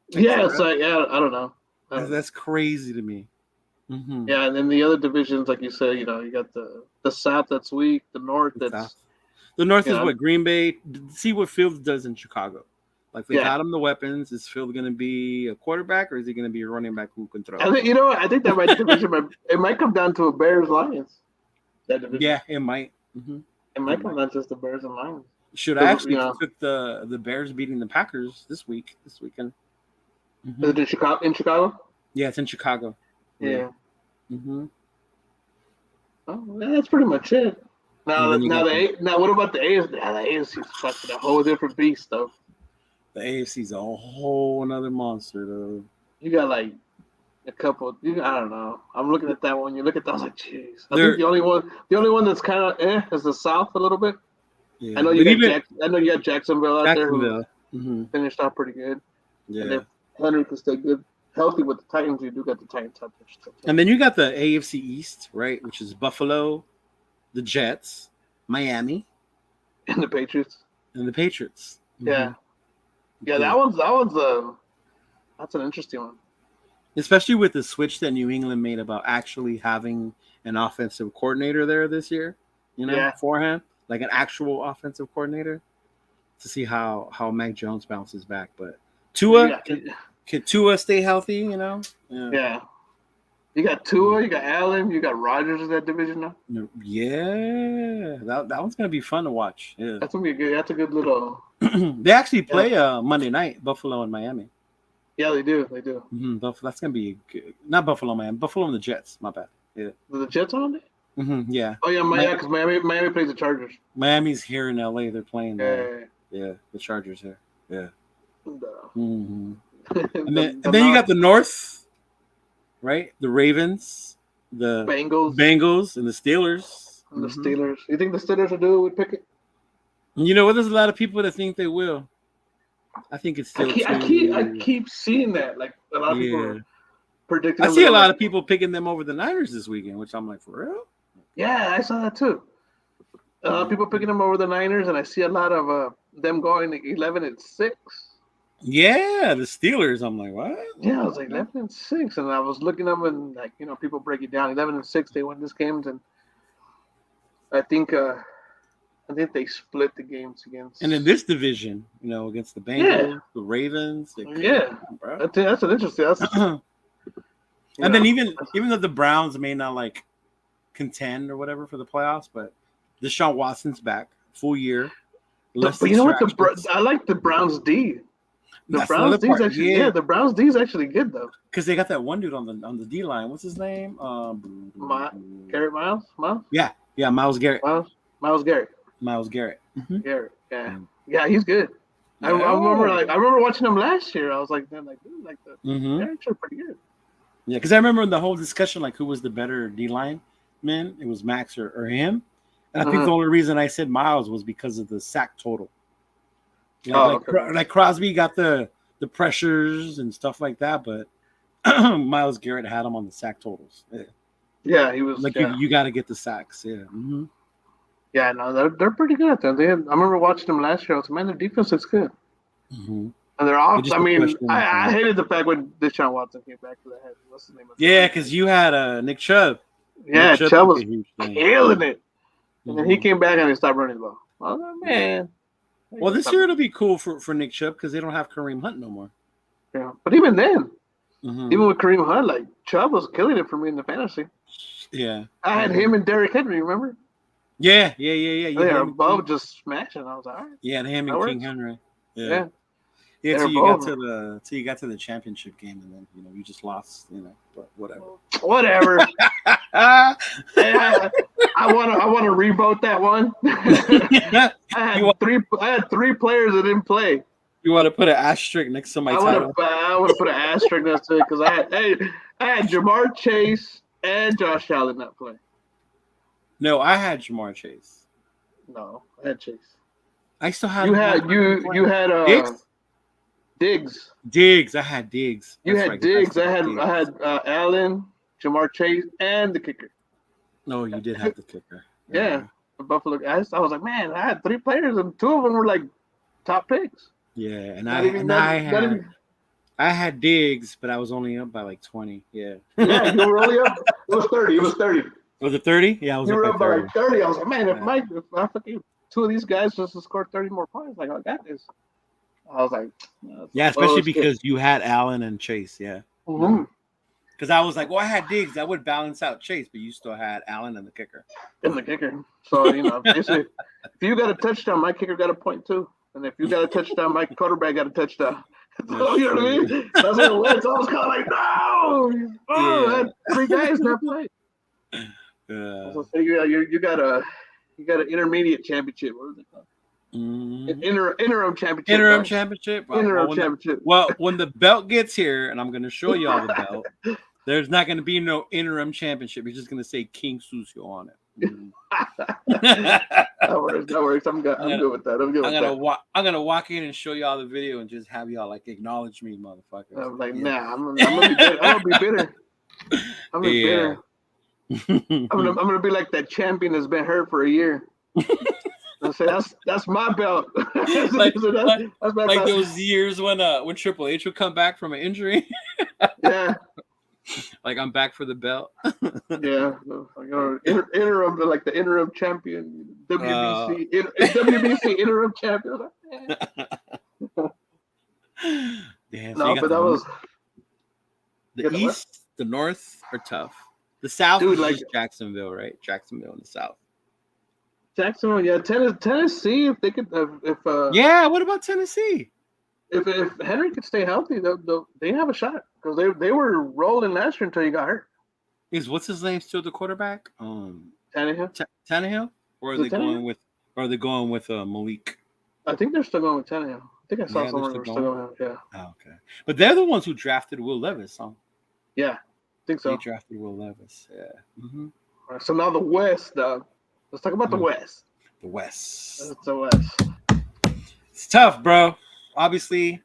yeah, for it's real, like yeah, I don't know. I don't know. that's crazy to me. Mm-hmm. Yeah, and then the other divisions, like you said, you got the South that's weak, the North The South, that's the North you is know what Green Bay. See what Fields does in Chicago. Like they yeah. got him the weapons. Is Field gonna be a quarterback or is he gonna be a running back who can throw? I think I think that might come down to a Bears Lions that division. Yeah, it might. Mm-hmm. It It might come might. down to just the Bears and Lions Should I because actually took the Bears beating the Packers this weekend? is Mm-hmm. it in Chicago? In Chicago? Yeah, it's in Chicago. Yeah. Yeah. Mm-hmm. Oh, yeah, that's pretty much it. And then you got Now what about the AFC? Yeah, the AFC's fucking a whole different beast though. the AFC's a whole another monster though. You got like a couple. I don't know. I'm looking at that one. You look at that. I was like, jeez. I think They're the only one that's kind of is the South a little bit. yeah, but even I know you got Jacksonville out there who Jacksonville. Mm-hmm. finished out pretty good, and Yeah. if Henry can stay good, healthy with the Titans, you do got the Titans out there still too. And then you got the AFC East, right? Which is Buffalo, the Jets, Miami, And the Patriots. and the Patriots. Mm-hmm. Yeah, yeah. Yeah. That one's that's an interesting one. Especially with the switch that New England made about actually having an offensive coordinator there this year, Yeah, beforehand, like an actual offensive coordinator to see how Mac Jones bounces back. But Tua yeah, can Tua stay healthy? Yeah, yeah. You got Tua, you got Allen, you got Rodgers in that division now. yeah. That one's gonna be fun to watch. Yeah, That's gonna be a good. That's a good little. They actually Yeah, play Monday night, Buffalo and Miami. yeah, they do. They do. Buffalo, that's gonna be good. Not Buffalo, Miami. Buffalo and the Jets. My bad. Yeah. The Jets on it? Yeah. Oh yeah, My, yeah, because Miami plays the Chargers. Miami's here in LA. They're playing. Yeah, Yeah, the Chargers here. Yeah. the, hmm And then the and then you North got the North, right? The Ravens, the Bengals Bengals, and the Steelers. and the Steelers. You think the Steelers will do it with Pickett? You know what? There's a lot of people that think they will. I think it's still I too. keep seeing that. Like a lot of people Yeah. are predicting I them. see a Like, lot of people picking them over the Niners this weekend, which I'm like, for real? yeah, I saw that too. A lot of people picking them over the Niners, and I see a lot of them going 11-6. Yeah, the Steelers. I'm like, what? Yeah, I was like 11-6, and I was looking up and people break it down. 11-6, they win this games, and I think uh I think they split the games against. And in this division, against the Bengals, the Ravens, yeah, I think that's an interesting. And then even though the Browns may not like contend or whatever for the playoffs, but Deshaun Watson's back, full year. But you know what? I like the Browns D. The Browns D is actually the Browns D is actually good though. Because they got that one dude on the D line. What's his name? Garrett Miles. Yeah, Miles Garrett. Miles Garrett. Miles Garrett. Garrett. Yeah, he's good. I remember watching him last year. I was like, dude, they're actually pretty good. Yeah, because I remember in the whole discussion, like who was the better D line man? It was Max or him. And I think the only reason I said Miles was because of the sack total. Like Crosby got the pressures and stuff like that, but Miles Garrett had him on the sack totals. Yeah, he was like you got to get the sacks. Yeah. Yeah, no, they're pretty good at that. I remember watching them last year. I was like, man, their defense looks good. And they're off. I mean, I hated the fact when Deshaun Watson came back to the head. What's his name? Yeah, because you had Nick Chubb. Yeah, Nick Chubb was killing it. And then he came back and he stopped running the ball. I was like, man. Well, this year it'll be cool for Nick Chubb because they don't have Kareem Hunt no more. Yeah, but even then, even with Kareem Hunt, like Chubb was killing it for me in the fantasy. Yeah, I had him and Derrick Henry. Remember? Yeah. They were both just smashing. I was like, all right. Yeah, and him and King Henry. Yeah. Till you got to the championship game, and then you just lost. But whatever. I want to revote that one. I had three players that didn't play. You want to put an asterisk next to my title? I want to put an asterisk next to it because I had Jamar Chase and Josh Allen not play. No, I had Jamar Chase. No, I had Chase. I still had you had Diggs. Diggs. I had Diggs. You had Diggs. I had Allen, Jamar Chase, and the kicker. No, you did have the kicker. Yeah, the Buffalo guys. I was like, man, I had three players, and two of them were like top picks. Yeah, and I had Diggs, but I was only up by like 20. Yeah. Yeah, you were only up. It was 30. Was it 30? Yeah, I was up by like 30. I was like, man, if I fucking two of these guys just scored 30 more points, like I got this. I was like, yeah, especially because you had Allen and Chase. Yeah. Because I was like, well, I had Diggs, that would balance out Chase, but you still had Allen and the kicker. So basically, if you got a touchdown, my kicker got a point too. And if you got a touchdown, my quarterback got a touchdout. So, you know what I mean? That's what it was. So I was kind of like, no! I had three guys not play. So you got an intermediate championship. What is it called? Interim championship. Interim championship? Championship. Well, when the belt gets here, and I'm going to show you all the belt, there's not going to be no interim championship. It's just going to say King Sucio on it. That works. I'm good with that. I'm gonna walk in and show y'all the video and just have y'all like acknowledge me, motherfucker. I'm like, nah, I'm gonna be bitter. I'm gonna be bitter. I'm gonna be like that champion that's been hurt for a year. I say that's my belt. that's my belt. Those years when Triple H would come back from an injury. Yeah. Like I'm back for the belt. Yeah, interim, like the interim champion, WBC interim champion. Damn, no, but that was the East, the North are tough. The South is like Jacksonville, right? Jacksonville in the South. Jacksonville, yeah, Tennessee. If they could, Yeah, what about Tennessee? if Henry could stay healthy, they have a shot because they were rolling last year until he got hurt. Is what's his name still the quarterback? Tannehill. Tannehill, or are Is it they Tannehill? going with? Or are they going with Malik? I think they're still going with Tannehill. I think I saw Yeah, they're somewhere they still were still going. going. Yeah, Oh, okay, but they're the ones who drafted Will Levis. Huh? yeah, I think They so. drafted Will Levis. Yeah. Mm-hmm. All right, so now the West, dog. Let's talk about the Mm. West. The West. It's the West. It's tough, bro. Obviously,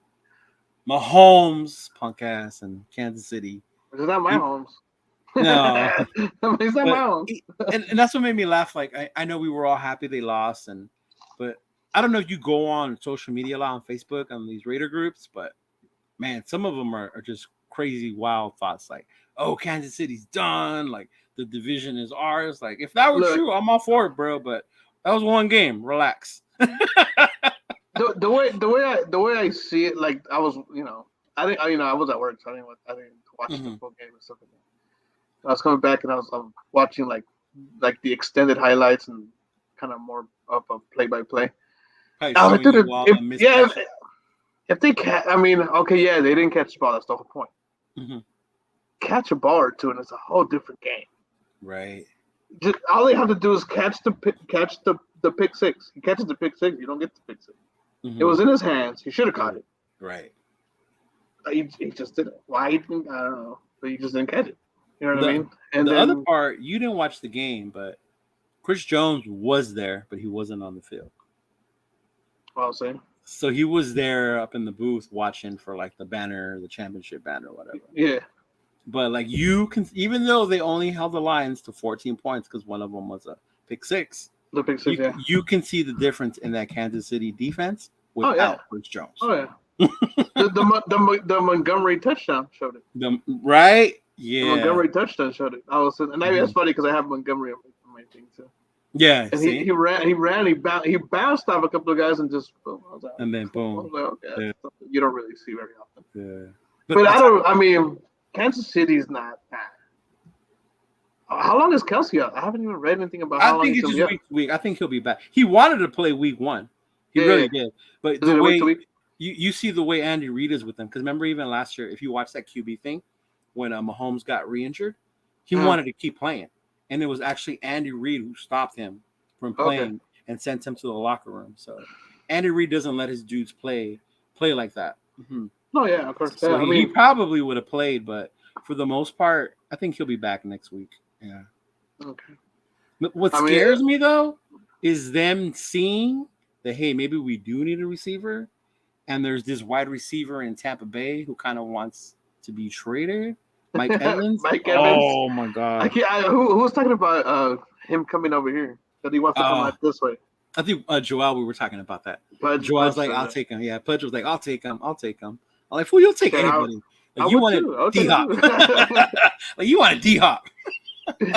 Mahomes, punk ass, and Kansas City. It's not my You, homes. no, It's not my but homes. and that's what made me laugh. Like I know we were all happy they lost, but I don't know if you go on social media a lot on Facebook on these Raider groups, but man, some of them are just crazy, wild thoughts. Like, oh, Kansas City's done. Like the division is ours. Like if that were Look, true, I'm all for it, bro. But that was one game. Relax. the way I see it, like I was, I didn't, I was at work, so I didn't watch the Hmm. full game and stuff like that. I was coming back and I was watching like the extended highlights and kind of more of a play by play. Probably I was like, showing dude, you all if the missed yeah, catches. if they I mean, okay, yeah, they didn't catch the ball. That's the whole point. Hmm. Catch a ball or two, and it's a whole different game. Right. Just all they have to do is catch the pick six. He catches the pick six. You don't get the pick six. It Hmm. was in his hands. He should have caught Right. it. Right. He just didn't. Why? I don't know. But he just didn't catch it. You know what I The mean? And the other then part, you didn't watch the game, but Chris Jones was there, but he wasn't on the field. what I was saying, So he was there up in the booth watching for like the banner, the championship banner, whatever. yeah, But like you can, even though they only held the Lions to 14 points because one of them was a pick six, the pick six, you yeah. you can see the difference in that Kansas City defense Oh yeah, without Chris Jones. oh yeah. The Montgomery touchdown showed it. Right? The Yeah. Montgomery touchdown showed it. I was, and that's Mhm. funny because I have Montgomery on my thing too. Yeah. And See, he bounced off a couple of guys and just boom. I was like, and then I was boom. like, okay, Yeah. that's something you don't really see very often. Yeah. But But I, I don't. I mean, Kansas City's not. How long is Kelsey out? I haven't even read anything about I how long think he's it's gonna just be out. week to week. I think he'll be back. He wanted to play week one. He Yeah, yeah. really did. But Is the it a week to way week? you see the way Andy Reid is with them, because remember even last year, if you watch that QB thing, when Mahomes got re-injured, he Uh, wanted to keep playing, and it was actually Andy Reid who stopped him from okay. playing and sent him to the locker room. So Andy Reid doesn't let his dudes play like that. Mhm. No, yeah, of course. So Yeah, I he mean, probably would have played, but for the most part, I think he'll be back next week. Yeah. okay. But what I mean, scares me though is them seeing that hey, maybe we do need a receiver, and there's this wide receiver in Tampa Bay who kind of wants to be traded, Mike Evans. Mike Evans. Oh my I god. can't. Who was talking about him coming over here? That he wants to come Uh out this way. I think Joel, we were talking about that. Joel's Pudge like, said I'll that. take him. Yeah, Pudge was like, I'll take him. I'll take him. I'm like, fool, you'll take Said anybody. I Like you would wanted too. I would D take Hop. him Like you wanted D Hop. too.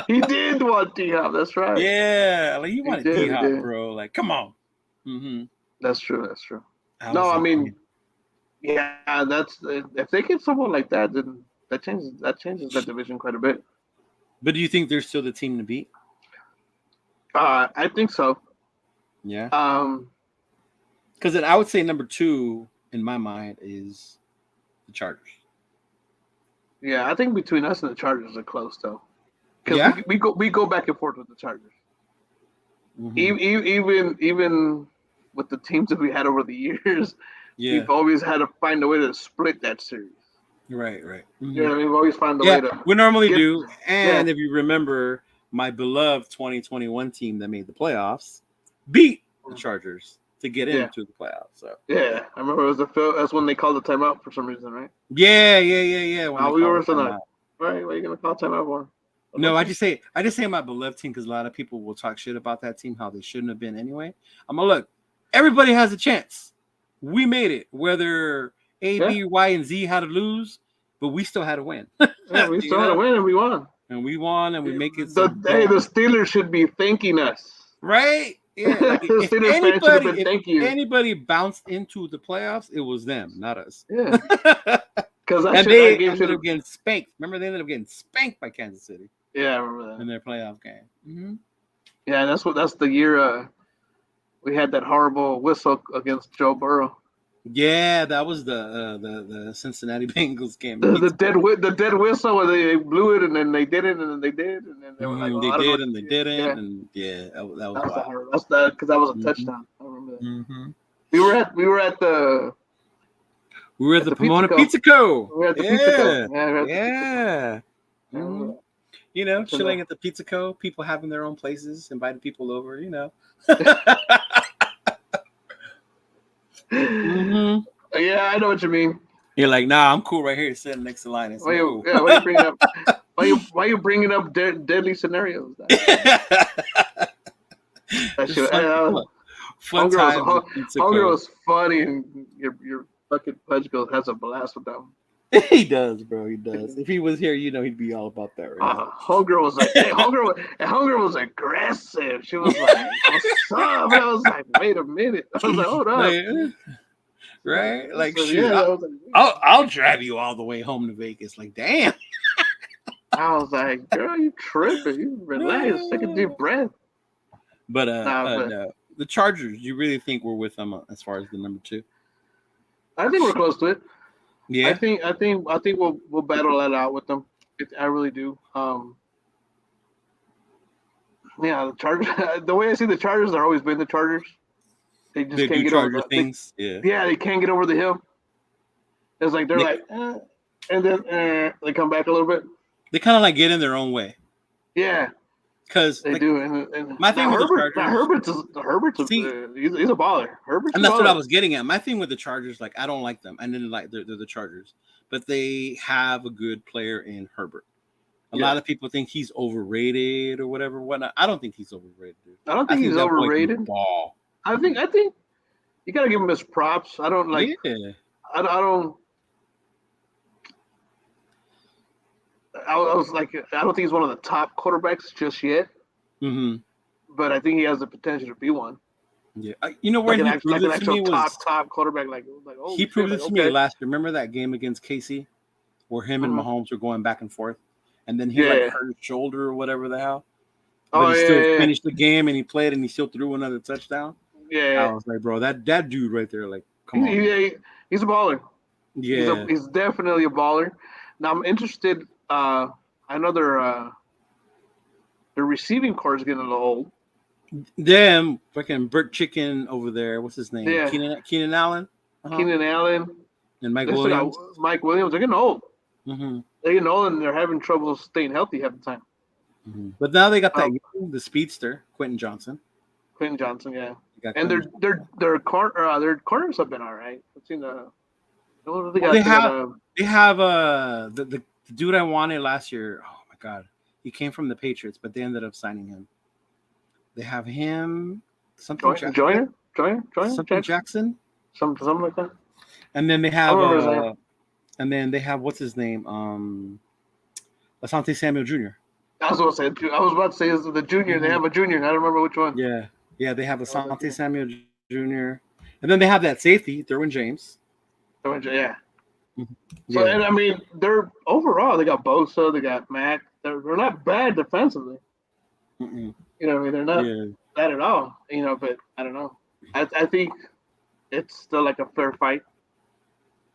He did want D Hop. That's right. Yeah, like you He wanted D did. He Hop, did. bro. Like, come on. Mm-hmm. That's true. That's true. I No, was I like, mean, yeah, that's if they get someone like that, then that changes that division quite a bit. but do you think they're still the team to beat? I think so. Yeah. Um, Because then I would say number two in my mind is the Chargers. yeah, I think between us and the Chargers are close though, because Yeah. we go back and forth with the Chargers. Mm-hmm. Even with the teams that we had over the years, Yeah. we've always had to find a way to split that series. Right. Right. You know Mm-hmm. what I mean? We've always found a Yeah, way to we normally get. do. Yeah, And if you remember, my beloved 2021 team that made the playoffs beat the Chargers to get yeah, into the playoffs. So yeah. I remember it was that's when they called the timeout for some reason, right? yeah. When they We called were the still not. timeout. Right? What are you gonna call timeout for? No, I just say my beloved team because a lot of people will talk shit about that team, how they shouldn't have been anyway. I'm gonna look. Everybody has a chance. We made it, whether A, Yeah, B, Y, and Z had to lose, but we still had to win. yeah. We You still had to know, win and we won. and we won, and we make it so The Steelers should be thanking us. right. Yeah, like The Steelers fans should have been thank you. anybody bounced into the playoffs, it was them, not us. Yeah, because And that they game should ended have. up getting spanked. Remember, they ended up getting spanked by Kansas City Yeah, I remember in that. their playoff game. Mm-hmm. Yeah, that's the year we had that horrible whistle against Joe Burrow. Yeah, that was the Cincinnati Bengals game. The pizza cup. The dead whistle where they blew it and then they did it and then they did and then they were like, oh, They I don't know did what and to they do. Yeah, didn't, and yeah, that was that was the wild. hard. That's the because that was a Mm-hmm. touchdown. I remember that. Mm-hmm. We were at the We were at the Pizza Pomona Co. Pizza Co. We were at the Pizza Co. Yeah, Yeah, we were at the Pizza Co. yeah. I remember Mm-hmm. that. You know, Watching chilling at the Pizza Co. People having their own places, inviting people over. You know. Mm-hmm. Yeah, I know what you mean. You're like, nah, I'm cool right here, sitting next to Linus. I'm cool. Why you bringing up? Why you bringing up deadly scenarios? That Just shit. fun times at Pizza Homegirl Co. was funny, and your fucking Pudge girl has a blast with them. He does, bro. He does. If he was here, you know, he'd be all about that right now. Homegirl was like, hey, homegirl was aggressive. She was like, what's up? And I was like, wait a minute. I was like, hold up. Like, right? Like, So, shoot, yeah, I was like, I'll drive you all the way home to Vegas. Like, damn. I was like, girl, you tripping? You relax, take a deep breath. But the Chargers, you really think we're with them as far as the number 2? I think we're close to it. Yeah. I think we'll battle that out with them. I really do. Yeah, the Chargers. The way I see the Chargers, they've always been the Chargers. They just can't get over things. they can't get over the hill. It's like they're and then they come back a little bit. They kind of like get in their own way. Yeah, because they do. And my thing with the Chargers, Herbert's he's a baller. And that's what I was getting at. My thing with the Chargers, like, I don't like them. I didn't like they're the Chargers, but they have a good player in Herbert. A lot of people think he's overrated or whatnot. I don't think he's overrated. Dude. I don't think he's overrated. Ball. I think you gotta give him his props. I don't like. Yeah. I don't. I was like, I don't think he's one of the top quarterbacks just yet. Mm-hmm. But I think he has the potential to be one. Yeah, you know where he proved it to me was top quarterback. He proved it to me last year. Remember that game against KC, where him and Mahomes were going back and forth, and then he hurt his shoulder or whatever the hell. But he still finished the game and he played and he still threw another touchdown. Yeah, I was like, bro, that dude right there, like, come on. He's a baller. Yeah, he's definitely a baller. Now I'm interested. I know their receiving core is getting a little old. Them fucking Burt Chicken over there. What's his name? Yeah. Keenan Allen. Keenan Allen and Mike Williams. Mike Williams. They're getting old. Mm-hmm. They're getting old and they're having trouble staying healthy half the time. Mm-hmm. But now they got the speedster, Quentin Johnson. Yeah. And their corners have been all right. I've seen they have the dude I wanted last year. Oh my god, he came from the Patriots, but they ended up signing him. They have him something Joyner? Something Jackson, something like that. And then they have what's his name? Asante Samuel Jr. I was about to say is the junior. Mm-hmm. They have a junior. I don't remember which one. Yeah, they have Asante Samuel Jr. And then they have that safety, Derwin James. Yeah. So and I mean, they're overall they got Bosa, they got Mac. They're not bad defensively. Mm-mm. You know, I mean, they're not bad at all. You know, but I don't know. I think it's still like a fair fight.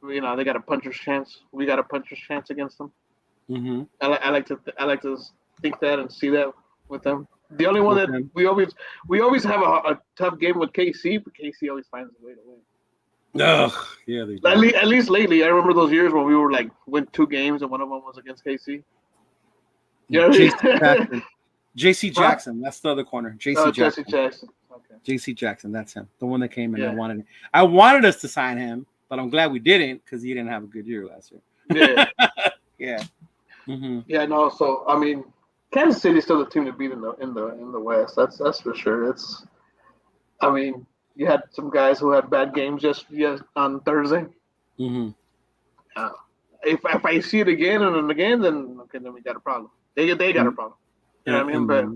You know, they got a puncher's chance. We got a puncher's chance against them. Mm-hmm. I like to think that and see that with them. The only one that we always have a tough game with KC, but KC always finds a way to win. Oh, yeah, they do. At least lately, I remember those years when we were like win 2 games and one of them was against KC. Yeah, JC Jackson, that's the other corner. JC Jackson. Okay. JC Jackson, that's him. The one that came in. I wanted us to sign him, but I'm glad we didn't because he didn't have a good year last year. Yeah. Yeah. Mm-hmm. Yeah. No. So I mean, Kansas City's still the team to beat in the West. That's for sure. I mean, you had some guys who had bad games just on Thursday. Mm-hmm. If I see it again and again, then we got a problem. They got a problem. You know what I mean? But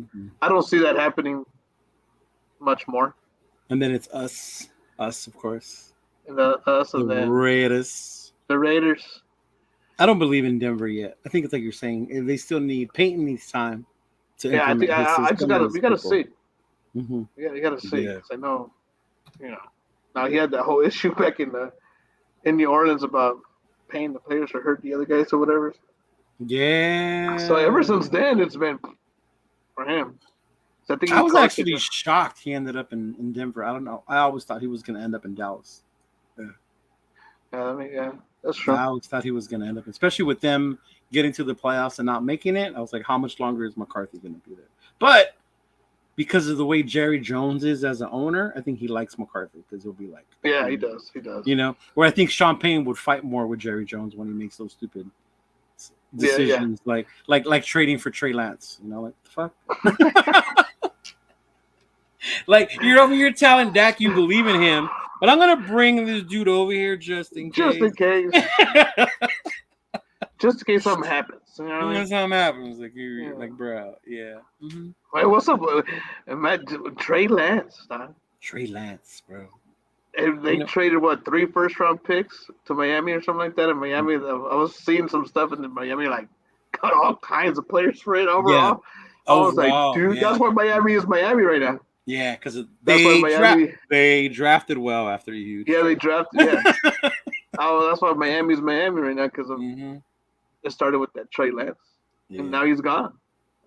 I don't see that happening much more. And then it's us of course. And the Raiders. The Raiders. I don't believe in Denver yet. I think it's like you're saying, they still need Peyton needs time to implement. I think we gotta see. Mm-hmm. You got to see. Yeah. 'Cause I know, you know. Now he had that whole issue back in New Orleans about paying the players or hurt the other guys or whatever. So ever Yeah. since then, it's been for him. So I think I he was coached it. actually shocked he ended up in Denver. I don't know. I always thought he was going to end up in Dallas. Yeah. I mean, yeah, that's true. I always thought he was going to end up, especially with them getting to the playoffs and not making it. I was like, how much longer is McCarthy going to be there? But because of the way Jerry Jones is as an owner, I think he likes McCarthy because he'll be like, Yeah, he does. He does. where I think Sean Payne would fight more with Jerry Jones when he makes those stupid Yeah, yeah. decisions, like trading for Trey Lance. Like the fuck. Like you're over here telling Dak you believe in him, but I'm gonna bring this dude over here just in Just case. in case. Just in case something happens. You know what I mean? Something happens, like you're Yeah. like, bro, yeah. Mm-hmm. Wait, what's up with Trey Lance? Huh? Trey Lance, bro. And they traded what 3 first-round picks to Miami or something like that. In Miami, I was seeing some stuff in Miami like got all kinds of players for it Yeah, overall. I was like, overall, dude, yeah, that's why Miami is Miami right now. yeah, because That's why Miami. they drafted well after you. Yeah, they drafted. Yeah. Oh, that's why Miami's Miami right now because of Mm-hmm. it started with that Trey Lance, Yeah. and now he's gone.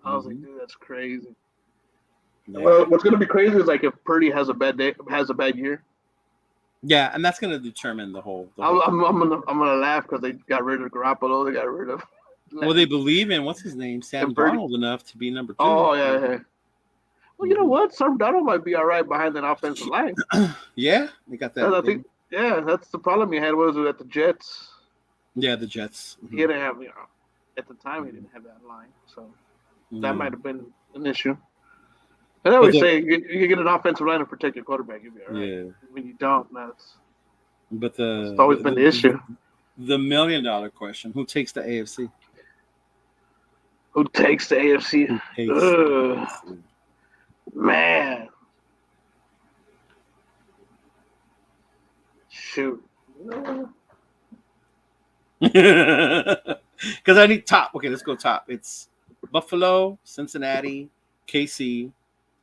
I was like, Mm-hmm. dude, that's crazy. Yeah. Well, what's gonna be crazy is like if Purdy has a bad year. Yeah, and that's gonna determine the whole. I'm gonna laugh because they got rid of Garoppolo. They got rid of. Well, they believe in what's his name, Sam Purdy. Darnold, enough to be number 2. Oh yeah. Well, you know what? Sam Darnold might be all right behind that offensive line. Yeah, they got that. I think. Yeah, that's the problem he had was at the Jets. Yeah, the Jets. He didn't have at the time he didn't have that line, so that might have been an issue. And I always say you can get an offensive line and protect your quarterback, you'll be all right. Yeah. When you don't, that's always been the issue. The $1 million question: who takes the AFC? Who takes the AFC? Man, shoot. Because I need top. Okay, let's go top. It's Buffalo, Cincinnati, KC.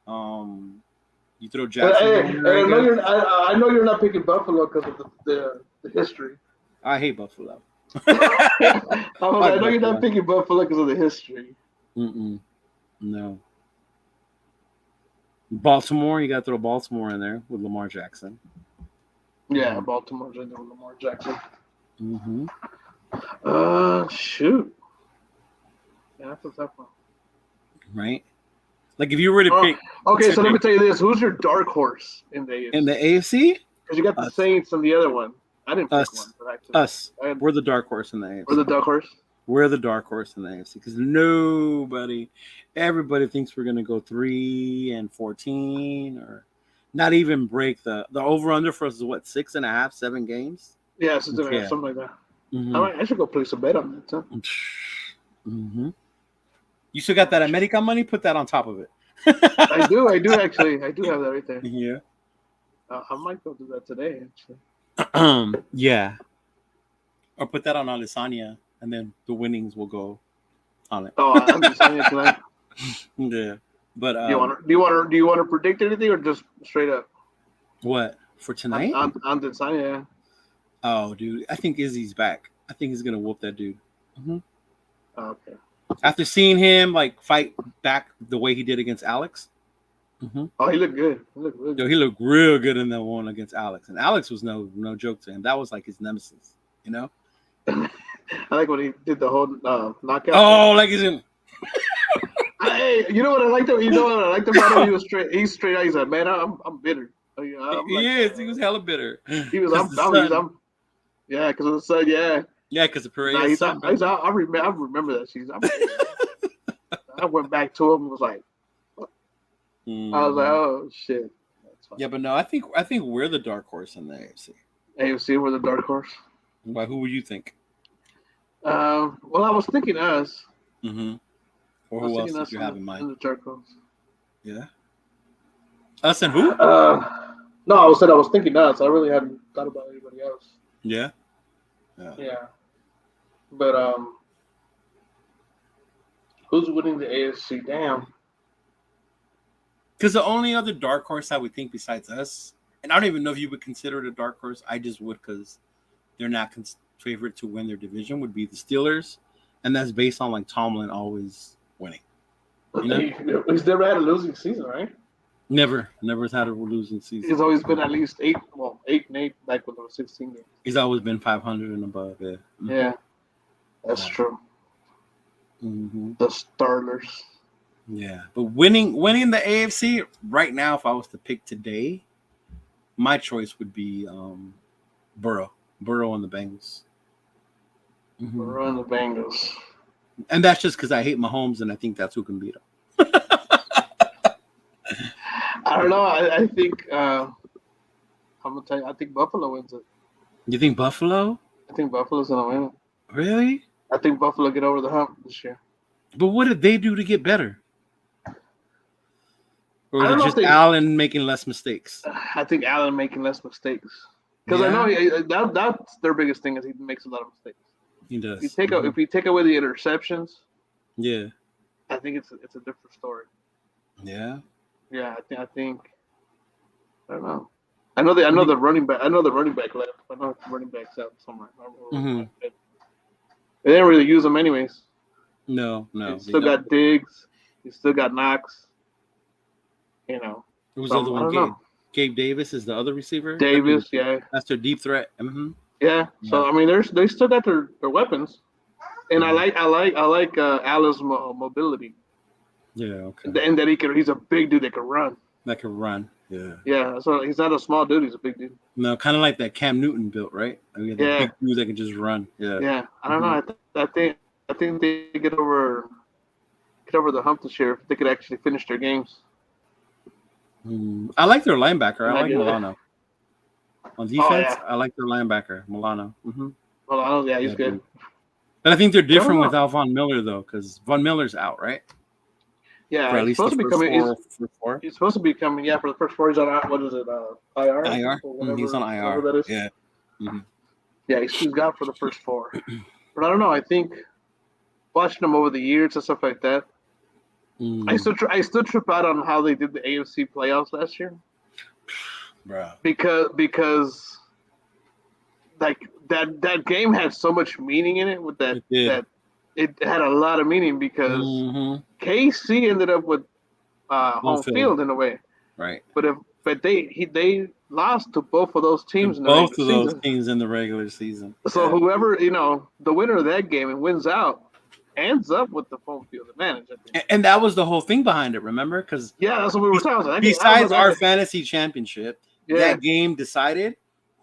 You throw Jacksonville. I know you're not picking Buffalo because of the history. I hate Buffalo. I know you're not picking Buffalo because of the history. No. Baltimore, you got to throw Baltimore in there with Lamar Jackson. Yeah, Baltimore's in there with Lamar Jackson. Mm-hmm. Shoot. Yeah, that's a tough one. Right? Like if you were to pick. Okay, so let me tell you this: who's your dark horse in the AFC? In the AFC? Because you got the Saints and the other one. I didn't pick one, but actually, us. We're the dark horse in the AFC. We're the dark horse. We're the dark horse in the AFC because everybody thinks we're gonna go 3-14 or not even break the over under for us is what 6.5, 7 games. Yeah, something like that. Mm-hmm. I should go place a bet on that too. Mm-hmm. You still got that America money? Put that on top of it. I do actually. I do have that right there. Yeah. I might go do that today actually. Yeah. Or put that on Alisanya, and then the winnings will go on it. Oh, Alisanya tonight. Yeah, but do you want to predict anything or just straight up? What for tonight? Alisanya. Oh, dude, I think Izzy's back. I think he's gonna whoop that dude. Mm-hmm. Okay. After seeing him like fight back the way he did against Alex. Mm-hmm. Oh, he looked good. He looked real good in that one against Alex, and Alex was no joke to him. That was like his nemesis, you know. I like when he did the whole knockout. Oh, like he's in. Hey, you know what I liked? You know what I liked about him? He was straight. He's straight out. He's like, man, I'm bitter. He was hella bitter. He was. Yeah, because of the sun. Yeah. Yeah, because of Pereira's son. I remember that season. I went back to him and was like. I was like, oh shit. Yeah, but no, I think we're the dark horse in the AFC. AFC, we're the dark horse. Why? Who would you think? Well, I was thinking us. Mm-hmm. Or who else did you have in mind? The dark horse. Yeah. Us and who? No, I was thinking us. I really hadn't thought about anybody else. Yeah. Yeah. But who's winning the AFC? Damn. Because the only other dark horse I would think besides us, and I don't even know if you would consider it a dark horse. I just would because they're not favorite to win their division. Would be the Steelers, and that's based on like Tomlin always winning. You know, He's never had a losing season, right? never has had a losing season. He's always been at least 8-8, like when there were 16 games. He's always been 500 and above. Yeah, Yeah, that's true. The starters. Yeah, but winning the AFC right now, if I was to pick today, my choice would be Burrow and the Bengals. Burrow and the Bengals. And that's just because I hate Mahomes, and I think that's who can beat him. I don't know. I think I'm gonna tell you. I think Buffalo wins it. You think Buffalo? I think Buffalo's gonna win it. Really? I think Buffalo get over the hump this year. But what did they do to get better? Or I is don't it know just if they- Allen making less mistakes? I think Allen making less mistakes because I know that's their biggest thing is he makes a lot of mistakes. He does. If you take away the interceptions, Yeah. I think it's a different story. Yeah. Yeah, I think. I don't know. I know the running back. I know the running back left. I know the running back's out somewhere. They didn't really use him anyways. No. You still got Diggs. You still got Knox. You know. Who's the other one? Gabe Davis is the other receiver. Davis, yeah. That's their deep threat. Mm-hmm. Yeah. So I mean, they still got their weapons, and I like Allen's mobility. Yeah. Okay. And that he's a big dude that can run. That can run. Yeah. Yeah. So he's not a small dude. He's a big dude. No, kind of like that Cam Newton built, right? I mean, Yeah. Big dude that can just run. Yeah. Yeah. I don't know. I think they get over the hump this year if they could actually finish their games. I like their linebacker. I like Yeah. Milano. On defense, I like their linebacker, Milano. Well, yeah, he's good. But I think they're different without Von Miller, though, because Von Miller's out, right? Yeah, for at least supposed the to be first coming. four. He's supposed to be coming. Yeah, for the first four, he's on what is it? IR. IR. He's on IR. That is. Yeah. Yeah, he's got for the first four. But I don't know. I think watching him over the years and stuff like that, I still trip out on how they did the AFC playoffs last year. Bro. Because like that game had so much meaning in it with that it had a lot of meaning because KC ended up with home field in a way. Right. But they lost to both of those teams in the both of regular those season. teams in the regular season. So whoever, the winner of that game and wins out ends up with the home field advantage. And that was the whole thing behind it, remember? Because that's what we were talking about. Besides our fantasy championship, Yeah. that game decided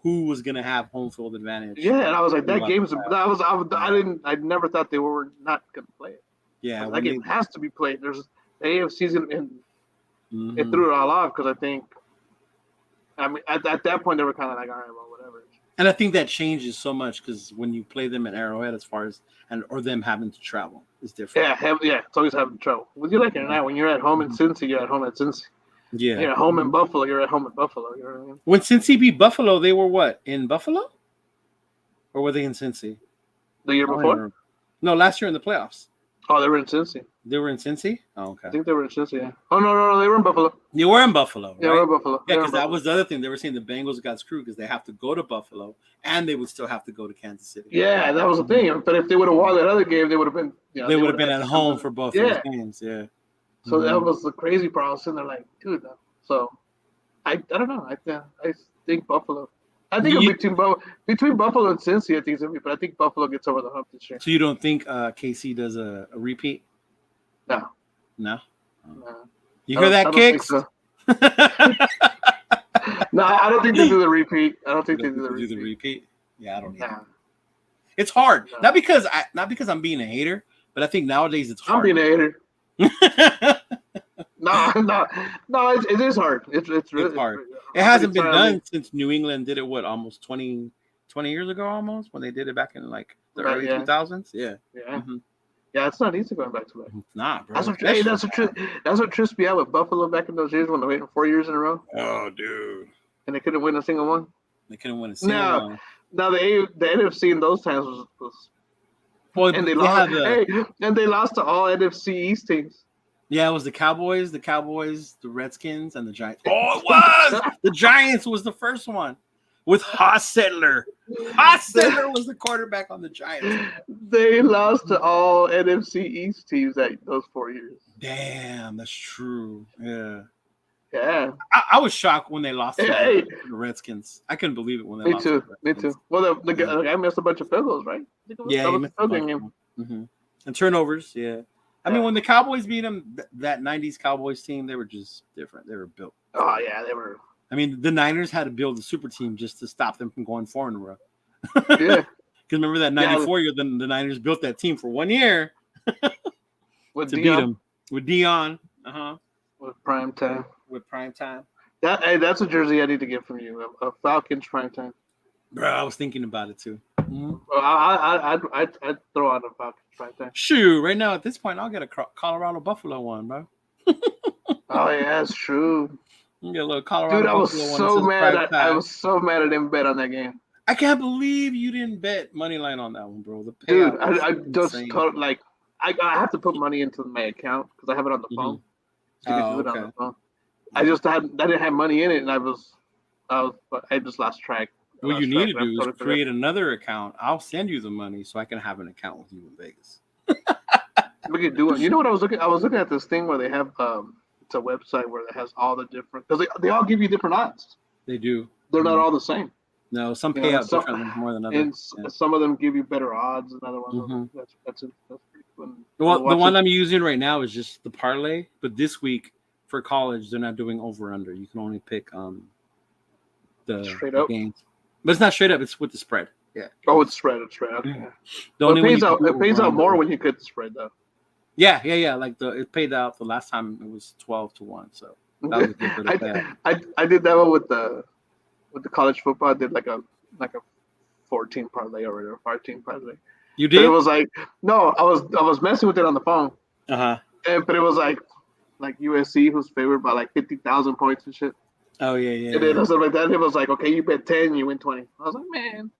who was going to have home field advantage. Yeah, and I was like, I never thought they were not going to play it. Yeah, that game has to be played. There's the AFC's and it threw it all off because I mean, at that point they were kind of like, all right, well, whatever. And I think that changes so much because when you play them at Arrowhead, as far as or them having to travel, is different. Yeah, it's always having trouble. Whether you like it or not, when you're at home in Cincy, you're at home at Cincy. Yeah. You're at home in Buffalo, you're at home in Buffalo. You know what I mean? When Cincy beat Buffalo, they were what? In Buffalo? Or were they in Cincy? The year before? No, last year in the playoffs. Oh, they were in Cincy. They were in Cincy? Oh, okay. I think they were in Cincy, yeah. Oh, no, they were in Buffalo. You were in Buffalo, right? Yeah, they were in Buffalo. Yeah, because that was the other thing. They were saying the Bengals got screwed because they have to go to Buffalo and they would still have to go to Kansas City. Yeah, that was the thing. But if they would have won that other game, they would have been. They would have been at home for both those games. Yeah. So that was the crazy part. I was sitting there like, dude. So, I don't know. I think Buffalo. I think between Buffalo and Cincy, I think it's gonna be. But I think Buffalo gets over the hump this year. So you don't think KC does a repeat? No. No. You hear that, Kicks? So. No, I don't think they do the repeat. I don't think they do the repeat. Yeah, I don't either. It's hard. No. Not because I'm being a hater, but I think nowadays it's hard. I'm being a hater. No, it is hard. It's really hard. It hasn't been done since New England did it. What, almost 20 years ago, almost, when they did it back in like the early 2000s. Yeah. Yeah, it's not easy going back to back. It's not, bro. That's what trips me out with Buffalo back in those years when they waited 4 years in a row. Oh, dude. And they couldn't win a single one. They couldn't win a single one. Now the NFC in those times was well, and they lost. And they lost to all NFC East teams. Yeah, it was the Cowboys, the Redskins, and the Giants. Oh, it was the Giants was the first one with Hostetler. Hostetler was the quarterback on the Giants. They lost to all NFC East teams those 4 years. Damn, that's true. Yeah. Yeah. I was shocked when they lost to Hey. the Redskins. I couldn't believe it when they Me lost too. to the Me Redskins. too. Well, the guy missed a bunch of field goals, right? Yeah, he missed a bunch of them. And turnovers, yeah. I mean, when the Cowboys beat them, that 90s Cowboys team, they were just different. They were built. Oh, yeah, they were. I mean, the Niners had to build a super team just to stop them from going 4 in a row. Yeah. Because remember that 94 year, the Niners built that team for 1 year with to Dion. beat them. With Dion. With prime time. That's a jersey I need to get from you. A Falcons prime time. Bro, I was thinking about it too. Mm-hmm. Well, I'd throw out a Falcons prime time. Shoot, right now at this point, I'll get a Colorado Buffalo one, bro. Oh yeah, that's true. You get a little Colorado. Dude, I was so mad. I was so mad I didn't bet on that game. I can't believe you didn't bet money line on that one, bro. The payout. Dude, I just told like I have to put money into my account because I have it on the phone. So you can do it on the phone. I didn't have money in it, and I just lost track. What you need to do is create another account. I'll send you the money so I can have an account with you in Vegas. We could do it. You know what I was looking? I was looking at this thing where they have it's a website where it has all the different because they all give you different odds. They do. They're not all the same. No, some pay out differently more than others. And some of them give you better odds than other ones. That's pretty fun. Well, the one I'm using right now is just the parlay, but this week for college they're not doing over under. You can only pick the games, but it's not straight up. It's with the spread. Yeah. Oh, it's spread. It's spread. Okay. Mm-hmm. It pays out more when you cut the spread though. Yeah. Like it paid out the last time it was 12-1. So that was a good bit of payout. I did that one with the college football. I did like a 14 parlay or a 15 parlay. You did? But it was like no, I was messing with it on the phone. But it was like USC who's favored by like 50,000 points and shit. Oh yeah. And then stuff like that. It was like okay, you bet 10, you win 20. I was like man,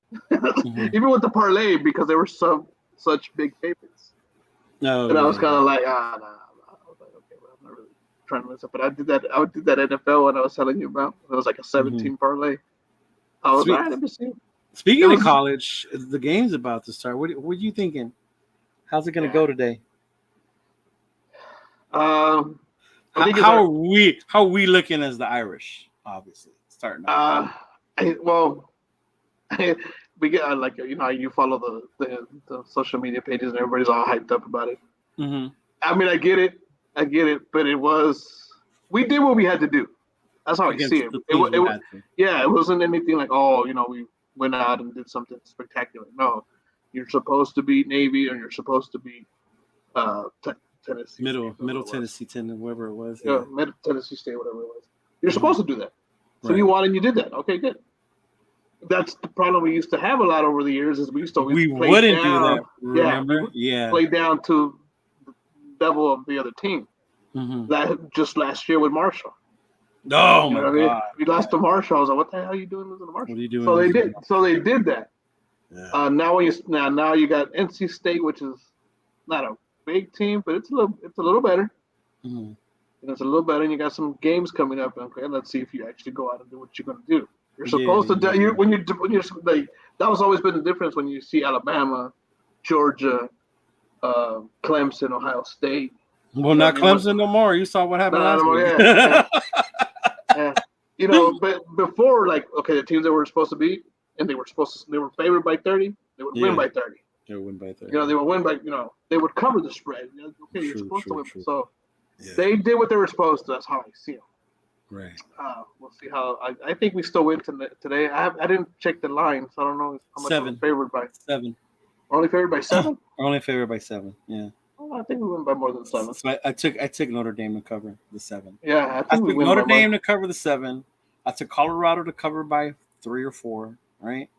even with the parlay because they were such big favorites. No. And I was kind of like I was like okay, well, I'm not really trying to mess up. But I did that NFL one I was telling you about. It was like a 17 parlay. I was like, let me see. Speaking of college, the game's about to start. What are you thinking? How's it going to go today? How are we looking as the Irish? Obviously, starting. We get like you follow the social media pages and everybody's all hyped up about it. Mm-hmm. I mean, I get it, but we did what we had to do. That's how I see it. It wasn't anything like we went out and did something spectacular. No, you're supposed to beat Navy or you're supposed to beat Tennessee. Middle Tennessee, whoever it was. Yeah, Middle Tennessee State, whatever it was. You're supposed to do that. So you won and you did that. Okay, good. That's the problem we used to have a lot over the years is we wouldn't do that. Remember? Yeah. Play down to the level of the other team. Mm-hmm. That just last year with Marshall. Oh my God! We lost to Marshall. I was like, "What the hell are you doing losing to Marshall?" What are you doing? So they did that. Yeah. Now you got NC State, which is not a big team, but it's a little better. Mm-hmm. And it's a little better, and you got some games coming up. Okay, let's see if you actually go out and do what you're going to do. You're supposed to do when you're like that was always been the difference when you see Alabama, Georgia, Clemson, Ohio State. Well, not Clemson no more. You saw what happened last week. Yeah. But before, the teams that were supposed to beat, and they were favored by 30, they would win by 30. They would win by 30. They would win by, they would cover the spread. Okay, you're supposed to win. True. So they did what they were supposed to. That's how I see them. Right. We'll see how. I think we still win today. I didn't check the line, so I don't know how much we're favored by. 7. We're only favored by 7? We're only favored by 7, yeah. I think we win by more than 7. So I took Notre Dame to cover the 7. Yeah, I think took Notre Dame to cover the 7. I took Colorado to cover by 3 or 4, right?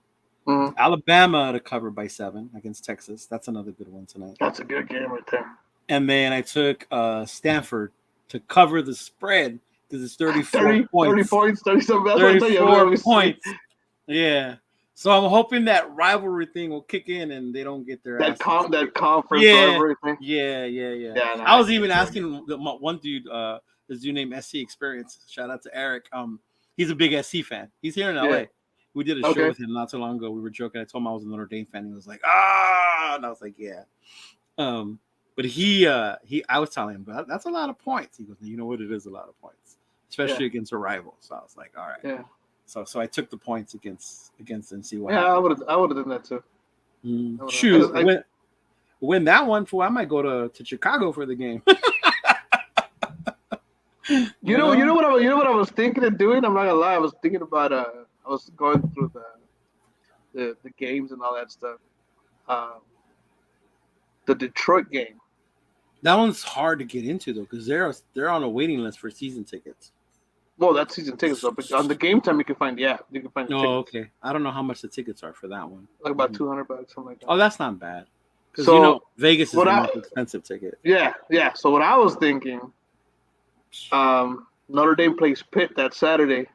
Mm-hmm. Alabama to cover by 7 against Texas. That's another good one tonight. That's a good game right there. And then I took Stanford to cover the spread because it's 34 points. 30 points, 30 something. 34 points. Yeah. So I'm hoping that rivalry thing will kick in and they don't get their That asses. that conference Yeah, rivalry thing. yeah. Yeah, no, I I was can't even do it. asking one dude, this dude named SC Experience. Shout out to Eric. He's a big SC fan. He's here in Yeah. LA. We did a show Okay. with him not too long ago. We were joking. I told him I was a Notre Dame fan. He was like, ah, and I was like, yeah. But I was telling him, but that's a lot of points. He goes, you know what? It is a lot of points, especially against a rival. So I was like, all right. Yeah. So I took the points against and see what Yeah, happens. I would have done that too. Shoot, win that one, fool. I might go to Chicago for the game. You know what I was thinking of doing. I'm not gonna lie. I was thinking about I was going through the games and all that stuff. The Detroit game. That one's hard to get into though, because they're on a waiting list for season tickets. Well, that's season tickets though, but on the game time you can find the tickets. Okay. I don't know how much the tickets are for that one. Like about $200, something like that. Oh, that's not bad. Because Vegas is the most expensive ticket. Yeah. So what I was thinking, Notre Dame plays Pitt that Saturday,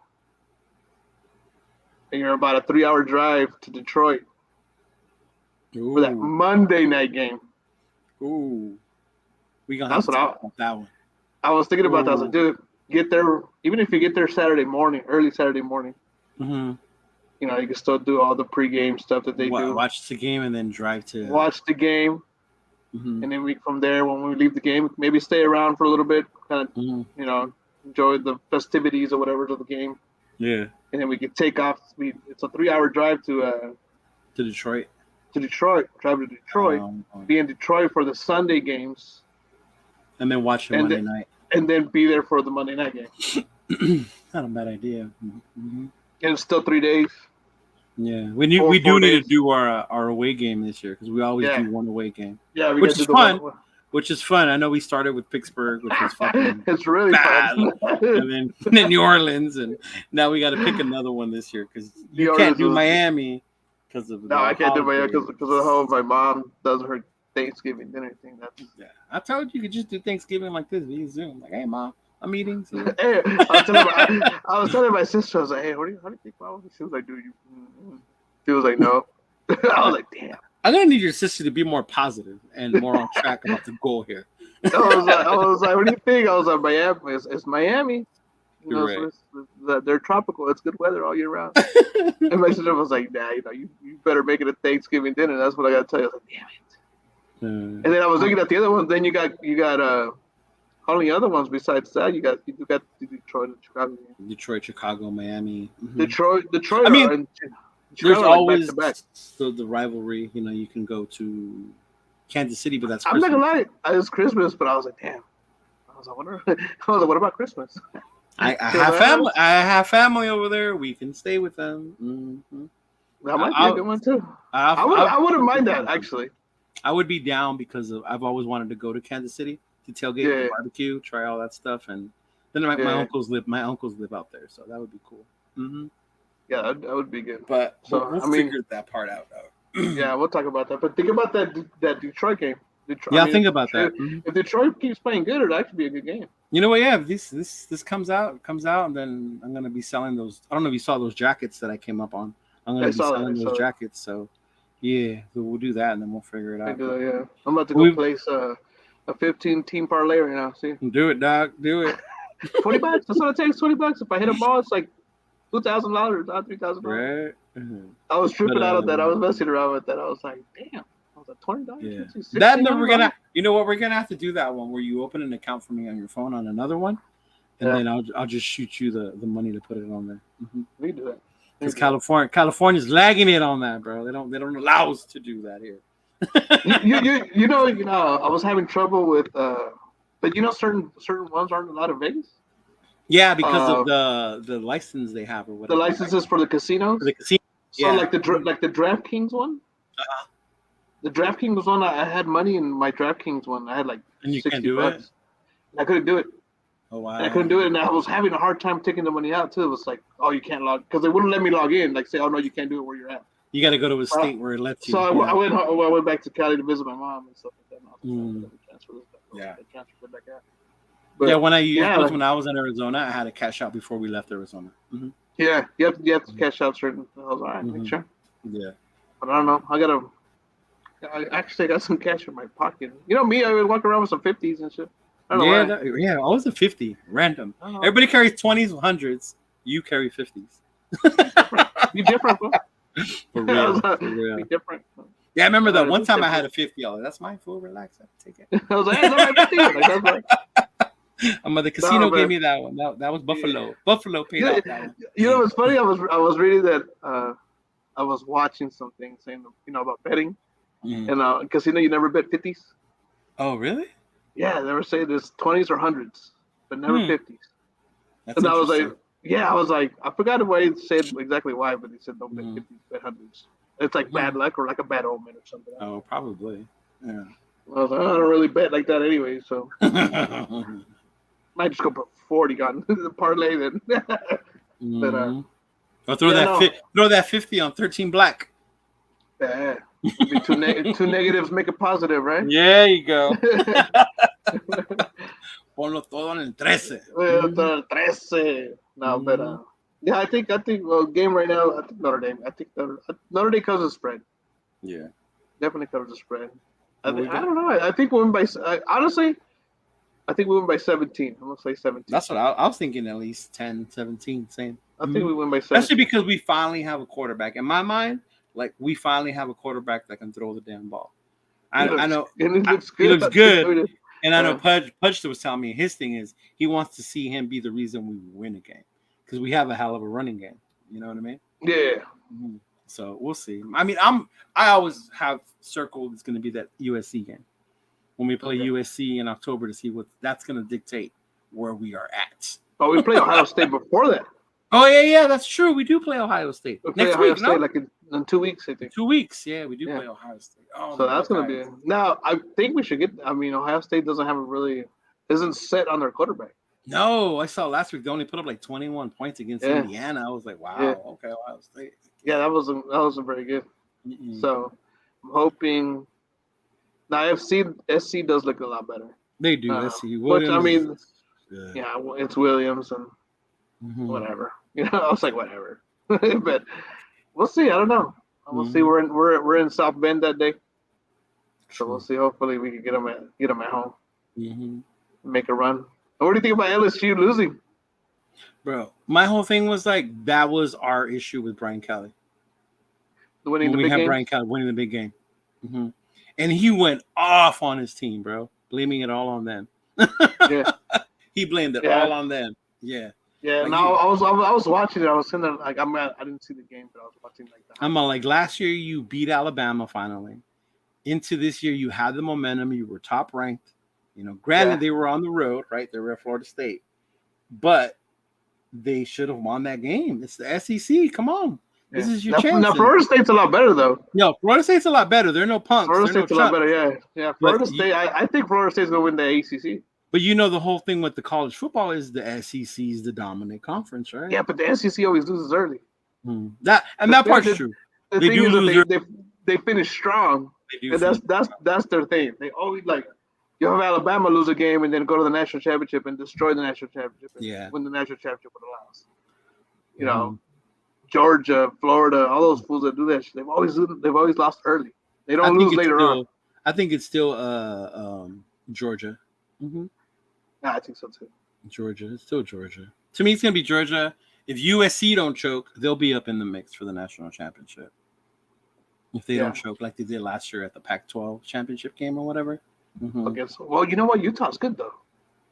and you're about a 3-hour drive to Detroit for that Monday night game. Ooh, we gonna have that one. I was thinking about that. I was like, dude, get there. Even if you get there Saturday morning, early Saturday morning, you can still do all the pregame stuff that they do. Watch the game and then drive to watch the game, and then from there, when we leave the game, maybe stay around for a little bit, kind of, enjoy the festivities or whatever of the game. Yeah, and then we could take off. It's a 3-hour drive to Detroit. Drive to Detroit, be in Detroit for the Sunday games, and then watch the Monday night, and then be there for the Monday night game. Not a bad idea. Mm-hmm. And it's still 3 days. Yeah, we do need to do our away game this year because we always do one away game. Yeah, which is fun. Which is fun. I know we started with Pittsburgh, which was fucking it's really bad. fun. and then New Orleans, and now we got to pick another one this year because you can't do Miami. No, I can't do Miami because of how my mom does her Thanksgiving dinner thing. I told you could just do Thanksgiving like this via Zoom. Like, hey, mom, I'm eating. So. Hey, I was telling my sister, I was like, hey, how do you think, mom? She was like, dude, she was like, no. I was like, damn. I'm gonna need your sister to be more positive and more on track about the goal here. I was like, what do you think? I was like, Miami. It's Miami. They're tropical. It's good weather all year round. And my sister was like, nah, you better make it a Thanksgiving dinner. That's what I gotta tell you. I was like, damn it. And then I was looking at the other ones. Then you got how many other ones besides that? You got Detroit and Chicago. Detroit, Chicago, Miami. Mm-hmm. Detroit. I mean, there's always the rivalry. You can go to Kansas City, but that's Christmas. I'm not gonna lie, it's Christmas, but I was like, damn. I was like, what about Christmas? I have family. I have family over there. We can stay with them. Mm-hmm. That might be a good one too. I wouldn't mind that actually. I would be down because I've always wanted to go to Kansas City to tailgate, barbecue, try all that stuff, and then my uncles live. My uncles live out there, so that would be cool. Mm-hmm. Yeah, that would be good. But we'll figure that part out. Yeah, we'll talk about that. But think about that Detroit game. Think about that. If Detroit keeps playing good, it'll actually be a good game. You know what? Yeah, if this comes out, and then I'm gonna be selling those. I don't know if you saw those jackets that I came up on. I'm gonna be selling those jackets. So yeah, we'll do that, and then we'll figure it out. Yeah, I'm about to go place a 15-team parlay right now. See? Do it, Doc. Do it. $20. That's what it takes. $20. If I hit a ball, it's like $2,000, not $3,000. Right. Mm-hmm. I was tripping out of that. I was messing around with that. I was like, damn. I was like, $20. Yeah. That we're gonna. You know what? We're gonna have to do that one where you open an account for me on your phone on another one, and then I'll just shoot you the money to put it on there. Mm-hmm. We can do that. Because California's lagging it on that, bro. They don't allow us to do that here. you know, I was having trouble with, but certain ones aren't allowed in Vegas. Yeah, because of the license they have or whatever. The licenses for the casinos. For the casino. So like the DraftKings one. Uh-huh. The DraftKings one, I had money in my DraftKings one. I had like and you $60. Can't do it. I couldn't do it. Oh wow! And I couldn't do it, and I was having a hard time taking the money out too. It was like, oh, you can't log because they wouldn't let me log in. Like say, oh no, you can't do it where you're at. You got to go to a state where it lets you. So I went back to Cali to visit my mom and stuff like that. Transfer back out. But, when I was in Arizona, I had to cash out before we left Arizona. Mm-hmm. Yeah, you have to cash out certain. I was all right, make sure. Yeah. But I don't know. I actually got some cash in my pocket. You know me, I would walk around with some 50s and shit. I don't know Yeah, why. yeah. I was a 50 random. I don't know. Everybody carries 20s, 100s. You carry 50s. Be different. Be different, bro. For I was real. like, For be real. different. Yeah, I remember I that had one to be time I had different. a 50. That's my fool. Relax. I take it. I was like, hey, is that my 50? Like, that's my. The No, casino gave man. me that one. That was Yeah. Buffalo. Buffalo paid You off that one. know what's funny? I was reading that I was watching something saying about betting Mhm. and casino you never bet 50s. Oh, really? Yeah, they were saying there's 20s or hundreds, but never Hmm. 50s. That's And I was like, interesting. yeah, I was like, I forgot why he said exactly why, but he said don't bet Hmm. 50s, bet hundreds. It's like Hmm. bad luck or like a bad omen or something. I don't Oh, know. probably. Yeah. I was like, I don't really bet like that anyway, so might just go put 40 on the parlay then. But Hmm. Or yeah, no, throw that 50 on 13 black. yeah, maybe two negatives make a positive, right? There you go. Ponlo todo en el 13. Well, Hmm. 13. No, but Hmm. yeah, I think well, game right now. I think Notre Dame. I think Notre Dame covers the spread. Yeah. Definitely covers the spread. What we I got? don't know. I think we win by. Honestly, I think we win by 17. I'm gonna say 17. That's what I was thinking, at least 10, 17, same. I think Hmm. we win by Especially 17. because we finally have a quarterback. In my mind, like we finally have a quarterback that can throw the damn ball. I know And it looks he good. looks good, and I know Yeah, Pudge was telling me his thing is he wants to see him be the reason we win a game because we have a hell of a running game. You know what I mean? yeah. Mhm. So we'll see. I mean, I always have circled it's going to be that USC game when we play Okay. USC in October to see what that's going to dictate where we are at. But we play Ohio State before that. Oh yeah, that's true. We do play Ohio State We play next Ohio week. State No, like in 2 weeks, I in think. 2 weeks. Yeah, we do Yeah. play Ohio State. Oh So my that's gonna be Buckeyes. now. I think we should get. I mean, Ohio State doesn't have a really isn't set on their quarterback. No, I saw last week they only put up like 21 points against Yeah, Indiana. I was like, yeah, wow, okay, Ohio State. yeah. That wasn't very good. Mm-mm. So I'm hoping now SC does look a lot better. They do. Let's see. Which I Williams is mean, good. yeah, it's Williams and Mm-hmm. whatever. I was like whatever, but we'll see. I don't know. We'll see. Mm-hmm. We're in South Bend that day, so we'll True. see. Hopefully, we can get them at home, Mm-hmm. make a run. What do you think about LSU losing? Bro, my whole thing was like that was our issue with Brian Kelly Winning when the we big had games? Brian Kelly winning the big game, mm-hmm. And he went off on his team, bro, blaming it all on them. Yeah, He blamed it yeah, all on them. Yeah, yeah. like Now you. I was watching it. I was sitting there like I didn't see the game, but I was watching like the I'm highlights. like last year you beat Alabama finally. Into this year you had the momentum. You were top ranked. You know, Yeah, granted they were on the road, right? They were at Florida State, but they should have won that game. It's the SEC. Come on, this yeah. is your Now chance. And Florida State's a lot better though. no, Florida State's a lot better. They're no punks. Florida They're no State's a lot better. chumps. Yeah, yeah. But Florida State. I think Florida State's gonna win the ACC. but you know the whole thing with the college football is the SEC is the dominant conference, right? Yeah, but the SEC always loses early. The That thing, part's the, true. the They thing do is that lose. they finish strong, They do and that's finish. that's that's their thing. They always like you have Alabama lose a game and then go to the national championship and destroy the national championship and Yeah. win the national championship with a loss. You Mm-hmm. know, Georgia, Florida, all those fools that do that, they've always lost early. They I don't think lose it's later on. still. I think it's still Georgia. Mm-hmm. Yeah, I think so too. Georgia. It's still Georgia. To me, it's gonna be Georgia. If USC don't choke, they'll be up in the mix for the national championship. If they don't Yeah, choke like they did last year at the Pac-12 championship game or whatever. Mm-hmm. against. Well, you know what? Utah's good though.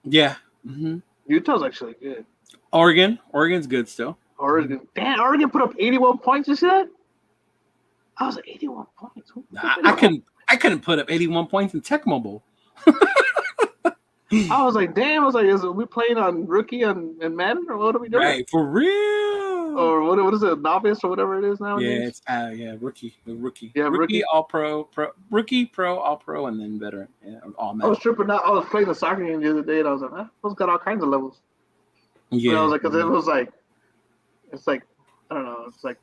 Yeah. Mm-hmm. Utah's actually good. Oregon's good still. Mm-hmm. Oregon put up 81 points. You see that? I was like 81 points. Who put up I 81 couldn't. I couldn't put up 81 points in Tech Mobile. I was like, damn. I was like, is we playing on rookie and Madden or what are we doing? Right, for real. Or what is it, novice or whatever it is Yeah, nowadays? it's rookie, Yeah, rookie, rookie. all pro, rookie, pro, all pro, and then veteran. Yeah, all I was Madden. tripping out. I was playing a soccer game the other day and I was like, those got all kinds of levels. But I was Yeah. like, because it was like, it's like, I don't know, it's like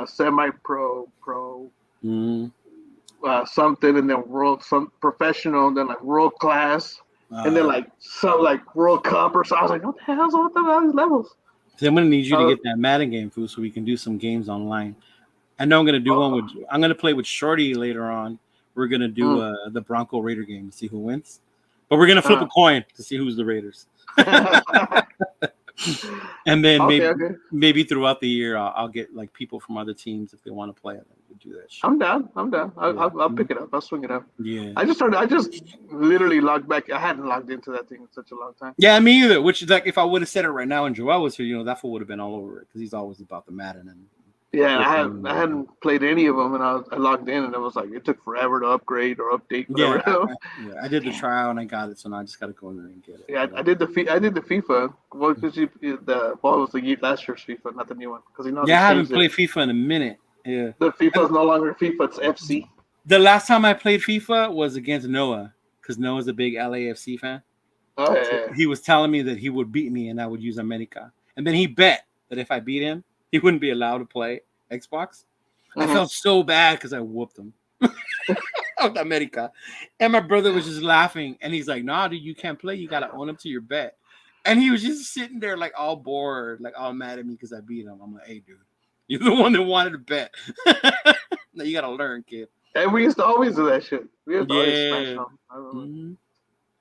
semi-pro, pro, Mm-hmm. something, and then some professional, and then like world class, and then Uh, like some like World Cup or so. I was like, what the hell's all these levels? So I'm gonna need you to Uh, get that Madden game, fool, so we can do some games online. I know I'm gonna do one with. oh, I'm gonna play with Shorty later on. We're gonna do mm, the Bronco Raider game to see who wins, but we're gonna flip a uh. coin to see who's the Raiders. And then Okay, maybe okay. maybe throughout the year, I'll get like people from other teams if they want to play it. We'll do that shit. I'm down. I'm down. Yeah. I'll pick it up. I'll swing it up. Yeah. I just literally logged back. I hadn't logged into that thing in such a long time. Yeah, me either. Which is like if I would have said it right now and Joel was here, that fool would have been all over it because he's always about the Madden and Yeah, flipping. I hadn't played any of them, and I logged in, and it was like it took forever to upgrade or update, Yeah, whatever. I did the trial and I got it, so now I just got to go in there and get it. Yeah, I did the FIFA. Well, because the ball was last year's FIFA, not the new one, because Yeah, I they haven't changed played it. FIFA in a minute. Yeah, The FIFA is no longer FIFA; it's FC. the last time I played FIFA was against Noah because Noah's a big LAFC fan. Oh So yeah, he was telling me that he would beat me and I would use America, and then he bet that if I beat him, he wouldn't be allowed to play Xbox. I mm-hmm. felt so bad because I whooped him. Of America. And my brother was just laughing and he's like, nah, dude, you can't play. You gotta own up to your bet. And he was just sitting there like all bored, like all mad at me because I beat him. I'm like, hey dude, you're the one that wanted to bet. Now you gotta learn, kid. And we used to always do that shit. We used to always smash Yeah. them. Mm-hmm.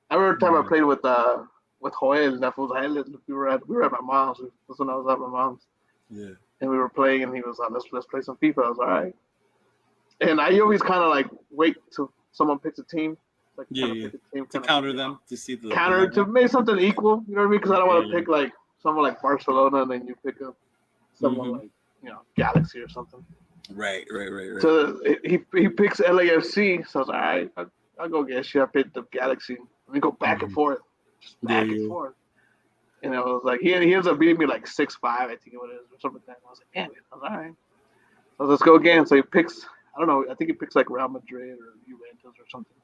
I remember the time I Yeah. played with Joel, and that was we were at my mom's. That's when I was at my mom's, Yeah. and we were playing, and he was like, let's play some FIFA. I was all right. And I always kind of like wait till someone picks a team, like Yeah, kind of yeah. pick a team, To kind counter of them to see the counter to level. make something equal. You know what I mean? Because I don't want to Yeah. pick like someone like Barcelona, and then you pick up someone Mhm. like Galaxy or something. Right. So he picks LAFC. So I was like, all right, I'll go get you. I picked up Galaxy. And we go back and forth, just back and forth. And I was like, he ends up beating me like 6-5, I think it was, or something like that. And I was like, damn it. I was like, all right. So let's go again. So he picks, I don't know, I think he picks like Real Madrid or Juventus or something.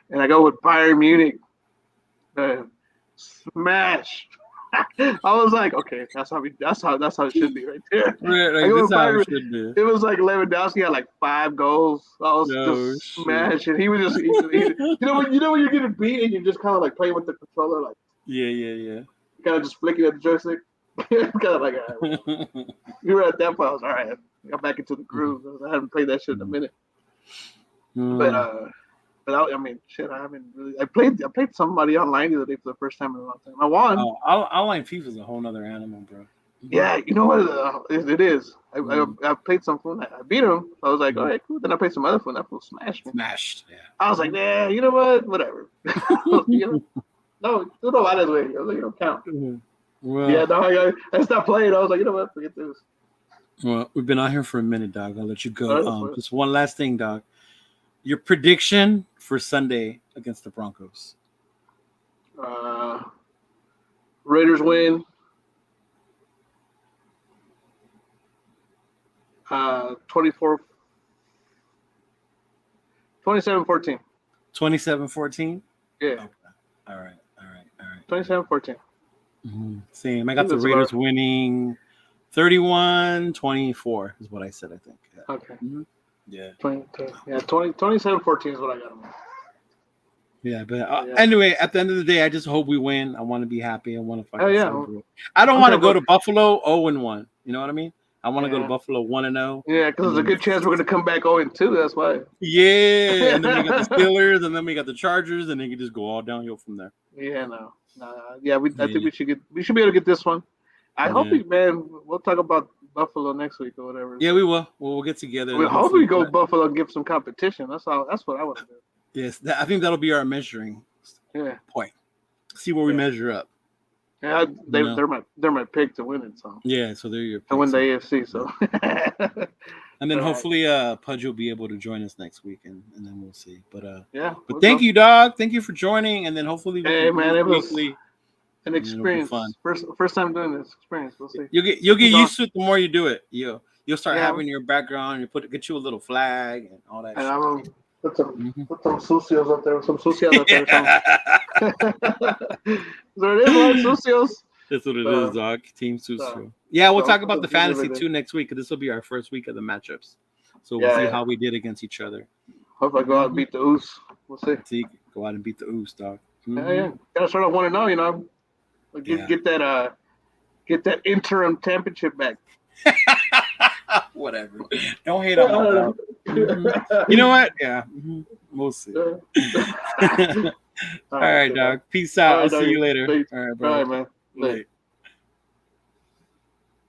And I go with Bayern Munich. Smash. I was like, okay, that's how it should be right there. Right, I like go this with is how it Bayern. should be. It was like Lewandowski had like 5 goals. I was No just shit. smashing. He was just, you know when you're getting beat and you're just kind of like playing with the controller, like Yeah. kind of just flicking at the joystick. Kind of like, all right, we were at that point. I was all right. I got back into the groove. I haven't played that shit in a minute. But I mean, shit. I haven't really. I played somebody online the other day for the first time in a long time. I won. Oh, online FIFA is a whole nother animal, bro. Yeah, you know what? It is. Mm. I played some phone. I beat him. I was like, all Mhm. right, cool. Then I played some other phone. That fool smashed me. Smashed. I was like, nah, you know what? Whatever. No, do the line way. I was like, you don't count. Mhm. Well, Yeah, no, I stopped playing. I was like, you know what? Forget this. we've been out here for a minute, dog. I'll let you All go. right, Just one last thing, dog. Your prediction for Sunday against the Broncos. Raiders win. 24, 27-14. 27-14? Yeah. Okay. All right. 27-14. Same. I got the Raiders winning 31-24 is what I said, I think. Yeah. Okay. Mm-hmm. Yeah. 27-14 is what I got them. Yeah, but anyway, at the end of the day, I just hope we win. I want to be happy. I want to fucking celebrate. I don't want to go to Buffalo 0-1. You know what I mean? I want to go to Buffalo 1-0. Yeah, because there's a good chance we're going to come back 0-2. That's why. Yeah, and then we got the Steelers, and then we got the Chargers, and then you can just go all downhill from there. Yeah, no. Yeah, I think we should be able to get this one. I hope we'll talk about Buffalo next week or whatever. Yeah, we will. We'll get together. We hope we go Buffalo and give some competition. That's what I want to do. Yes, I think that'll be our measuring point. See where we measure up. Yeah, they're my pick to win it. So yeah, so they're your pick, to win the AFC. So and then hopefully Pudge will be able to join us next week, and then we'll see. But but thank you, dog. Thank you for joining, and then hopefully it was weekly. An experience. Fun. First time doing this experience. We'll see. You'll get used to it the more you do it. You'll start having your background. You get you a little flag and all that. And shit. Put some sucios up there. Some sucios up there. There it is, right? Sucios. That's what it is, dog. Team Sucio. Yeah, we'll talk about the fantasy too next week, because this will be our first week of the matchups. So we'll see how we did against each other. Hope I go out and beat the Oos. We'll see. Go out and beat the Oos, dog. Yeah. Gotta start off 1-0, you know. Get that get that interim championship back. Whatever. Don't hate on my dog. Mm-hmm. You know what? Yeah. Mm-hmm. We'll see. All right, dog. Peace out. I'll see you later. All right, man. Late.